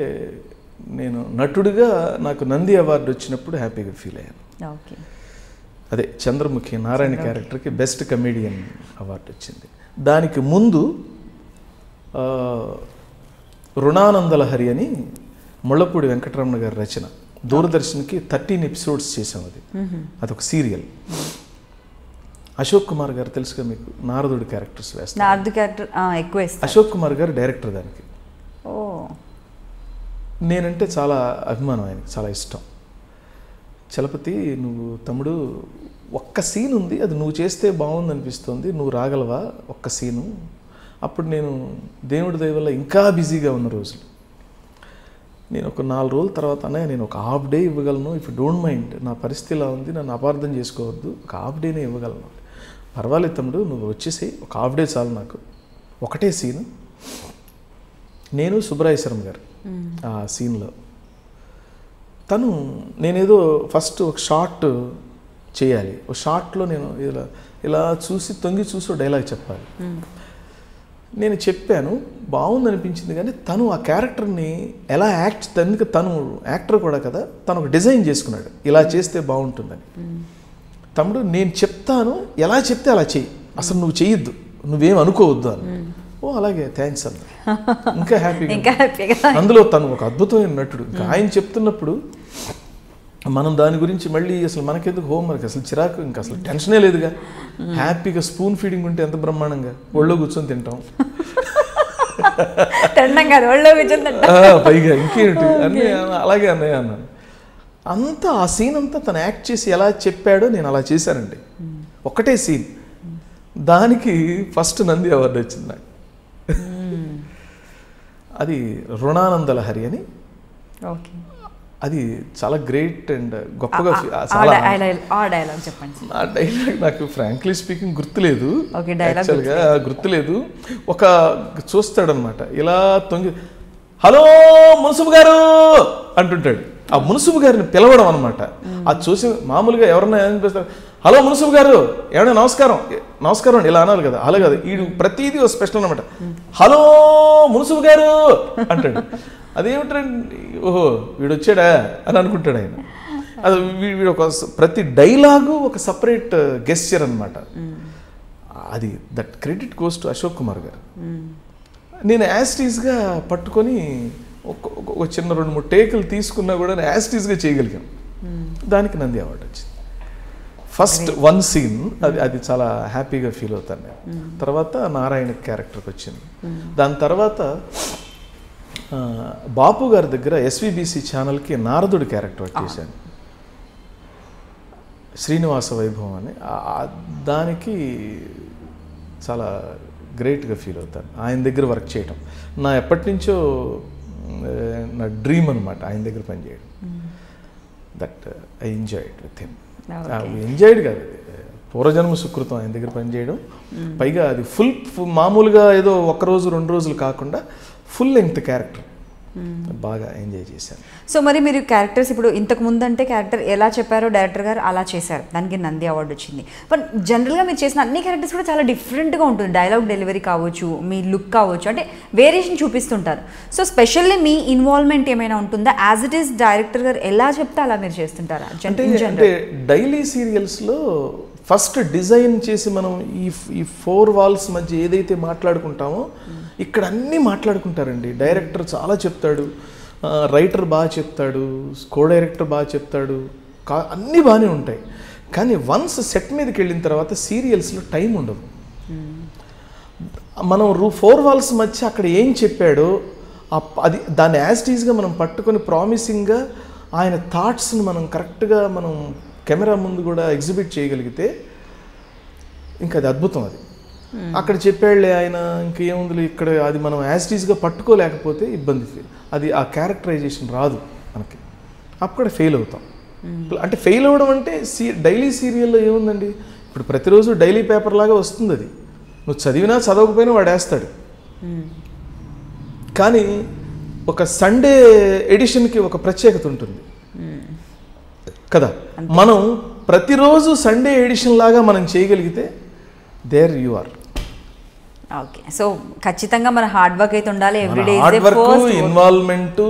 నేను నటుడిగా నాకు నంది అవార్డు వచ్చినప్పుడు హ్యాపీగా ఫీల్ అయ్యాను. ఓకే, అదే చంద్రముఖి నారాయణ క్యారెక్టర్కి బెస్ట్ కమెడియన్ అవార్డు వచ్చింది. దానికి ముందు రుణానందలహరి అని ముళ్ళపూడి వెంకటరమణ గారి రచన, దూరదర్శన్కి 13 ఎపిసోడ్స్ చేసాం. అదొక సీరియల్. అశోక్ కుమార్ గారు తెలుసుగా మీకు, నారదుడి క్యారెక్టర్స్ వేస్తారు. నారదు క్యారెక్టర్ ఎక్కువ వేస్తారు. అశోక్ కుమార్ గారు డైరెక్టర్ దానికి. ఓ, నేనంటే చాలా అభిమానం, ఆయనకి చాలా ఇష్టం. చలపతి, నువ్వు తమ్ముడు ఒక్క సీన్ ఉంది, అది నువ్వు చేస్తే బాగుంది అనిపిస్తుంది, నువ్వు రాగలవా ఒక్క సీను? అప్పుడు నేను దేవుడి దయ వల్ల ఇంకా బిజీగా ఉన్న రోజులు, నేను ఒక 4 రోజుల తర్వాత అన్నయ్య నేను ఒక హాఫ్ డే ఇవ్వగలను, ఇఫ్ డోంట్ మైండ్, నా పరిస్థితి ఇలా ఉంది, నన్ను అపార్థం చేసుకోవద్దు, ఒక హాఫ్ డేనే ఇవ్వగలను. పర్వాలేదు తమ్ముడు, నువ్వు వచ్చేసి ఒక హాఫ్ డే చాలు నాకు, ఒకటే సీను, నేను సుబ్రాయశరం గారు ఆ సీన్లో. తను నేనేదో ఫస్ట్ ఒక షార్ట్ చేయాలి, ఒక షార్ట్లో నేను ఇలా చూసి తొంగి చూసి డైలాగ్ చెప్పాలి. నేను చెప్పాను, బాగుంది అనిపించింది, కానీ తను ఆ క్యారెక్టర్ని ఎలా తను యాక్టర్ కూడా కదా, తను ఒక డిజైన్ చేసుకున్నాడు, ఇలా చేస్తే బాగుంటుందని. తమ్ముడు నేను చెప్తాను, ఎలా చెప్తే అలా చెయ్యి, అసలు నువ్వు చెయ్యొద్దు, నువ్వేం అనుకోవద్దు అని. ఓ అలాగే, థ్యాంక్స్ అన్న. ఇంకా హ్యాపీగా. అందులో తను ఒక అద్భుతమైన నటుడు. ఇంకా ఆయన చెప్తున్నప్పుడు మనం దాని గురించి మళ్ళీ అసలు మనకెందుకు హోంవర్క్, అసలు చిరాకు, ఇంకా అసలు టెన్షనే లేదుగా. హ్యాపీగా స్పూన్ ఫీడింగ్ ఉంటే ఎంత బ్రహ్మాండంగా ఒళ్ళో కూర్చొని తింటాం. పైగా ఇంకేంటి అన్నీ అలాగే అన్నయ్య అన్నాను. అంతా ఆ సీన్ అంతా తను యాక్ట్ చేసి ఎలా చెప్పాడో నేను అలా చేశానండి. ఒకటే సీన్, దానికి ఫస్ట్ నంది అవార్డు వచ్చింది నాకు. అది రుణానందలహరి అని. అది చాలా గ్రేట్ అండ్ గొప్పగా. ఆ డైలాగ్ నాకు ఫ్రాంక్లీ స్పీకింగ్ గుర్తులేదు, యాక్చువల్గా గుర్తులేదు. ఒక చూస్తాడనమాట, ఇలా తొంగి హలో మున్సిపు గారు అంటుంటాడు. ఆ మున్సిపు గారిని పిలవడం అనమాట. అది చూసి మామూలుగా ఎవరన్నా అనిపిస్తారు, హలో మున్సిపు గారు ఏమన్నా నమస్కారం అండి ఇలా అనాలి కదా. అలా కాదు, వీడు ప్రతిదీ ఒక స్పెషల్ అనమాట. హలో మున్సిపు గారు అంటాడు. అదేమిటండి, ఓహో వీడు వచ్చాడా అని అనుకుంటాడు ఆయన. అది వీడు ఒక ప్రతి డైలాగు ఒక సపరేట్ గెస్చర్ అనమాట. అది that credit goes to Ashok Kumar గారు. నేను యాస్టీస్గా పట్టుకొని ఒక చిన్న 2-3 టేకులు తీసుకున్నా కూడా యాస్టీస్గా చేయగలిగాను. దానికి నంది అవార్డు వచ్చింది. ఫస్ట్ 1 సీన్ అది చాలా హ్యాపీగా ఫీల్ అవుతాను నేను. తర్వాత నారాయణ క్యారెక్టర్కి వచ్చింది. దాని తర్వాత బాపు గారి దగ్గర ఎస్విబిసి ఛానల్కి నారదుడి క్యారెక్టర్ చేశాను, శ్రీనివాస వైభవం అని. దానికి చాలా గ్రేట్గా ఫీల్ అవుతాను ఆయన దగ్గర వర్క్ చేయడం. నా ఎప్పటి నుంచో నా డ్రీమ్ అనమాట ఆయన దగ్గర పనిచేయడం. That I enjoyed with him. Enjoyed కాదు, పూర్వజన్మ సుకృతం ఆయన దగ్గర పనిచేయడం. పైగా అది ఫుల్ మామూలుగా ఏదో 1 రోజు 2 రోజులు కాకుండా ఫుల్ లెంగ్త్ క్యారెక్టర్. బాగా ఎంజాయ్ చేశాను. సో మరి మీరు క్యారెక్టర్స్ ఇప్పుడు ఇంతకు ముందు అంటే క్యారెక్టర్ ఎలా చెప్పారో డైరెక్టర్ గారు అలా చేశారు, దానికి నంది అవార్డు వచ్చింది. బట్ జనరల్గా మీరు చేసిన అన్ని క్యారెక్టర్స్ కూడా చాలా డిఫరెంట్గా ఉంటుంది. డైలాగ్ డెలివరీ కావచ్చు, మీ లుక్ కావచ్చు, అంటే వేరియేషన్ చూపిస్తుంటారు. సో స్పెషల్లీ మీ ఇన్వాల్వ్మెంట్ ఏమైనా ఉంటుందా? యాజ్ ఇట్ ఈస్ డైరెక్టర్ గారు ఎలా చెప్తే అలా మీరు చేస్తుంటారా? అంటే డైలీ సీరియల్స్లో ఫస్ట్ డిజైన్ చేసి మనం ఈ 4 వాల్స్ మధ్య ఏదైతే మాట్లాడుకుంటామో ఇక్కడ అన్నీ మాట్లాడుకుంటారండి. డైరెక్టర్ చాలా చెప్తాడు, రైటర్ బాగా చెప్తాడు, కో డైరెక్టర్ బాగా చెప్తాడు, అన్నీ బాగానే ఉంటాయి. కానీ వన్స్ సెట్ మీదకి వెళ్ళిన తర్వాత సీరియల్స్లో టైం ఉండదు. మనం 4 వాల్స్ మధ్య అక్కడ ఏం చెప్పాడో అది దాన్ని యాజ్ టీజ్గా మనం పట్టుకొని ప్రామిసింగ్గా ఆయన థాట్స్ని మనం కరెక్ట్గా మనం కెమెరా ముందు కూడా ఎగ్జిబిట్ చేయగలిగితే ఇంకా అది అద్భుతం. అది అక్కడ చెప్పాడులే ఆయన ఇంకేముంది ఇక్కడ, అది మనం యాజ్ టీజ్గా పట్టుకోలేకపోతే ఇబ్బంది. అది ఆ క్యారెక్టరైజేషన్ రాదు మనకి, అప్పుడు ఫెయిల్ అవుతాం. అంటే ఫెయిల్ అవ్వడం అంటే డైలీ సీరియల్లో ఏముందండి, ఇప్పుడు ప్రతిరోజు డైలీ పేపర్ లాగా వస్తుంది. అది నువ్వు చదివినా చదవకపోయినా వాడు వేస్తాడు. కానీ ఒక సండే ఎడిషన్కి ఒక ప్రత్యేకత ఉంటుంది కదా. మనం ప్రతిరోజు సండే ఎడిషన్ లాగా మనం చేయగలిగితే there you are. Okay, so ఖచ్చితంగా మన హార్డ్ వర్క్ అయితే ఉండాలి. ఎవ్రీడే హార్డ్ వర్క్, ఇన్వాల్వ్మెంట్,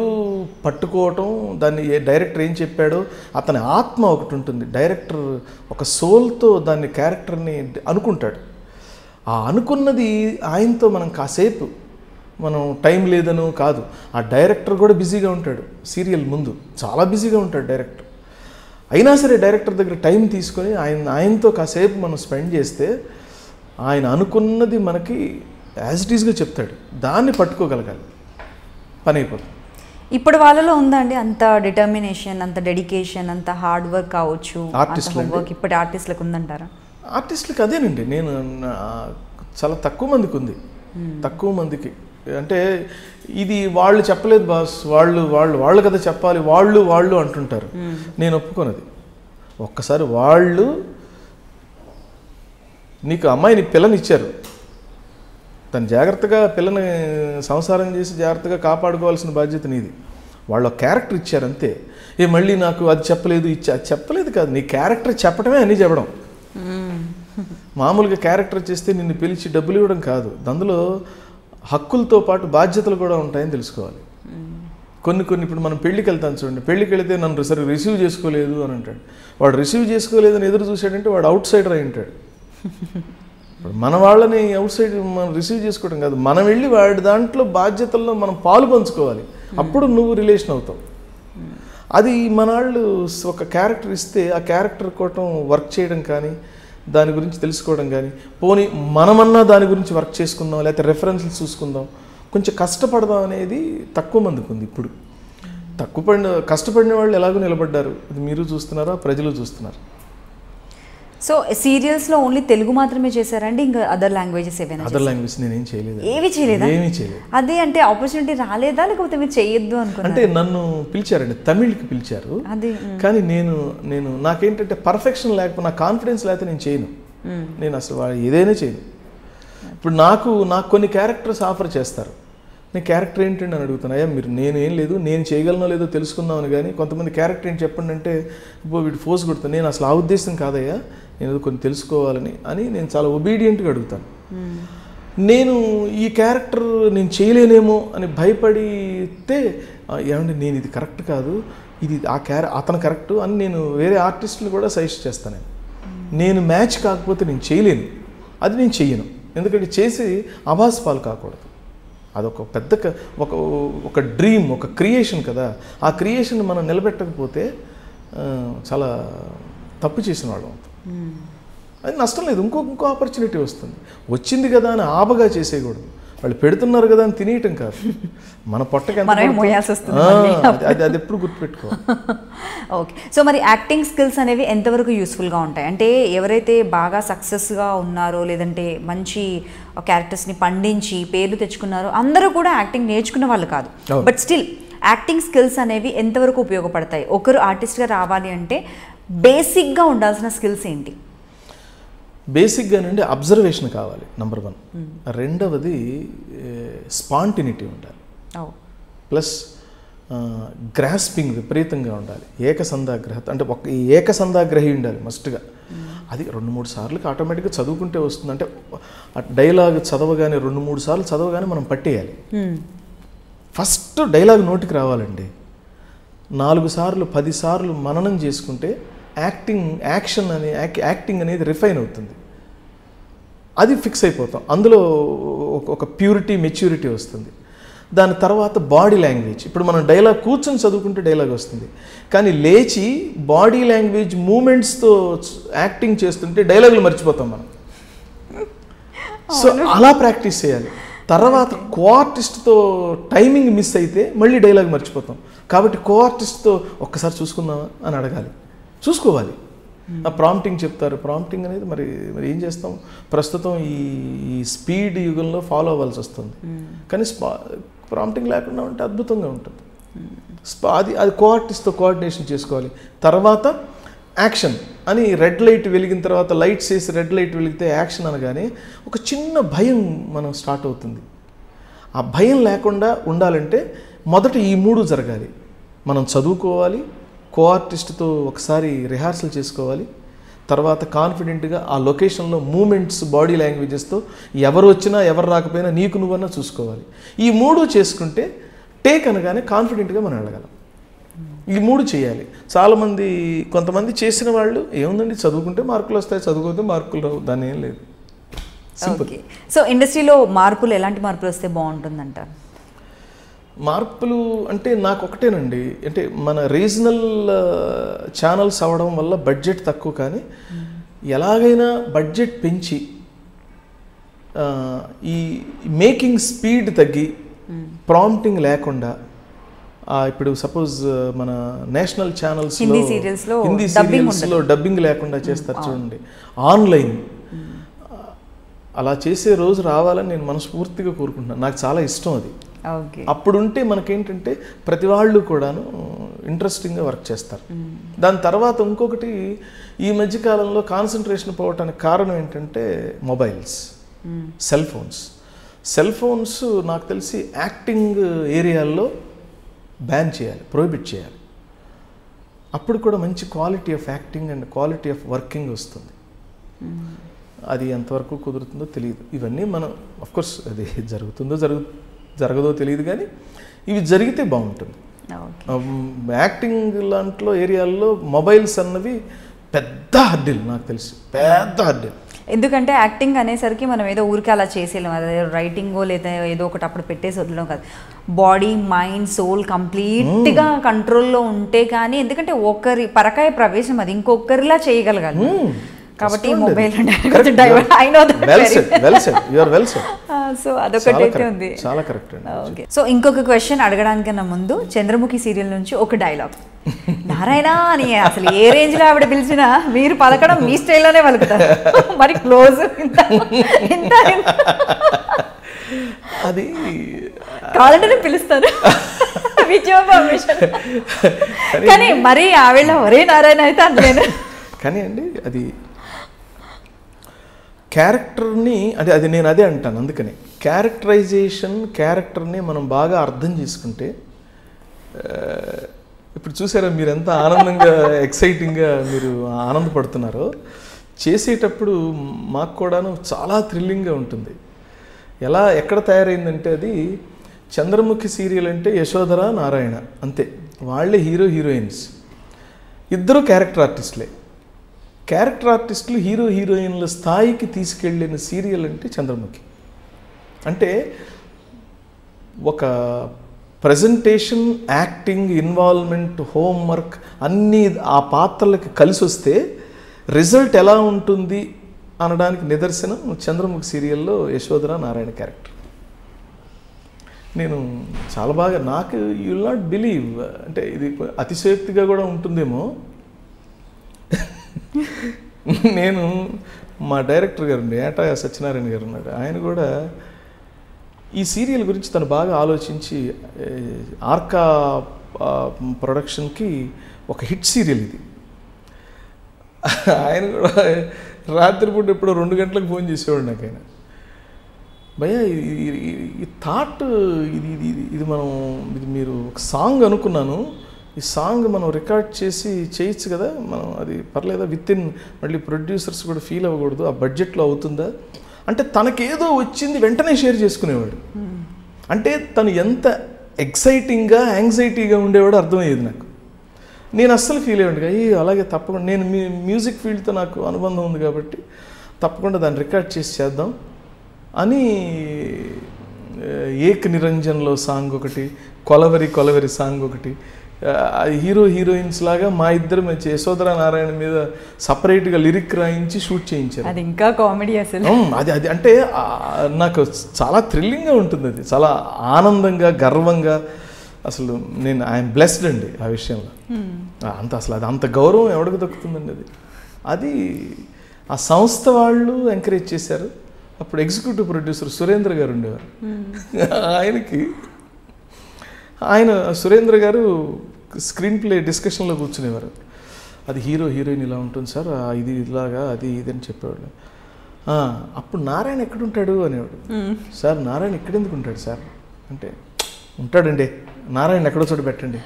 పట్టుకోవటం, దాన్ని డైరెక్టర్ ఏం చెప్పాడో అతని ఆత్మ ఒకటి ఉంటుంది. డైరెక్టర్ ఒక సోల్తో దాన్ని క్యారెక్టర్ని అనుకుంటాడు. ఆ అనుకున్నది ఆయనతో మనం కాసేపు మనం టైం లేదనో కాదు, ఆ డైరెక్టర్ కూడా బిజీగా ఉంటాడు. సీరియల్ ముందు చాలా బిజీగా ఉంటాడు డైరెక్టర్. అయినా సరే డైరెక్టర్ దగ్గర టైం తీసుకొని ఆయనతో కాసేపు మనం స్పెండ్ చేస్తే ఆయన అనుకున్నది మనకి యాజ్ ఇట్ ఈస్గా చెప్తాడు. దాన్ని పట్టుకోగలగాలి, పని అయిపోతుంది. ఇప్పుడు వాళ్ళలో ఉందా అండి అంత డిటర్మినేషన్, అంత డెడికేషన్, అంత హార్డ్ వర్క్ కావచ్చు, వర్క్ ఇప్పటి ఆర్టిస్టులకు ఉందంటారా? ఆర్టిస్టులకు అదేనండి, నేను చాలా తక్కువ మందికి ఉంది. తక్కువ మందికి అంటే ఇది వాళ్ళు చెప్పలేదు బాస్, వాళ్ళు కదా చెప్పాలి, వాళ్ళు అంటుంటారు. నేను ఒప్పుకోనది. ఒక్కసారి వాళ్ళు నీకు అమ్మాయిని పిల్లని ఇచ్చారు, తను జాగ్రత్తగా పిల్లని సంసారం చేసి జాగ్రత్తగా కాపాడుకోవాల్సిన బాధ్యత నీది. వాళ్ళు క్యారెక్టర్ ఇచ్చారు అంతే. మళ్ళీ నాకు అది చెప్పలేదు అది చెప్పలేదు కాదు, నీ క్యారెక్టర్ చెప్పడమే అన్నీ చెప్పడం. మామూలుగా క్యారెక్టర్ చేస్తే నిన్ను పిలిచి డబ్బులు ఇవ్వడం కాదు, అందులో హక్కులతో పాటు బాధ్యతలు కూడా ఉంటాయని తెలుసుకోవాలి. కొన్ని ఇప్పుడు మనం పెళ్ళికి వెళ్తాను చూడండి, పెళ్ళికి వెళితే నన్ను సరే రిసీవ్ చేసుకోలేదు అని అంటాడు. వాడు రిసీవ్ చేసుకోలేదని ఎదురు చూసాడంటే వాడు అవుట్ సైడర్ అయి ఉంటాడు. ఇప్పుడు మన వాళ్ళని అవుట్ సైడ్ మనం రిసీవ్ చేసుకోవడం కాదు, మనం వెళ్ళి వాడి దాంట్లో బాధ్యతల్లో మనం పాలు పంచుకోవాలి. అప్పుడు నువ్వు రిలేషన్ అవుతావు. అది మన వాళ్ళు ఒక క్యారెక్టర్ ఇస్తే ఆ క్యారెక్టర్ కోసం వర్క్ చేయడం కానీ, దాని గురించి తెలుసుకోవడం కానీ, పోనీ మనమన్నా దాని గురించి వర్క్ చేసుకుందాం, లేకపోతే రెఫరెన్స్లు చూసుకుందాం, కొంచెం కష్టపడదాం అనేది తక్కువ మందికి ఉంది. ఇప్పుడు కష్టపడిన వాళ్ళు ఎలాగో నిలబడ్డారు, అది మీరు చూస్తున్నారా, ప్రజలు చూస్తున్నారు. సో సీరియల్స్లో ఓన్లీ తెలుగు మాత్రమే చేశారండి, ఇంకా అదర్ లాంగ్వేజెస్ ఏమైనా? అదర్ లాంగ్వేజ్ నేనేం చేయలేదు. ఏమీ చేయలేదు. అదే అంటే ఆపర్చునిటీ రాలేదా, లేకపోతే మీరు చేయొద్దు అనుకున్నా? అంటే నన్ను పిలిచారండి, తమిళ్కి పిలిచారు. అదే కానీ నేను నాకేంటంటే పర్ఫెక్షన్ లేకపోతే, నా కాన్ఫిడెన్స్ లేకపోతే నేను చేయను. నేను అసలు ఏదైనా చేయను. ఇప్పుడు నాకు కొన్ని క్యారెక్టర్స్ ఆఫర్ చేస్తారు, నేను క్యారెక్టర్ ఏంటండి అని అడుగుతాను. అయ్యా మీరు నేనేం లేదు, నేను చేయగలనో లేదో తెలుసుకుందామని. కానీ కొంతమంది క్యారెక్టర్ ఏంటి చెప్పండి అంటే వీడు ఫోర్స్ కొడతాను. నేను అసలు ఆ ఉద్దేశం కాదయ్యా, నేను కొన్ని తెలుసుకోవాలని నేను చాలా ఒబీడియంట్గా అడుగుతాను. నేను ఈ క్యారెక్టర్ నేను చేయలేనేమో అని భయపడితే ఏమంటే నేను ఇది కరెక్ట్ కాదు, ఇది అతను కరెక్టు అని నేను వేరే ఆర్టిస్టులు కూడా సజెస్ట్ చేస్తాను. నేను మ్యాచ్ కాకపోతే నేను చేయలేను, అది నేను చెయ్యను. ఎందుకంటే చేసి అభాస్ పాలు కాకూడదు. అదొక పెద్ద ఒక డ్రీమ్, ఒక క్రియేషన్ కదా. ఆ క్రియేషన్ మనం నిలబెట్టకపోతే చాలా తప్పు చేసిన వాళ్ళం. అది నష్టం లేదు, ఇంకో ఆపర్చునిటీ వస్తుంది. వచ్చింది కదా అని ఆబగా చేసేయకూడదు. వాళ్ళు పెడుతున్నారు కదా అని తినేయటం కాదు, మన పొట్టకి అది ఎప్పుడు గుర్తుపెట్టుకోవాలి. ఓకే, సో మరి యాక్టింగ్ స్కిల్స్ అనేవి ఎంతవరకు యూస్ఫుల్గా ఉంటాయి? అంటే ఎవరైతే బాగా సక్సెస్గా ఉన్నారో, లేదంటే మంచి క్యారెక్టర్స్ని పండించి పేర్లు తెచ్చుకున్నారో, అందరూ కూడా యాక్టింగ్ నేర్చుకున్న వాళ్ళు కాదు. బట్ స్టిల్ యాక్టింగ్ స్కిల్స్ అనేవి ఎంతవరకు ఉపయోగపడతాయి? ఒకరు ఆర్టిస్ట్గా రావాలి అంటే బేసిక్గా ఉండాల్సిన స్కిల్స్ ఏంటి? బేసిక్గా నుండి అబ్జర్వేషన్ కావాలి, నెంబర్ 1. రెండవది స్పాంటినిటీ ఉండాలి, ప్లస్ గ్రాస్పింగ్ విపరీతంగా ఉండాలి. ఏకసంధాగ్రహత అంటే ఏకసంధాగ్రహి ఉండాలి మస్ట్గా. అది 2-3 సార్లు ఆటోమేటిక్గా చదువుకుంటే వస్తుంది. అంటే డైలాగ్ చదవగానే 2-3 సార్లు చదవగానే మనం పట్టేయాలి. ఫస్ట్ డైలాగ్ నోటికి రావాలండి. 4 సార్లు 10 సార్లు మననం చేసుకుంటే యాక్టింగ్ అనేది రిఫైన్ అవుతుంది. అది ఫిక్స్ అయిపోతాం. అందులో ఒక ప్యూరిటీ, మెచ్యూరిటీ వస్తుంది. దాని తర్వాత బాడీ లాంగ్వేజ్. ఇప్పుడు మనం డైలాగ్ కూర్చొని చదువుకుంటే డైలాగ్ వస్తుంది, కానీ లేచి బాడీ లాంగ్వేజ్ మూమెంట్స్తో యాక్టింగ్ చేస్తుంటే డైలాగులు మర్చిపోతాం మనం. సో అలా ప్రాక్టీస్ చేయాలి. తర్వాత కో ఆర్టిస్ట్తో టైమింగ్ మిస్ అయితే మళ్ళీ డైలాగ్ మర్చిపోతాం. కాబట్టి కో ఆర్టిస్ట్తో ఒక్కసారి చూసుకుందామా అని అడగాలి, చూసుకోవాలి. ఆ ప్రాంప్టింగ్ చెప్తారు. ప్రాంప్టింగ్ అనేది మరి ఏం చేస్తాం, ప్రస్తుతం ఈ స్పీడ్ యుగంలో ఫాలో అవ్వాల్సి వస్తుంది. కానీ ప్రాంప్టింగ్ లేకుండా ఉంటే అద్భుతంగా ఉంటుంది. అది కో ఆర్టిస్ట్తో కోఆర్డినేషన్ చేసుకోవాలి. తర్వాత యాక్షన్ అని రెడ్ లైట్ వెలిగిన తర్వాత లైట్స్ వేసి రెడ్ లైట్ వెలిగితే యాక్షన్ అనగానే ఒక చిన్న భయం మనం స్టార్ట్ అవుతుంది. ఆ భయం లేకుండా ఉండాలంటే మొదట ఈ 3 జరగాలి. మనం చదువుకోవాలి, కో ఆర్టిస్ట్తో ఒకసారి రిహార్సల్ చేసుకోవాలి, తర్వాత కాన్ఫిడెంట్గా ఆ లొకేషన్లో మూమెంట్స్, బాడీ లాంగ్వేజెస్తో ఎవరు వచ్చినా ఎవరు రాకపోయినా నీకు నువ్వన్నా చూసుకోవాలి. ఈ 3 చేసుకుంటే టేక్ అనగానే కాన్ఫిడెంట్గా మనం వెళ్ళగలం. ఈ 3 చేయాలి. చాలామంది కొంతమంది చేసిన వాళ్ళు ఏముందండి, చదువుకుంటే మార్కులు వస్తాయి, చదువుకుంటే మార్కులు రావు, దాని ఏం లేదు. ఓకే. సో ఇండస్ట్రీలో మార్పులు, ఎలాంటి మార్పులు వస్తే బాగుంటుందంటారు? మార్పులు అంటే నాకు ఒకటేనండి, అంటే మన రీజనల్ ఛానల్స్ అవ్వడం వల్ల బడ్జెట్ తక్కువ, కానీ ఎలాగైనా బడ్జెట్ పెంచి ఈ మేకింగ్ స్పీడ్ తగ్గి ప్రాంప్టింగ్ లేకుండా, ఇప్పుడు సపోజ్ మన నేషనల్ ఛానల్స్లో హిందీ సీరియల్స్లో డబ్బింగ్ లేకుండా చేస్తారు చూడండి, ఆన్లైన్ అలా చేసే రోజు రావాలని నేను మనస్ఫూర్తిగా కోరుకుంటున్నాను. నాకు చాలా ఇష్టం అది. అప్పుడుంటే మనకేంటంటే ప్రతి వాళ్ళు కూడాను ఇంట్రెస్టింగ్గా వర్క్ చేస్తారు. దాని తర్వాత ఇంకొకటి, ఈ మధ్యకాలంలో కాన్సన్ట్రేషన్ పోవటానికి కారణం ఏంటంటే మొబైల్స్, సెల్ ఫోన్స్ నాకు తెలిసి యాక్టింగ్ ఏరియాల్లో బ్యాన్ చేయాలి, ప్రొహిబిట్ చేయాలి. అప్పుడు కూడా మంచి quality of acting and quality of working వస్తుంది. అది ఎంతవరకు కుదురుతుందో తెలియదు. ఇవన్నీ మనం అఫ్కోర్స్ అది జరగదో తెలియదు, కానీ ఇవి జరిగితే బాగుంటుంది. యాక్టింగ్ లాంట్లో ఏరియాల్లో మొబైల్స్ అన్నవి పెద్ద హర్డిల్, నాకు తెలిసి పెద్ద హర్డిల్. ఎందుకంటే యాక్టింగ్ అనేసరికి మనం ఏదో ఊరికే అలా చేసేయలేం, అదే రైటింగో లేదా ఏదో ఒకటి అప్పుడు పెట్టేసి వదలడం కాదు. బాడీ, మైండ్, సోల్ కంప్లీట్గా కంట్రోల్లో ఉంటే కానీ, ఎందుకంటే ఒకరి పరకాయ ప్రవేశం అది ఇంకొకరిలా చేయగలగాలి. కాబట్టి మొబైల్ సో అదొకటి అయితే ఉంది. చాలా కరెక్ట్. ఓకే. సో ఇంకొక క్వశ్చన్ అడగడానికన్నా ముందు, చంద్రముఖి సీరియల్ నుంచి ఒక డైలాగ్, నారాయణ అని అసలు ఏ రేంజ్లో ఆవిడ పిలిచినా మీరు పలకడం మీ స్టైల్లోనే పలుకుతారు, మరి క్లోజ్ ఇంత అది కావాలంటే పిలుస్తారు కానీ మరి ఆవిడ ఒరే నారాయణ అయితే అనలేను. కానీ అండి అది క్యారెక్టర్ని, అంటే అది నేను అదే అంటాను. అందుకని క్యారెక్టర్ని మనం బాగా అర్థం చేసుకుంటే, ఇప్పుడు చూసారా మీరు ఎంత ఆనందంగా ఎక్సైటింగ్గా మీరు ఆనందపడుతున్నారో, చేసేటప్పుడు మాకు కూడాను చాలా థ్రిల్లింగ్గా ఉంటుంది. ఎక్కడ తయారైందంటే అది చంద్రముఖి సీరియల్ అంటే యశోధర, నారాయణ అంతే, వాళ్ళే హీరో హీరోయిన్స్, ఇద్దరు క్యారెక్టర్ ఆర్టిస్టులు హీరో హీరోయిన్ల స్థాయికి తీసుకెళ్ళిన సీరియల్ అంటే చంద్రముఖి. అంటే ఒక ప్రజెంటేషన్, యాక్టింగ్, ఇన్వాల్వ్మెంట్, హోంవర్క్ అన్నీ ఆ పాత్రలకి కలిసి వస్తే రిజల్ట్ ఎలా ఉంటుంది అనడానికి నిదర్శనం చంద్రముఖి సీరియల్లో యశోధర, నారాయణ క్యారెక్టర్. నేను చాలా బాగా, నాకు యు విల్ నాట్ బిలీవ్, అంటే ఇది అతిశయోక్తిగా కూడా ఉంటుందేమో, నేను మా డైరెక్టర్ గారు ఏటా సత్యనారాయణ గారు ఉన్నాడు, ఆయన కూడా ఈ సీరియల్ గురించి తను బాగా ఆలోచించి ఆర్కా ప్రొడక్షన్కి ఒక హిట్ సీరియల్ ఇది. ఆయన కూడా రాత్రిపూట ఎప్పుడో 2 గంటలకు ఫోన్ చేసేవాడు నాకు. ఆయన భయ్యా ఈ థాట్ ఇది మీరు ఒక సాంగ్ అనుకున్నాను, ఈ సాంగ్ మనం రికార్డ్ చేసి చేయొచ్చు కదా, మనం అది పర్లేదా, విత్-ఇన్ మళ్ళీ ప్రొడ్యూసర్స్ కూడా ఫీల్ అవ్వకూడదు, ఆ బడ్జెట్లో అవుతుందా అంటే, తనకేదో వచ్చింది వెంటనే షేర్ చేసుకునేవాడు. అంటే తను ఎంత ఎక్సైటింగ్గా, యాంగ్జైటీగా ఉండేవాడు అర్థమయ్యేది నాకు. నేను అస్సలు ఫీల్ అయ్యాడు, అలాగే తప్పకుండా, నేను మ్యూజిక్ ఫీల్డ్తో నాకు అనుబంధం ఉంది కాబట్టి తప్పకుండా దాన్ని రికార్డ్ చేసి చేద్దాం అని ఏక నిరంజన్లో సాంగ్ ఒకటి, కొలవరి సాంగ్ ఒకటి, హీరో హీరోయిన్స్ లాగా మా ఇద్దరు మంచి యశోధరా నారాయణ మీద సపరేట్గా లిరిక్ రాయించి షూట్ చేయించారు. అది ఇంకా కామెడీ అసలు. అది అంటే నాకు చాలా థ్రిల్లింగ్గా ఉంటుంది, అది చాలా ఆనందంగా గర్వంగా. అసలు నేను ఐఎమ్ బ్లెస్డ్ అండి ఆ విషయంలో. అంత అసలు అది అంత గౌరవం ఎవరికి దక్కుతుందండి. అది ఆ సంస్థ వాళ్ళు ఎంకరేజ్ చేశారు. అప్పుడు ఎగ్జిక్యూటివ్ ప్రొడ్యూసర్ సురేంద్ర గారు ఉండేవారు. ఆయన సురేంద్ర గారు స్క్రీన్ ప్లే డిస్కషన్లో కూర్చునేవారు. అది హీరో హీరోయిన్ ఇలా ఉంటుంది సార్, ఇది ఇలాగా అది ఇది అని చెప్పేవాళ్ళు. అప్పుడు నారాయణ ఎక్కడుంటాడు అనేవాడు. సార్ నారాయణ ఎక్కడెందుకు ఉంటాడు సార్ అంటే, ఉంటాడండి నారాయణ ఎక్కడో చోటు పెట్టండి.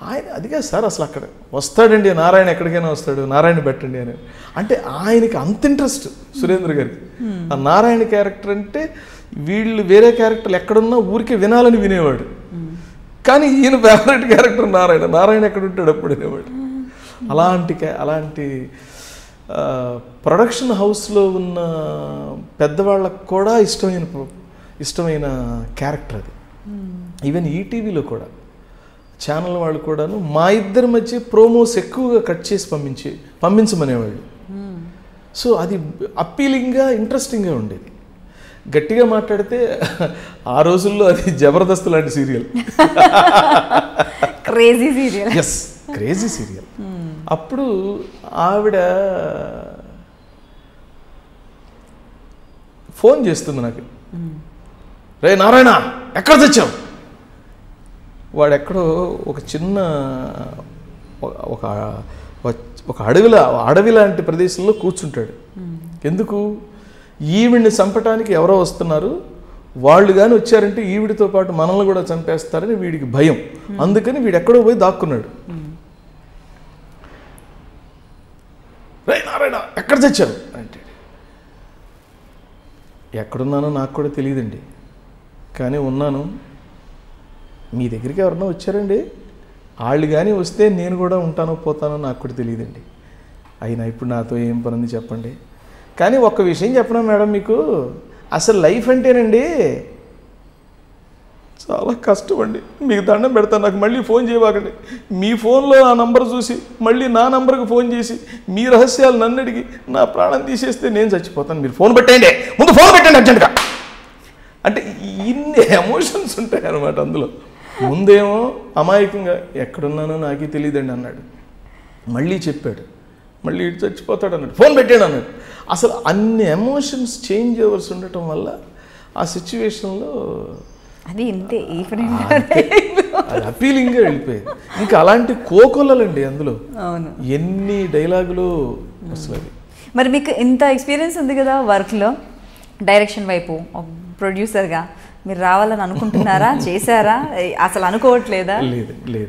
ఆయన అదిగా సార్ అసలు అక్కడ వస్తాడండి నారాయణ, ఎక్కడికైనా వస్తాడు, నారాయణ పెట్టండి అని. అంటే ఆయనకి అంత ఇంట్రెస్ట్ సురేంద్ర గారికి ఆ నారాయణ క్యారెక్టర్ అంటే. వీళ్ళు వేరే క్యారెక్టర్లు ఎక్కడున్నా ఊరికే వినాలని వినేవాడు, కానీ ఈయన ఫేవరెట్ క్యారెక్టర్ నారాయణ. నారాయణ ఎక్కడ ఉంటాడు అప్పుడు అనేవాడు. అలాంటి ప్రొడక్షన్ హౌస్లో ఉన్న పెద్దవాళ్ళకు కూడా ఇష్టమైన క్యారెక్టర్ అది. ఈవెన్ ఈటీవీలో కూడా ఛానల్ వాళ్ళు కూడాను మా ఇద్దరి మధ్య ప్రోమోస్ ఎక్కువగా కట్ చేసి పంపించమనేవాళ్ళు. సో అది అప్పీలింగ్గా ఇంట్రెస్టింగ్గా ఉండేది. గట్టిగా మాట్లాడితే ఆ రోజుల్లో అది జబర్దస్త్ లాంటి serial, crazy serial. Yes, crazy serial. అప్పుడు ఆవిడ ఫోన్ చేస్తుంది నాకు, రే నారాయణ ఎక్కడ తెచ్చావు. వాడెక్కడో ఒక చిన్న ఒక అడవి లాంటి ప్రదేశంలో కూర్చుంటాడు. ఎందుకు? ఈవిడ్ని చంపటానికి ఎవరో వస్తున్నారు, వాళ్ళు కానీ వచ్చారంటే ఈవిడితో పాటు మనల్ని కూడా చంపేస్తారని వీడికి భయం. అందుకని వీడు ఎక్కడో పోయి దాక్కున్నాడు. రే నారాయణ ఎక్కడ తెచ్చావు అంటే, ఎక్కడున్నానో నాకు కూడా తెలియదండి, కానీ ఉన్నాను. మీ దగ్గరికి ఎవరన్నా వచ్చారండి? వాళ్ళు కానీ వస్తే నేను కూడా ఉంటానో పోతానో నాకు కూడా తెలియదండి. అయినా ఇప్పుడు నాతో ఏం పనుంది చెప్పండి. కానీ ఒక్క విషయం చెప్పనా మేడం, మీకు అసలు లైఫ్ అంటేనండి చాలా కష్టం అండి. మీకు దండం పెడతాను, నాకు మళ్ళీ ఫోన్ చేయబాకండి. మీ ఫోన్లో ఆ నంబర్ చూసి మళ్ళీ నా నంబర్కి ఫోన్ చేసి మీ రహస్యాలు నన్ను అడిగి నా ప్రాణం తీసేస్తే నేను చచ్చిపోతాను. మీరు ఫోన్ పెట్టండి, ముందు ఫోన్ పెట్టండి అర్జెంట్గా. అంటే ఇన్ని ఎమోషన్స్ ఉంటాయి అన్నమాట అందులో. ముందేమో అమాయకంగా ఎక్కడున్నానో నాకే తెలియదండి అన్నాడు. మళ్ళీ చెప్పాడు, మళ్ళీ ఇటు చచ్చిపోతాడు అన్నాడు, ఫోన్ పెట్టాడు అన్నాడు. అసలు అన్ని ఎమోషన్స్ చేంజ్ ఓవర్స్ ఉండటం వల్ల ఆ సిచ్యువేషన్లో అది ఇంతే, అది అపీలింగ్గా వెళ్ళిపోయేది. ఇంకా అలాంటి కోకొల్లలండి అందులో. అవును, ఎన్ని డైలాగులు అసలు. మరి మీకు ఇంత ఎక్స్పీరియన్స్ ఉంది కదా వర్క్లో, డైరెక్షన్ వైపు ప్రొడ్యూసర్గా మీరు రావాలని అనుకుంటున్నారా? చేశారా? అసలు అనుకోవట్లేదా? లేదండి.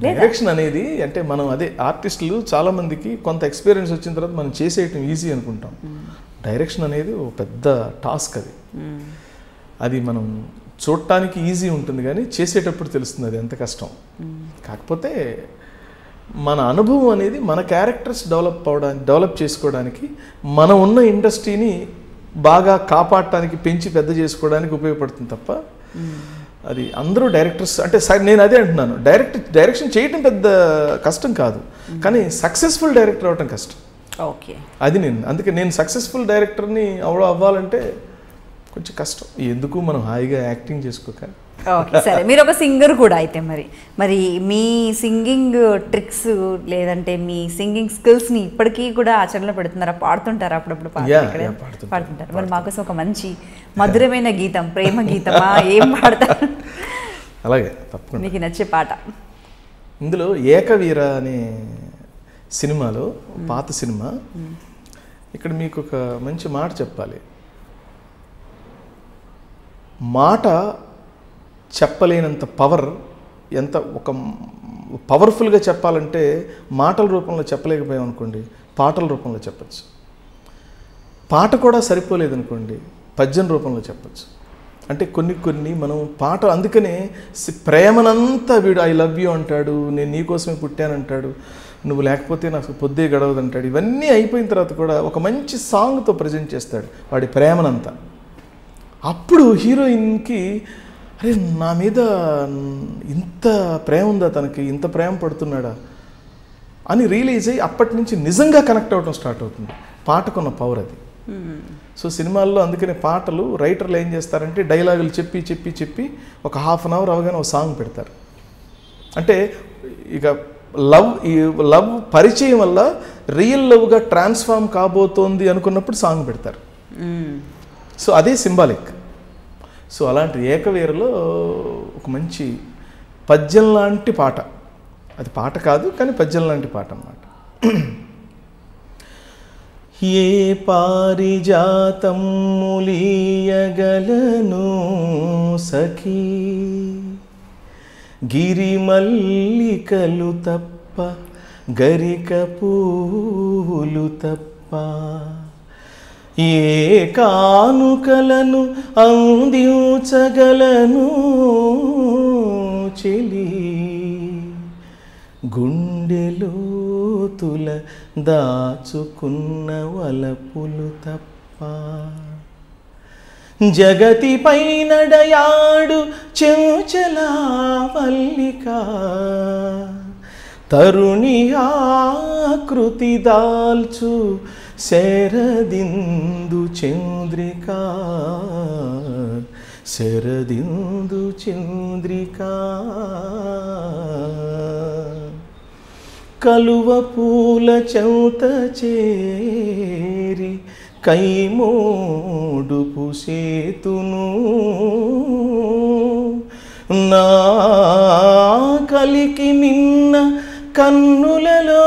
డైరెక్షన్ అనేది అంటే మనం అదే ఆర్టిస్టులు చాలామందికి కొంత ఎక్స్పీరియన్స్ వచ్చిన తర్వాత మనం చేసేయటం ఈజీ అనుకుంటాం. డైరెక్షన్ అనేది ఒక పెద్ద టాస్క్. అది మనం చూడటానికి ఈజీ ఉంటుంది కానీ చేసేటప్పుడు తెలుస్తుంది అది ఎంత కష్టం. కాకపోతే మన అనుభవం అనేది మన క్యారెక్టర్స్ డెవలప్ చేసుకోవడానికి, మనం ఉన్న ఇండస్ట్రీని బాగా కాపాడటానికి, పెంచి పెద్ద చేసుకోవడానికి ఉపయోగపడుతుంది తప్ప అది అందరూ డైరెక్టర్స్ అంటే నేను అదే అంటున్నాను, డైరెక్షన్ చేయటం పెద్ద కష్టం కాదు, కానీ సక్సెస్ఫుల్ డైరెక్టర్ అవ్వటం కష్టం. ఓకే, అది అందుకే నేను సక్సెస్ఫుల్ డైరెక్టర్ని అవ్వాలంటే కొంచెం కష్టం. ఎందుకు మనం హాయిగా యాక్టింగ్ చేసుకోక. ఓకే, సరే. మీరు ఒక సింగర్ కూడా అయితే మరి మీ సింగింగ్ ట్రిక్స్ లేదంటే మీ సింగింగ్ స్కిల్స్ని ఇప్పటికీ కూడా ఆచరణలో పెడుతున్నారా? పాడుతుంటారా? అప్పుడప్పుడు పాడుతుంటారు. మరి మాకోసం ఒక మంచి మధురమైన గీతం, ప్రేమ గీతమా, ఏం పాడతారు? అలాగే, తప్పకుండా. మీకు నచ్చే పాట? ఇందులో ఏకవీర అనే సినిమాలో, పాత సినిమా, ఇక్కడ మీకు ఒక మంచి మాట చెప్పాలి. మాట చెప్పలేనంత పవర్, ఎంత ఒక పవర్ఫుల్గా చెప్పాలంటే మాటల రూపంలో చెప్పలేకపోయాం అనుకోండి, పాటల రూపంలో చెప్పచ్చు. పాట కూడా సరిపోలేదనుకోండి, పద్యం రూపంలో చెప్పచ్చు. అంటే కొన్ని మనం పాట, అందుకనే ప్రేమనంతా వీడు ఐ లవ్ యూ అంటాడు, నేను నీకోసమే పుట్టానంటాడు, నువ్వు లేకపోతే నాకు పొద్దే గడవదు అంటాడు. ఇవన్నీ అయిపోయిన తర్వాత కూడా ఒక మంచి సాంగ్తో ప్రజెంట్ చేస్తాడు వాడి ప్రేమనంతా. అప్పుడు హీరోయిన్కి అరే నా మీద ఇంత ప్రేమ ఉందా, తనకి ఇంత ప్రేమ పడుతున్నాడా అని రియలైజ్ అయ్యి అప్పటి నుంచి నిజంగా కనెక్ట్ అవ్వడం స్టార్ట్ అవుతుంది. పాటకున్న పవర్ అది. సో సినిమాల్లో అందుకనే పాటలు రైటర్లు ఏం చేస్తారంటే డైలాగులు చెప్పి చెప్పి చెప్పి ఒక హాఫ్ అన్ అవర్ అవగానే ఒక సాంగ్ పెడతారు. అంటే ఇక లవ్ పరిచయం వల్ల రియల్ లవ్గా ట్రాన్స్ఫార్మ్ కాబోతోంది అనుకున్నప్పుడు సాంగ్ పెడతారు. సో అదే సింబాలిక్. సో అలాంటి ఏకవీరలో ఒక మంచి పద్యం లాంటి పాట, అది పాట కాదు కానీ పద్యం లాంటి పాట అన్నమాట. ఏ పారిజాతం ములీయగలను సఖీ, గిరిమల్లికలు తప్ప గరిక పూలు తప్ప, ఏ కానుకలను అందించగలను చెలి, గుండెలోతుల దాచుకున్న వలపులు తప్ప, జగతిపై నడయాడు చెంచలా మల్లిక, తరుణి ఆకృతి దాల్చు శరదిందు చంద్రిక, శరదిందు చంద్రిక, కలువ పూల చెంత చేరి కైమోడుపు సేతును, నా కలికి మిన్న కన్నులలో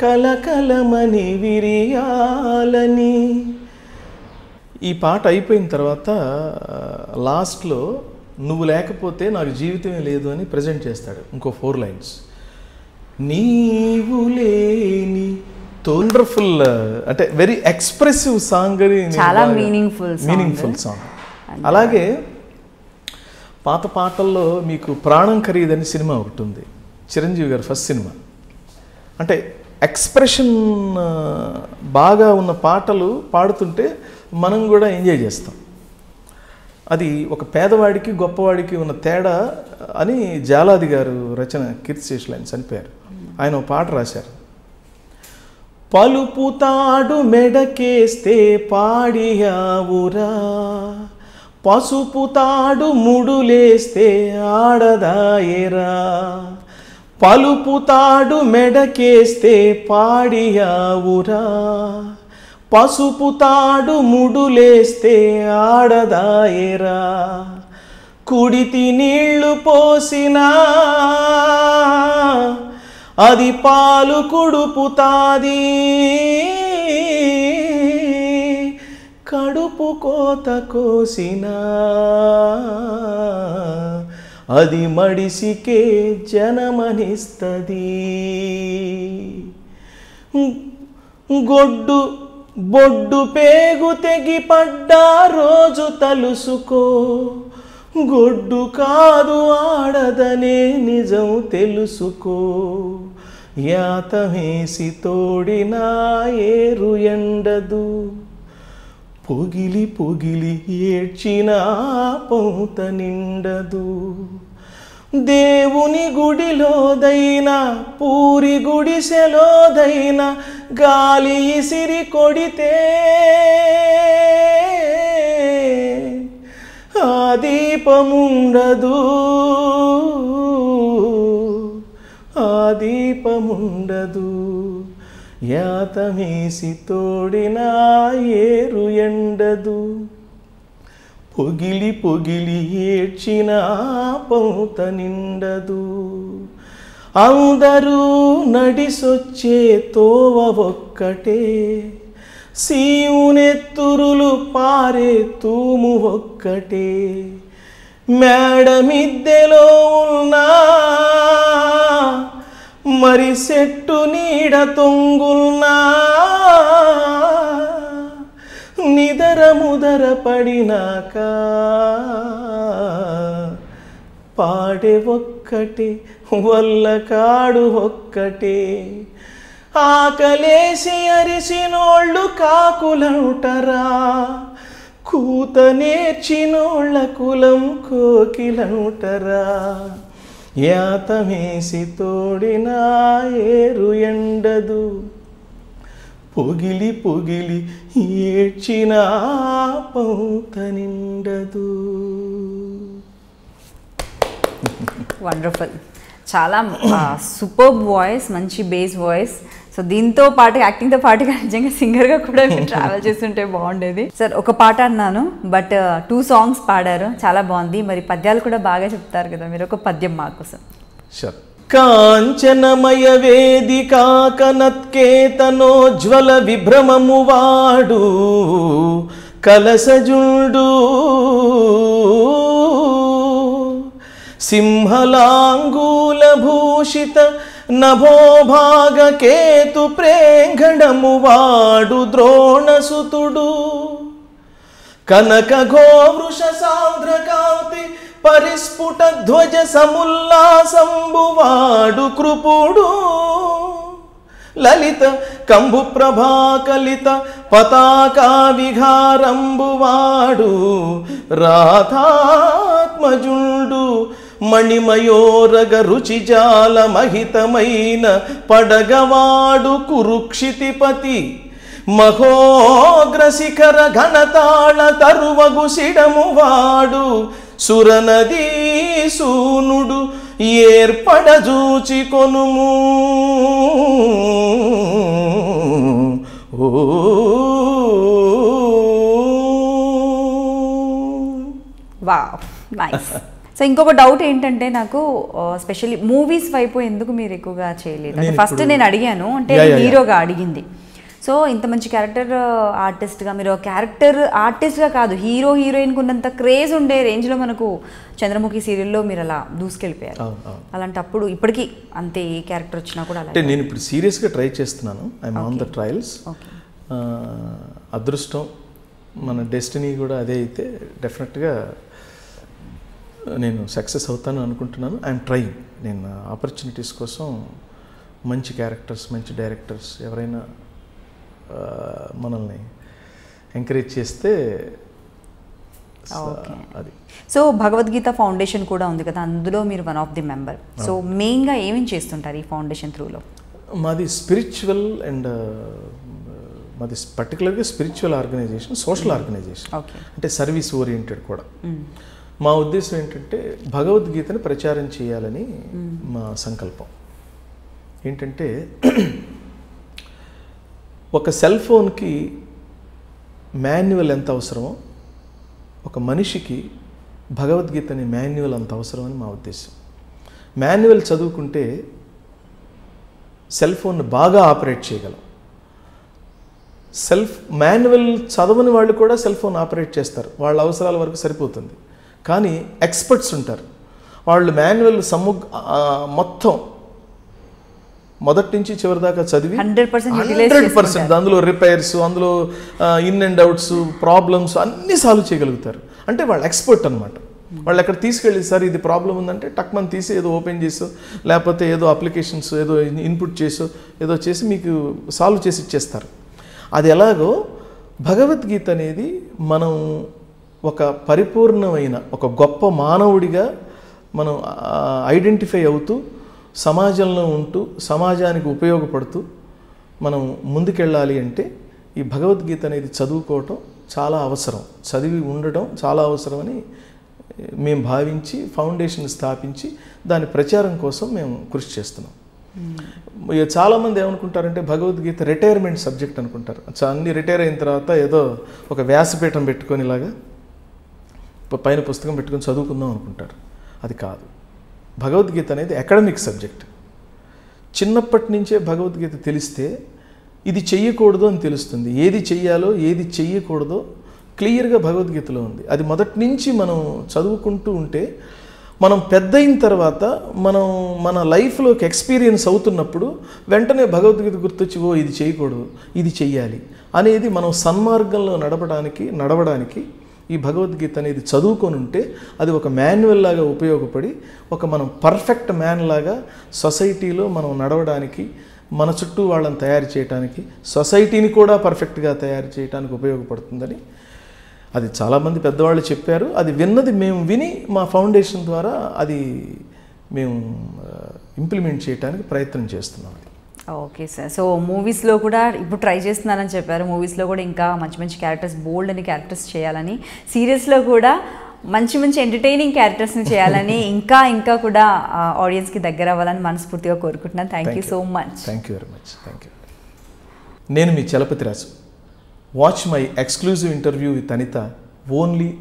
కలకలమని విరియాలని. ఈ పాట అయిపోయిన తర్వాత లాస్ట్లో నువ్వు లేకపోతే నాకు జీవితమే లేదు అని ప్రజెంట్ చేస్తాడు. ఇంకో 4 లైన్స్. నీవు లేని వండర్ఫుల్, అంటే వెరీ ఎక్స్ప్రెసివ్ సాంగ్ అని, చాలా మీనింగ్ఫుల్ సాంగ్. అలాగే పాత పాటల్లో మీకు ప్రాణం ఖరీదని సినిమా ఒకటి ఉంది, చిరంజీవి గారు ఫస్ట్ సినిమా. అంటే ఎక్స్ప్రెషన్ బాగా ఉన్న పాటలు పాడుతుంటే మనం కూడా ఎంజాయ్ చేస్తాం. అది ఒక పేదవాడికి గొప్పవాడికి ఉన్న తేడా అని జాలాది గారు రచన, కీర్తిశేషులు ఆయన చనిపోయారు, ఆయన ఒక పాట రాశారు. పలుపుతాడు మెడకేస్తే పాడియావురా, పసుపుతాడు ముడులేస్తే ఆడదాయరా, పలుపుతాడు మెడకేస్తే పాడియావురా, పసుపుతాడు ముడులేస్తే ఆడదాయరా, కుడితి నీళ్లు పోసినా అది పాలు కుడుపుతాది, కడుపు కోత కోసినా అది మడిసికే జనమనిస్తది, బొడ్డు పేగు తెగి పడ్డా రోజు తలుసుకో, గొడ్డు కాదు ఆడదనే నిజం తెలుసుకో, యాతమేసి తోడినా ఏరు ఎండదు, పొగిలి పొగిలి ఏడ్చిన పొంత నిండదు, దేవుని గుడిలోదైనా పూరి గుడిసెలోదైనా గాలి ఇసిరి కొడితే ఆ దీపముండదు, ఆ దీపముండదు, యాతమేసి తోడినా ఏరు ఎండదు, పొగిలి పొగిలి ఏడ్చిన పొంత నిండదు, అందరూ నడిసొచ్చే తోవ ఒక్కటే, సీవునెత్తురులు పారే తూము ఒక్కటే, మేడ మిద్దెలో ఉన్నా మరి చెట్టు నీడ తొంగుల్నా, నిదర ముదర పడినాక పాడే ఒక్కటే, వల్ల కాడు ఒక్కటే, ఆకలేసి అరిసినోళ్ళు కాకులంటరా, కూత నేర్చినోళ్ళ కులం కోకిలంటరా, యాతమేసి తోడినా ఏరు ఎండదు, పొగిలి పొగిలి ఏడ్చిన పౌత నిండదు. వండర్ఫుల్. చాలా సూపర్బ్ వాయిస్, మంచి బేస్ వాయిస్. సో దీంతో పాటు యాక్టింగ్తో పాటుగా నిజంగా సింగర్గా కూడా మీరు ట్రావెల్ చేస్తుంటే బాగుండేది. సార్ ఒక పాట అన్నాను, బట్ 2 songs పాడారు, చాలా బాగుంది. మరి పద్యాలు కూడా బాగా చెప్తారు కదా, మీరు ఒక పద్యం మా కోసం. షూర్. కాంచనమయ వేదికా కనత్కేతనోజ్వల విభ్రమము వాడు కలసజుండు, సింహలాంగూల భూషిత నభోభాగ కేతు ప్రేంగణము వాడు ద్రోణసుతుడు, కనక ఘోవృష సాంద్రకాంతి పరిస్ఫుట ధ్వజ సముల్లాసంబువాడు కృపుడు, లలిత కంబు ప్రభాకలిత పతాకా విహారంబువాడు రాధాత్మజుండు, మణిమయోరగ రుచిజాల మహితమైన పడగవాడు కురుక్షితిపతి, మహోగ్రశిఖర ఘనతాళ తరువగు సిడమువాడు సురనదీ సూనుడు, ఏర్పడజూచి కొనుము. Wow, nice. సో ఇంకొక డౌట్ ఏంటంటే నాకు, స్పెషల్లీ మూవీస్ వైపు ఎందుకు మీరు ఎక్కువగా చేయలేదు? ఫస్ట్ నేను అడిగాను, అంటే హీరోగా అడిగింది. సో ఇంత మంచి క్యారెక్టర్ ఆర్టిస్ట్గా, మీరు క్యారెక్టర్ ఆర్టిస్ట్గా కాదు, హీరో హీరోయిన్కి ఉన్నంత క్రేజ్ ఉండే రేంజ్లో మనకు చంద్రముఖి సీరియల్లో మీరు అలా దూసుకెళ్ళిపోయారు. అలాంటప్పుడు ఇప్పటికీ అంతే, ఏ క్యారెక్టర్ వచ్చినా కూడా అలా. అంటే నేను ఇప్పుడు సీరియస్గా ట్రై చేస్తున్నాను, ఐఎమ్ ఆన్ ద ట్రయల్స్. అదృష్టం, మన డెస్టినీ కూడా అదే అయితే డెఫినెట్గా నేను సక్సెస్ అవుతాను అనుకుంటున్నాను. I'm trying. నేను ఆపర్చునిటీస్ కోసం మంచి క్యారెక్టర్స్, మంచి డైరెక్టర్స్ ఎవరైనా మనల్ని ఎంకరేజ్ చేస్తే అది. సో భగవద్గీత ఫౌండేషన్ కూడా ఉంది కదా, అందులో మీరు one of the member. So మెయిన్గా ఏమేమి చేస్తుంటారు ఈ ఫౌండేషన్ త్రూలో? మాది స్పిరిచువల్ అండ్ మాది పర్టికులర్గా స్పిరిచువల్ ఆర్గనైజేషన్, సోషల్ ఆర్గనైజేషన్, అంటే సర్వీస్ ఓరియంటెడ్ కూడా. మా ఉద్దేశం ఏంటంటే భగవద్గీతని ప్రచారం చేయాలని మా సంకల్పం. ఏంటంటే ఒక సెల్ ఫోన్కి మాన్యువల్ ఎంత అవసరమో ఒక మనిషికి భగవద్గీత అనే మాన్యువల్ అంత అవసరమని మా ఉద్దేశం. మాన్యువల్ చదువుకుంటే సెల్ ఫోన్ బాగా ఆపరేట్ చేయగలం. మాన్యువల్ చదవని వాళ్ళు కూడా సెల్ ఫోన్ ఆపరేట్ చేస్తారు, వాళ్ళ అవసరాల వరకు సరిపోతుంది. కానీ ఎక్స్పర్ట్స్ ఉంటారు, వాళ్ళు మాన్యువల్ మొత్తం మొదటి నుంచి చివరి దాకా చదివి 100% అందులో రిపైర్స్, అందులో ఇన్ అండ్ అవుట్స్, ప్రాబ్లమ్స్ అన్నీ సాల్వ్ చేయగలుగుతారు. అంటే వాళ్ళు ఎక్స్పర్ట్ అనమాట. వాళ్ళు ఎక్కడ తీసుకెళ్ళి సార్ ఇది ప్రాబ్లం ఉందంటే టక్మని తీసి ఏదో ఓపెన్ చేసో, లేకపోతే ఏదో అప్లికేషన్స్ ఏదో ఇన్పుట్ చేసో ఏదో చేసి మీకు సాల్వ్ చేసి ఇచ్చేస్తారు. అది ఎలాగో భగవద్గీత అనేది మనం ఒక పరిపూర్ణమైన ఒక గొప్ప మానవుడిగా మనం ఐడెంటిఫై అవుతూ సమాజంలో ఉంటూ సమాజానికి ఉపయోగపడుతూ మనం ముందుకెళ్ళాలి అంటే ఈ భగవద్గీత అనేది చదువుకోవటం చాలా అవసరం, చదివి ఉండటం చాలా అవసరమని మేము భావించి ఫౌండేషన్ స్థాపించి దాని ప్రచారం కోసం మేము కృషి చేస్తున్నాం. చాలామంది ఏమనుకుంటారంటే భగవద్గీత రిటైర్మెంట్ సబ్జెక్ట్ అనుకుంటారు. అన్ని రిటైర్ అయిన తర్వాత ఏదో ఒక వ్యాసపీఠం పెట్టుకొని ఇలాగా పైన పుస్తకం పెట్టుకొని చదువుకుందాం అనుకుంటారు. అది కాదు. భగవద్గీత అనేది అకాడమిక్ సబ్జెక్ట్. చిన్నప్పటి నుంచే భగవద్గీత తెలిస్తే ఇది చెయ్యకూడదు అని తెలుస్తుంది, ఏది చెయ్యాలో ఏది చెయ్యకూడదో క్లియర్గా భగవద్గీతలో ఉంది. అది మొదటి నుంచి మనం చదువుకుంటూ ఉంటే మనం పెద్ద అయిన తర్వాత మన లైఫ్లోకి ఎక్స్పీరియన్స్ అవుతున్నప్పుడు వెంటనే భగవద్గీత గుర్తొచ్చి ఓ ఇది చేయకూడదు ఇది చెయ్యాలి అనేది మనం సన్మార్గంలో నడవడానికి ఈ భగవద్గీత అనేది చదువుకొని ఉంటే అది ఒక మాన్యువల్ లాగా ఉపయోగపడి ఒక మనం పర్ఫెక్ట్ మ్యాన్ లాగా సొసైటీలో మనం నడవడానికి, మన చుట్టూ వాళ్ళని తయారు చేయడానికి, సొసైటీని కూడా పర్ఫెక్ట్గా తయారు చేయడానికి ఉపయోగపడుతుందని అది చాలామంది పెద్దవాళ్ళు చెప్పారు, అది విన్నది మేము విని మా ఫౌండేషన్ ద్వారా అది మేము ఇంప్లిమెంట్ చేయడానికి ప్రయత్నం చేస్తున్నాం. Okay sir. సో మూవీస్లో కూడా ఇప్పుడు ట్రై చేస్తున్నానని చెప్పారు, మూవీస్లో కూడా ఇంకా మంచి మంచి క్యారెక్టర్స్, బోల్డ్ అని క్యారెక్టర్స్ చేయాలని, సీరియల్స్లో కూడా మంచి మంచి ఎంటర్టైనింగ్ క్యారెక్టర్స్ని చేయాలని, ఇంకా ఇంకా కూడా ఆడియన్స్కి దగ్గర అవ్వాలని మనస్ఫూర్తిగా కోరుకుంటున్నాను. Thank you so much. Thank you very much. Thank you. నేను మీ Chalapathiraju. Watch my exclusive interview with Anitha only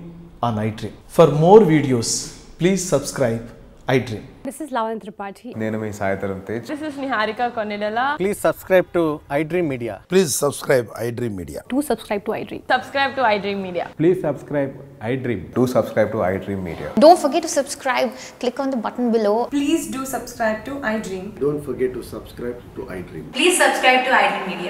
on iDream. For more videos please subscribe iDream. This is Lavan Tripathi. నేను మీ Sai Dharam Tej. This is Niharika Konilala. Please subscribe to iDream Media. Please subscribe iDream Media. Do subscribe to iDream. Subscribe to iDream Media. Please subscribe iDream. Do subscribe to iDream Media. Don't forget to subscribe. Click on the button below. Please do subscribe to iDream. Don't forget to subscribe to iDream. Please subscribe to iDream Media.